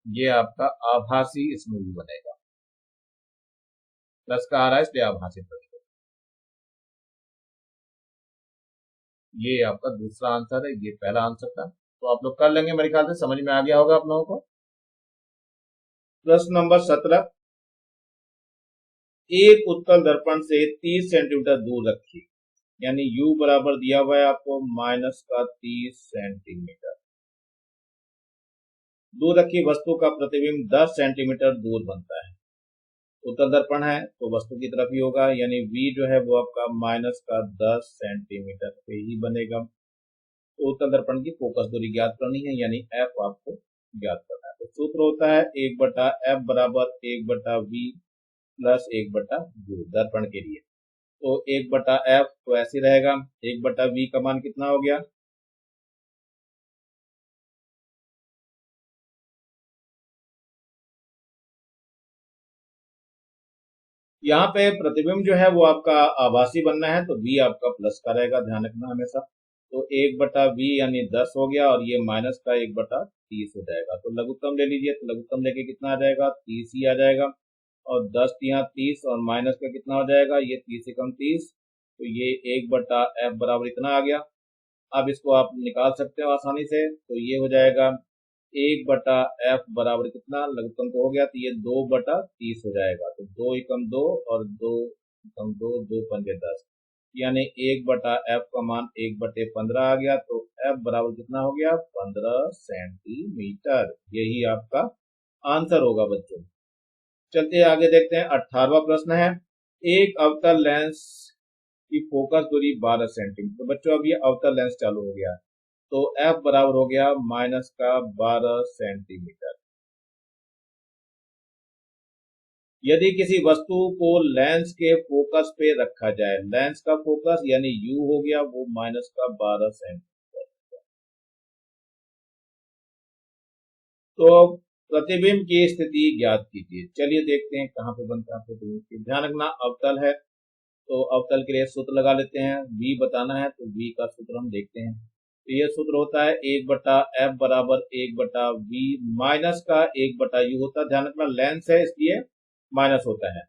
ये आपका आभासी इसमें भी बनेगा, प्लस का आ रहा है इसलिए आभासी प्रतिबिंब। ये आपका दूसरा आंसर है, ये पहला आंसर था। तो आप लोग कर लेंगे, मेरे ख्याल से समझ में आ गया होगा आप लोगों को। प्रश्न नंबर 17। एक उत्तल दर्पण से 30 सेंटीमीटर दूर रखिए, यानी U बराबर दिया हुआ है आपको माइनस का 30 सेंटीमीटर दूर रखी वस्तु का प्रतिबिंब 10 सेंटीमीटर दूर बनता है। उत्तल दर्पण है तो वस्तु की तरफ ही होगा, यानी V जो है वो आपका माइनस का 10 सेंटीमीटर पे ही बनेगा। तो उत्तल दर्पण की फोकस दूरी ज्ञात करनी है, यानी F आपको ज्ञात करना है। तो सूत्र होता है 1/F बराबर 1/V प्लस 1/U दर्पण के लिए। तो 1/F तो ऐसे रहेगा, 1/V का मान कितना हो गया, यहाँ पे प्रतिबिंब जो है वो आपका आभासी बनना है, तो V आपका प्लस का रहेगा, ध्यान रखना हमेशा। तो 1/V यानी 10 हो गया, और ये माइनस का 1/30 हो जाएगा। तो लघुत्तम ले लीजिए, तो लघुत्तम लेके कितना आ जाएगा 30 ही आ जाएगा, और 10 यहाँ 30 और माइनस का कितना हो जाएगा, ये 30 से कम 30, तो ये 1/F बराबर इतना आ गया। अब इसको आप निकाल सकते हो आसानी से, तो ये हो जाएगा 1/F बराबर कितना, लघुत्तम तो हो गया, तो ये 2/30 हो जाएगा। तो 2 एकम 2 और 2 एकम 2, 2 पंजे 10, यानी 1/F का मान 1/15 आ गया। तो F बराबर कितना हो गया 15 सेंटीमीटर। यही आपका आंसर होगा बच्चों। चलते हैं आगे, देखते हैं 18वां प्रश्न है, एक अवतल लेंस की फोकस दूरी 12 सेंटीमीटर। तो बच्चों अब ये अवतल लेंस चालू हो गया, तो F बराबर हो गया माइनस का 12 सेंटीमीटर। यदि किसी वस्तु को लेंस के फोकस पे रखा जाए, लेंस का फोकस यानी U हो गया वो माइनस का 12 सेंटीमीटर। तो प्रतिबिंब की स्थिति ज्ञात कीजिए। चलिए देखते हैं कहाँ पे बनता है प्रतिबिंब। ध्यान रखना अवतल है तो अवतल के लिए सूत्र लगा लेते हैं। V बताना है तो V का सूत्र हम देखते हैं। तो ये सूत्र होता है 1/F बराबर 1/V माइनस का 1/U होता है। ध्यान रखना लेंस है इसलिए माइनस होता है।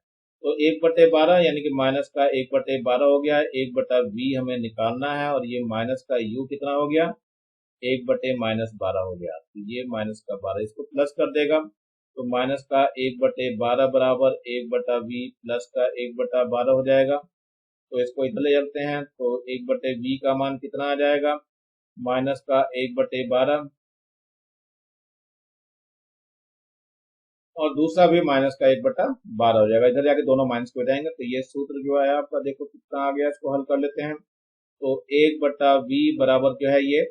तो 1/12 यानी कि माइनस का 1/12 हो गया। 1/V हमें निकालना है और ये माइनस का U कितना हो गया, 1/-12 हो गया। तो ये माइनस का 12 इसको प्लस कर देगा, तो माइनस का 1/12 बराबर 1/V प्लस का 1/12 हो जाएगा। तो इसको इधर ले चलते हैं तो 1/V का मान कितना आ जाएगा, माइनस का 1/12 और दूसरा भी माइनस का 1/12 हो जाएगा। इधर जाके दोनों माइनस हो जाएंगे। तो ये सूत्र जो है आपका देखो कितना आ गया, इसको हल कर लेते हैं। तो 1/V बराबर जो है ये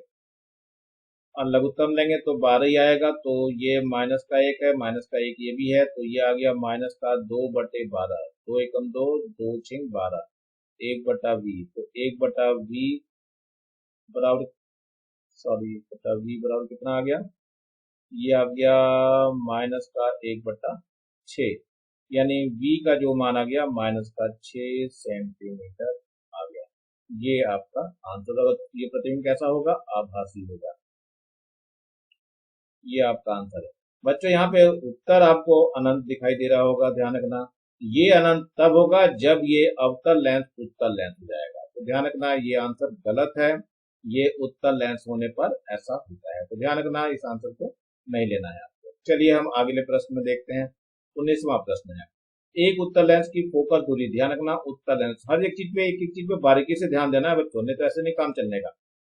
और लघुत्तम लेंगे तो 12 ही आएगा। तो ये माइनस का 1 है, माइनस का 1 ये भी है, तो ये आ गया माइनस का 2/12। 2 एकम 2, 2 छिंग 12, 1/V। तो 1/V बराबर, सॉरी 1/V बराबर कितना आ गया, ये आ गया माइनस का 1/6, यानी V का जो मान आ गया माइनस का 6 सेंटीमीटर आ गया। ये आपका आंसर होगा। ये प्रतिबिंब कैसा होगा, आभासी होगा। ये आपका आंसर है। बच्चों यहाँ पे उत्तर आपको अनंत दिखाई दे रहा होगा, ध्यान रखना। ये अनंत तब होगा जब ये अवतल लेंस उत्तल लेंस हो जाएगा। तो ध्यान रखना ये आंसर गलत है, ये उत्तल लेंस होने पर ऐसा होता है। तो ध्यान रखना इस आंसर को नहीं लेना है आपको। चलिए हम अगले प्रश्न में देखते हैं। 19वां प्रश्न है, एक उत्तल लेंस की फोकस दूरी। ध्यान रखना उत्तल लेंस, हर एक चीज पे एक एक चीज पे बारीकी से ध्यान देना है बच्चों, नहीं तो ऐसे नहीं काम चलने का।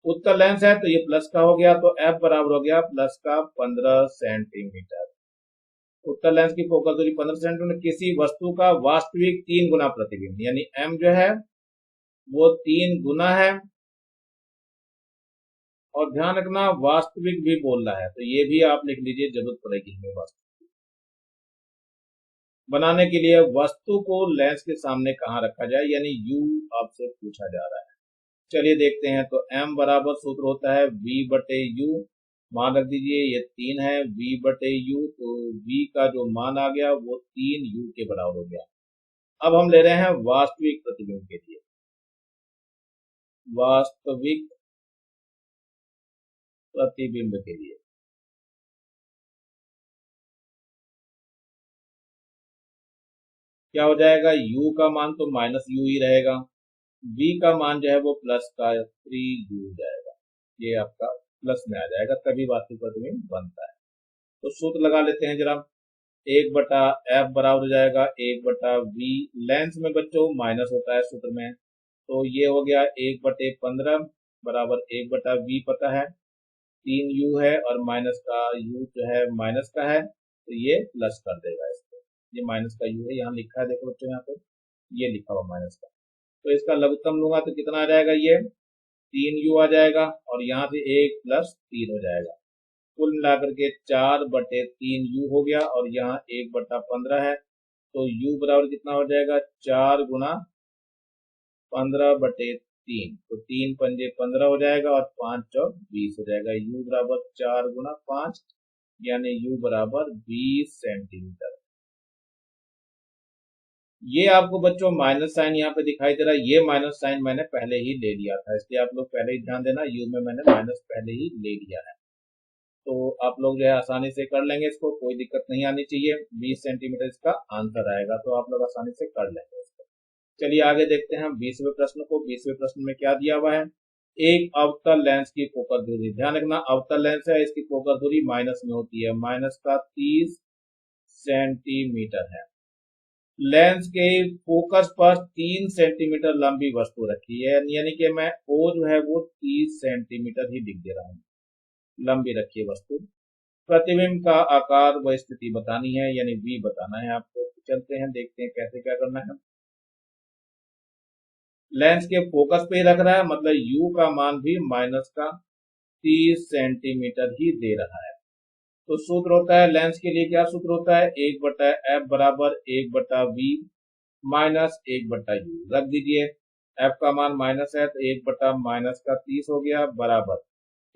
उत्तल लेंस है तो ये प्लस का हो गया, तो F बराबर हो गया प्लस का 15 सेंटीमीटर। उत्तल लेंस की फोकस दूरी 15 सेंटीमीटर। किसी वस्तु का वास्तविक 3 गुना प्रतिबिंब, यानी M जो है वो 3 गुना है, और ध्यान रखना वास्तविक भी बोल रहा है, तो ये भी आप लिख लीजिए, जरूरत पड़ेगी हमें वास्तविक बनाने के लिए। वस्तु को लेंस के सामने कहाँ रखा जाए, यानी U आपसे पूछा जा रहा है। चलिए देखते हैं। तो M बराबर सूत्र होता है V/U, मान रख दीजिए ये 3 है, V/U, तो V का जो मान आ गया वो 3U के बराबर हो गया। अब हम ले रहे हैं वास्तविक प्रतिबिंब के लिए। वास्तविक प्रतिबिंब के लिए क्या हो जाएगा, U का मान तो -U ही रहेगा, V का मान जो है वो प्लस का 3U हो जाएगा। ये आपका प्लस में आ जाएगा, तभी वास्तविक प्रतिबिंब बनता है। तो सूत्र लगा लेते हैं जरा। 1/F बराबर हो जाएगा 1/V। लेंस में बच्चों माइनस होता है सूत्र में, तो ये हो गया 1/15 बराबर 1/V पता है, 3U है और माइनस का U जो है माइनस का है, तो ये प्लस कर देगा इसको। ये माइनस का U है, यहाँ लिखा है देखो बच्चों, यहाँ पे ये लिखा हुआ माइनस का। तो इसका लघुत्तम लूंगा तो कितना आ जाएगा, ये 3U आ जाएगा और यहाँ से 1 + 3 हो जाएगा। कुल मिलाकर के 4/3U हो गया, और यहाँ 1/15 है, तो U बराबर कितना हो जाएगा, 4 गुना 15/3, तो 3 पंजे 15 हो जाएगा और 5 चौक 20 हो जाएगा। U बराबर 4 गुना 5, यानी U बराबर 20 सेंटीमीटर। ये आपको बच्चों माइनस साइन यहाँ पे दिखाई दे रहा है, ये माइनस साइन मैंने पहले ही ले लिया था, इसलिए आप लोग पहले ही ध्यान देना, U में मैंने माइनस पहले ही ले लिया है। तो आप लोग जो है आसानी से कर लेंगे, इसको कोई दिक्कत नहीं आनी चाहिए। 20 सेंटीमीटर इसका आंसर आएगा, तो आप लोग आसानी से कर लेंगे इसको। चलिए आगे देखते हैं 20वें प्रश्न को। 20वें प्रश्न में क्या दिया हुआ है, एक अवतल लेंस की फोकस दूरी। ध्यान रखना अवतल लेंस है, इसकी फोकस दूरी माइनस में होती है, माइनस का 30 सेंटीमीटर है। लेंस के फोकस पर 3 सेंटीमीटर लंबी वस्तु रखी है, यानी कि मैं O जो है वो 30 सेंटीमीटर ही लिख दे रहा हूँ, लंबी रखी है वस्तु। प्रतिबिंब का आकार व स्थिति बतानी है, यानी V बताना है आपको। चलते हैं, देखते हैं कैसे क्या करना है। लेंस के फोकस पे ही रख रहा है, मतलब U का मान भी माइनस का 30 सेंटीमीटर ही दे रहा है। तो सूत्र होता है लेंस के लिए, क्या सूत्र होता है, 1/f बराबर 1/v माइनस 1/u। रख दीजिए, f का मान माइनस है तो 1/-30 हो गया, बराबर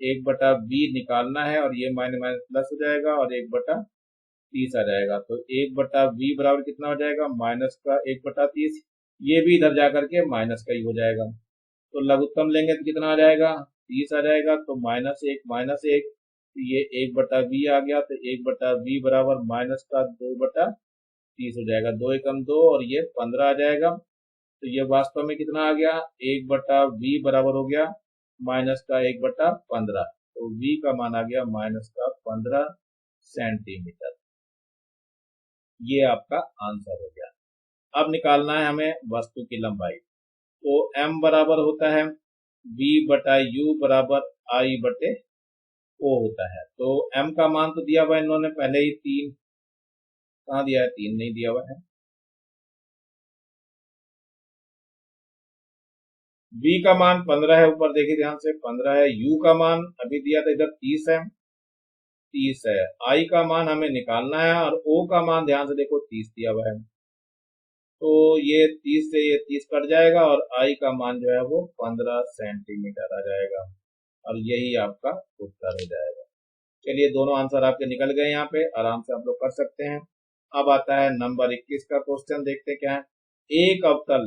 1/v निकालना है और ये माइनस माइनस प्लस हो जाएगा और 1/30 आ जाएगा। तो 1/v बराबर कितना हो जाएगा, माइनस का 1/30। ये भी इधर जाकर के माइनस का ही हो जाएगा। तो लघुत्तम लेंगे तो कितना आ जाएगा, 30 आ जाएगा। तो -1 तो ये 1/v आ गया, तो 1/v बराबर माइनस का 2/30 हो जाएगा। 2 एकम 2 और ये 15 आ जाएगा। तो ये वास्तव में कितना आ गया, 1/v बराबर हो गया माइनस का 1/15। तो v का मान आ गया माइनस का 15 सेंटीमीटर। ये आपका आंसर हो गया। अब निकालना है हमें वस्तु की लंबाई। तो m बराबर होता है v/u बराबर I/o होता है। तो m का मान तो दिया हुआ है इन्होंने पहले ही 3, कहाँ दिया है, 3 नहीं दिया हुआ है। v का मान 15 है, ऊपर देखिए ध्यान से 15 है। u का मान अभी दिया था इधर 30 है, 30 है। I का मान हमें निकालना है और o का मान ध्यान से देखो 30 दिया हुआ है। तो ये 30 से ये 30 कट जाएगा और I का मान जो है वो 15 सेंटीमीटर आ जाएगा और यही आपका उत्तर हो जाएगा। चलिए, दोनों आंसर आपके निकल गए, यहाँ पे आराम से आप लोग कर सकते हैं। अब आता है नंबर 21 का क्वेश्चन, देखते हैं क्या है। एक अवतल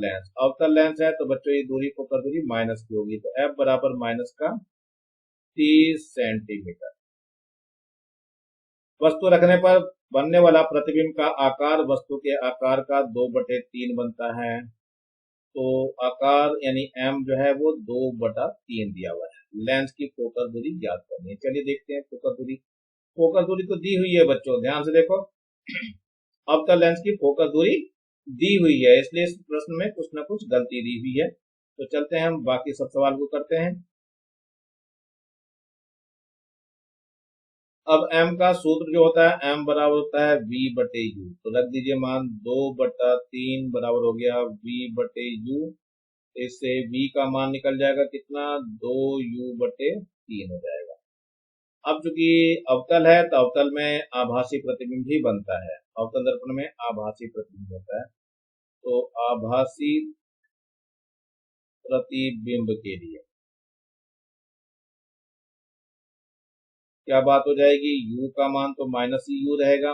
लेंस है, तो बच्चों ये दूरी फोकस दूरी माइनस की होगी, तो f बराबर माइनस का 30 सेंटीमीटर। वस्तु रखने पर बनने वाला प्रतिबिंब का आकार वस्तु के आकार का 2/3 बनता है। तो आकार यानी m जो है वो 2/3 दिया हुआ है। लेंस की फोकस दूरी ज्ञात करनी है। चलिए देखते हैं फोकस दूरी। फोकस दूरी तो दी हुई है बच्चों, ध्यान से देखो। अवतल लेंस की फोकस दूरी दी हुई है, इसलिए इस प्रश्न में कुछ ना कुछ गलती दी हुई है। तो चलते हैं हम बाकी सब सवाल को करते हैं। अब m का सूत्र जो होता है, m बराबर होता है v/u। तो रख दीजिए मान 2/3 बराबर हो गया v/u। इससे v का मान निकल जाएगा कितना, 2u/3 हो जाएगा। अब चूंकि अवतल है तो अवतल में आभासी प्रतिबिंब भी बनता है। अवतल दर्पण में आभासी प्रतिबिंब होता है। तो आभासी प्रतिबिंब के लिए क्या बात हो जाएगी, u का मान तो माइनस ही u रहेगा,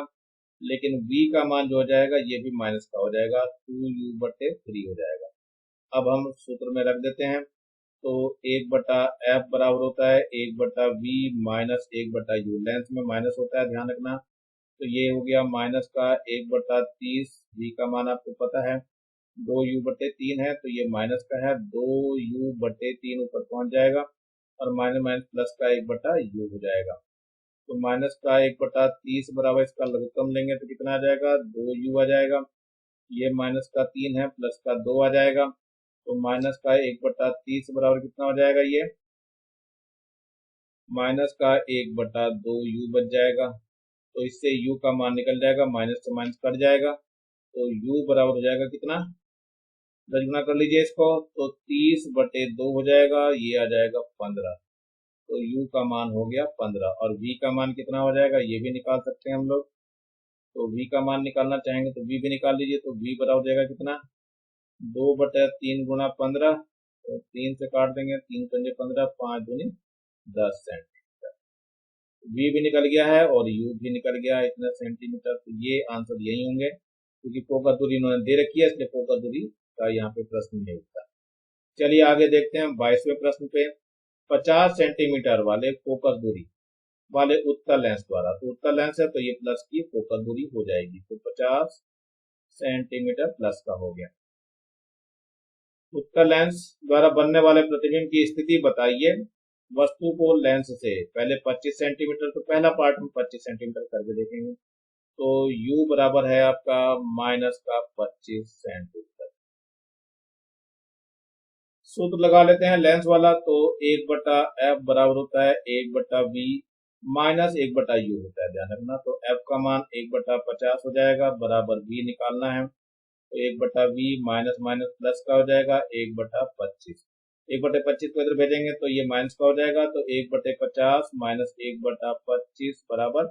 लेकिन v का मान जो हो जाएगा ये भी माइनस का हो जाएगा, 2u/3 हो जाएगा। अब हम सूत्र में रख देते हैं। तो 1/f बराबर होता है 1/v माइनस 1/u। लेंस में माइनस होता है, ध्यान रखना। तो ये हो गया माइनस का 1/30। v का मान आपको पता है 2u/3 है, तो ये माइनस का है, 2u/3 ऊपर पहुंच जाएगा और माइनस माइनस प्लस का 1/u हो जाएगा। तो माइनस का 1/30 बराबर इसका लघुत्तम लेंगे तो कितना आ जाएगा, 2u आ जाएगा। ये माइनस का 3 है, प्लस का 2 आ जाएगा। तो माइनस का 1/30 बराबर कितना हो जाएगा, ये माइनस का 1/2u बच जाएगा। तो इससे u का मान निकल जाएगा, माइनस से माइनस कट जाएगा। तो u बराबर हो जाएगा कितना, गुणा कर लीजिए इसको, तो 30/2 हो जाएगा, ये आ जाएगा 15। तो u का मान हो गया 15 और v का मान कितना हो जाएगा, ये भी निकाल सकते हैं हम लोग। तो v का मान निकालना चाहेंगे तो v भी निकाल लीजिए। तो v बराबर हो जाएगा कितना, 2/3 गुना 15। तो 3 से काट देंगे, 3 पंजे 15, 5 दूनी 10 सेंटीमीटर। v भी निकल गया है और u भी निकल गया है इतना सेंटीमीटर। तो ये आंसर यही होंगे, क्योंकि फोकस दूरी इन्होंने दे रखी है, इसलिए फोकस दूरी का यहाँ पे प्रश्न नहीं उठता। चलिए आगे देखते हैं 22वें प्रश्न पे। 50 सेंटीमीटर वाले फोकस दूरी वाले उत्तल लेंस द्वारा, तो उत्तल लेंस है तो ये प्लस की फोकस दूरी हो जाएगी। तो 50 सेंटीमीटर प्लस का हो गया। उत्तल लेंस द्वारा बनने वाले प्रतिबिंब की स्थिति बताइए। वस्तु को लेंस से पहले 25 सेंटीमीटर, तो पहला पार्ट हम 25 सेंटीमीटर करके देखेंगे। तो u बराबर है आपका माइनस का 25 सेंटीमीटर। सूत्र लगा लेते हैं लेंस वाला। तो 1/f बराबर होता है 1/v माइनस 1/u होता है, ध्यान रखना। तो f का मान 1/50 हो जाएगा, बराबर v निकालना है। तो 1/v माइनस माइनस प्लस का हो जाएगा 1/25। 1/25 को इधर भेजेंगे तो ये माइनस का हो जाएगा, तो 1/50 माइनस 1/25 बराबर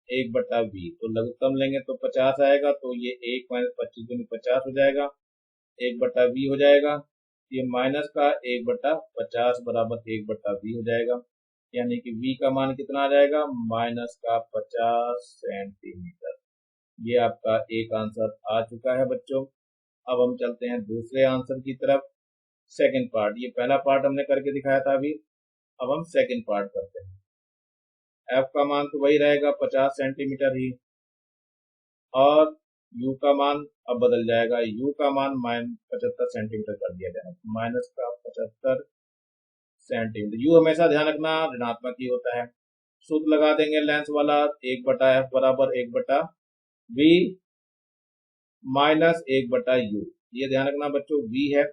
1/v। तो लघुत्तम लेंगे तो 50 आएगा, तो ये 1 माइनस 25 दूनी 50 हो जाएगा, 1/v हो जाएगा। ये माइनस का 1/50 बराबर 1/v हो जाएगा, यानी कि v का मान कितना आ जाएगा, माइनस का 50 सेंटीमीटर। ये आपका एक आंसर आ चुका है बच्चों। अब हम चलते हैं दूसरे आंसर की तरफ। सेकंड पार्ट, ये पहला पार्ट हमने करके दिखाया था अभी, अब हम सेकंड पार्ट करते हैं। f का मान तो वही रहेगा 50 सेंटीमीटर ही, और u का मान अब बदल जाएगा, u का मान 75 सेंटीमीटर कर दिया जाए, माइनस का 75 सेंटीमीटर। u हमेशा ध्यान रखना ऋणात्मक ही होता है। सूत्र लगा देंगे लेंस वाला, 1/f बराबर 1/v माइनस 1/u। ये ध्यान रखना बच्चों, v है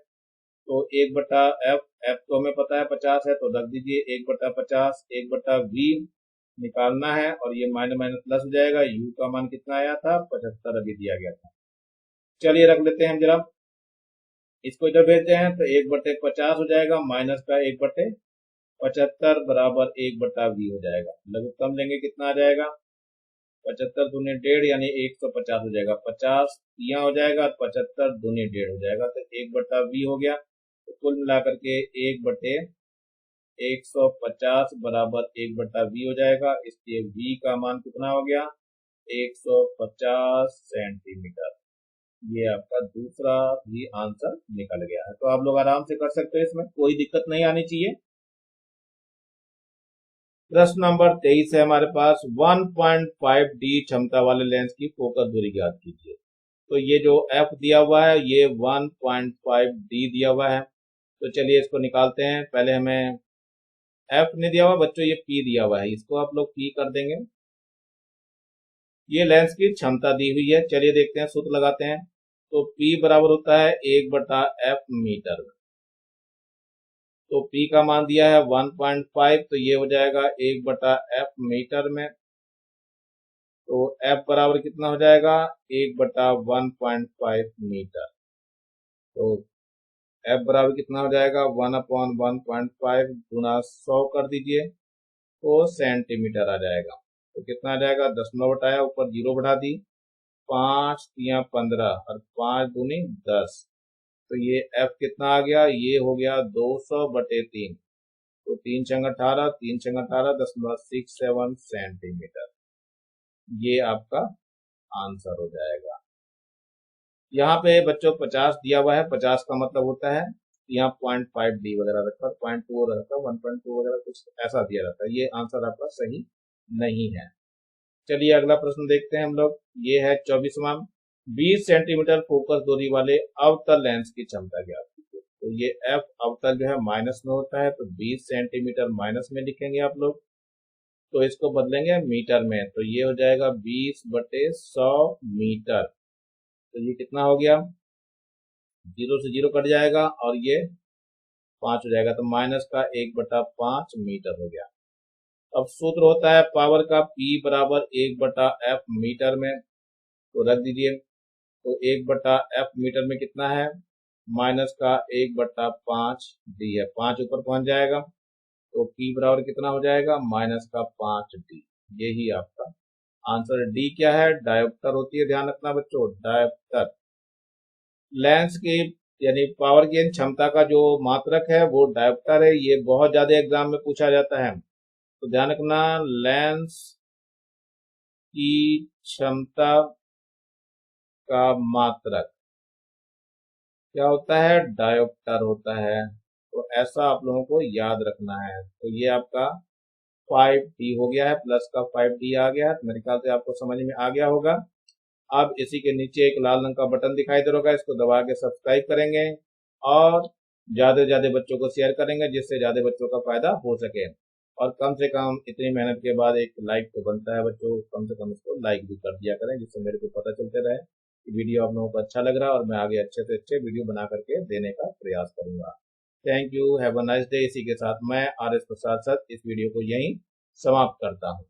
तो 1/f, f तो हमें पता है 50 है, तो रख दीजिए 1/50, 1/v निकालना है, और ये माइनस माइनस प्लस हो जाएगा। u का मान कितना आया था, 75 अभी दिया गया था। चलिए रख लेते हैं हम जरा, इसको इधर भेजते हैं तो 1/50 हो जाएगा, माइनस का 1/75 बराबर 1/v हो जाएगा। लघुत्तम लेंगे कितना आ जाएगा, 75 दूनी 1.5 यानी 150 हो जाएगा, 50 यहाँ हो जाएगा, 75 दूनी 1.5 हो जाएगा, तो 1/v हो गया। तो कुल मिलाकर के 1/150 बराबर 1/v हो जाएगा, इसलिए v का मान कितना हो गया, 150 सेंटीमीटर। ये आपका दूसरा भी आंसर निकल गया है। तो आप लोग आराम से कर सकते हो, इसमें कोई दिक्कत नहीं आनी चाहिए। प्रश्न नंबर 23 है हमारे पास, 1.5d क्षमता वाले लेंस की फोकस दूरी ज्ञात कीजिए। तो ये जो f दिया हुआ है ये 1.5d दिया हुआ है, तो चलिए इसको निकालते हैं। पहले हमें f नहीं दिया हुआ बच्चों, ये p दिया हुआ है, इसको आप लोग p कर देंगे। ये लेंस की क्षमता दी हुई है, चलिए देखते हैं, सूत्र लगाते हैं। तो p बराबर होता है 1/f मीटर। तो p का मान दिया है 1.5, तो ये हो जाएगा 1/f मीटर में। तो f बराबर कितना हो जाएगा, 1/1.5 मीटर। तो f बराबर कितना हो जाएगा, 1/1.5 गुना 100 कर दीजिए, तो सेंटीमीटर आ जाएगा। तो कितना आ जाएगा, दशमलव हटाया, ऊपर 0 बढ़ा दी, 5 या 15 और 5 दूनी 10। तो ये f कितना आ गया, ये हो गया 200/3। तो 3 × 18, 3 × 18.67 सेंटीमीटर। ये आपका आंसर हो जाएगा। यहाँ पे बच्चों 50 दिया हुआ है, 50 का मतलब होता है यहाँ 0.5d वगैरह रखा, 0.2 रहता है, 1.2 वगैरह कुछ ऐसा दिया रहता है। ये आंसर आपका सही नहीं है। चलिए अगला प्रश्न देखते हैं हम लोग। ये है 24वां, 20 सेंटीमीटर फोकस दूरी वाले अवतल लेंस की क्षमता ज्ञात कीजिए। तो ये f अवतल जो है माइनस में होता है, तो 20 सेंटीमीटर माइनस में लिखेंगे आप लोग, तो इसको बदलेंगे मीटर में, तो ये हो जाएगा 20/100 मीटर। तो ये कितना हो गया, 0 से 0 कट जाएगा और ये 5 हो जाएगा, तो माइनस का 1/5 मीटर हो गया। अब सूत्र होता है पावर का, P बराबर 1/f मीटर में, तो रख दीजिए। तो 1/f मीटर में कितना है, माइनस का 1/5 डी है, 5 ऊपर पहुंच जाएगा, तो P बराबर कितना हो जाएगा, माइनस का 5d। यही आपका आंसर। D क्या है, डायोप्टर होती है, ध्यान रखना बच्चों, डायोप्टर। लेंस की यानी पावर गेन क्षमता का जो मात्रक है वो डायोप्टर है। ये बहुत ज्यादा एग्जाम में पूछा जाता है, तो ध्यान रखना, लेंस की क्षमता का मात्रक क्या होता है, डायोप्टर होता है। तो ऐसा आप लोगों को याद रखना है। तो ये आपका 5d हो गया है, प्लस का 5d आ गया है, तो मेरे ख्याल से आपको समझ में आ गया होगा। अब इसी के नीचे एक लाल रंग का बटन दिखाई दे रहा होगा, इसको दबा के सब्सक्राइब करेंगे और ज्यादा से ज्यादा बच्चों को शेयर करेंगे, जिससे ज्यादा बच्चों का फायदा हो सके। और कम से कम इतनी मेहनत के बाद एक लाइक तो बनता है बच्चों, कम से कम इसको लाइक भी कर दिया करें, जिससे मेरे को पता चलते रहे कि वीडियो आप लोगों को अच्छा लग रहा है, और मैं आगे अच्छे से अच्छे वीडियो बना करके देने का प्रयास करूंगा। Thank you, have a nice day. इसी के साथ मैं RS प्रसाद सर इस वीडियो को यहीं समाप्त करता हूँ।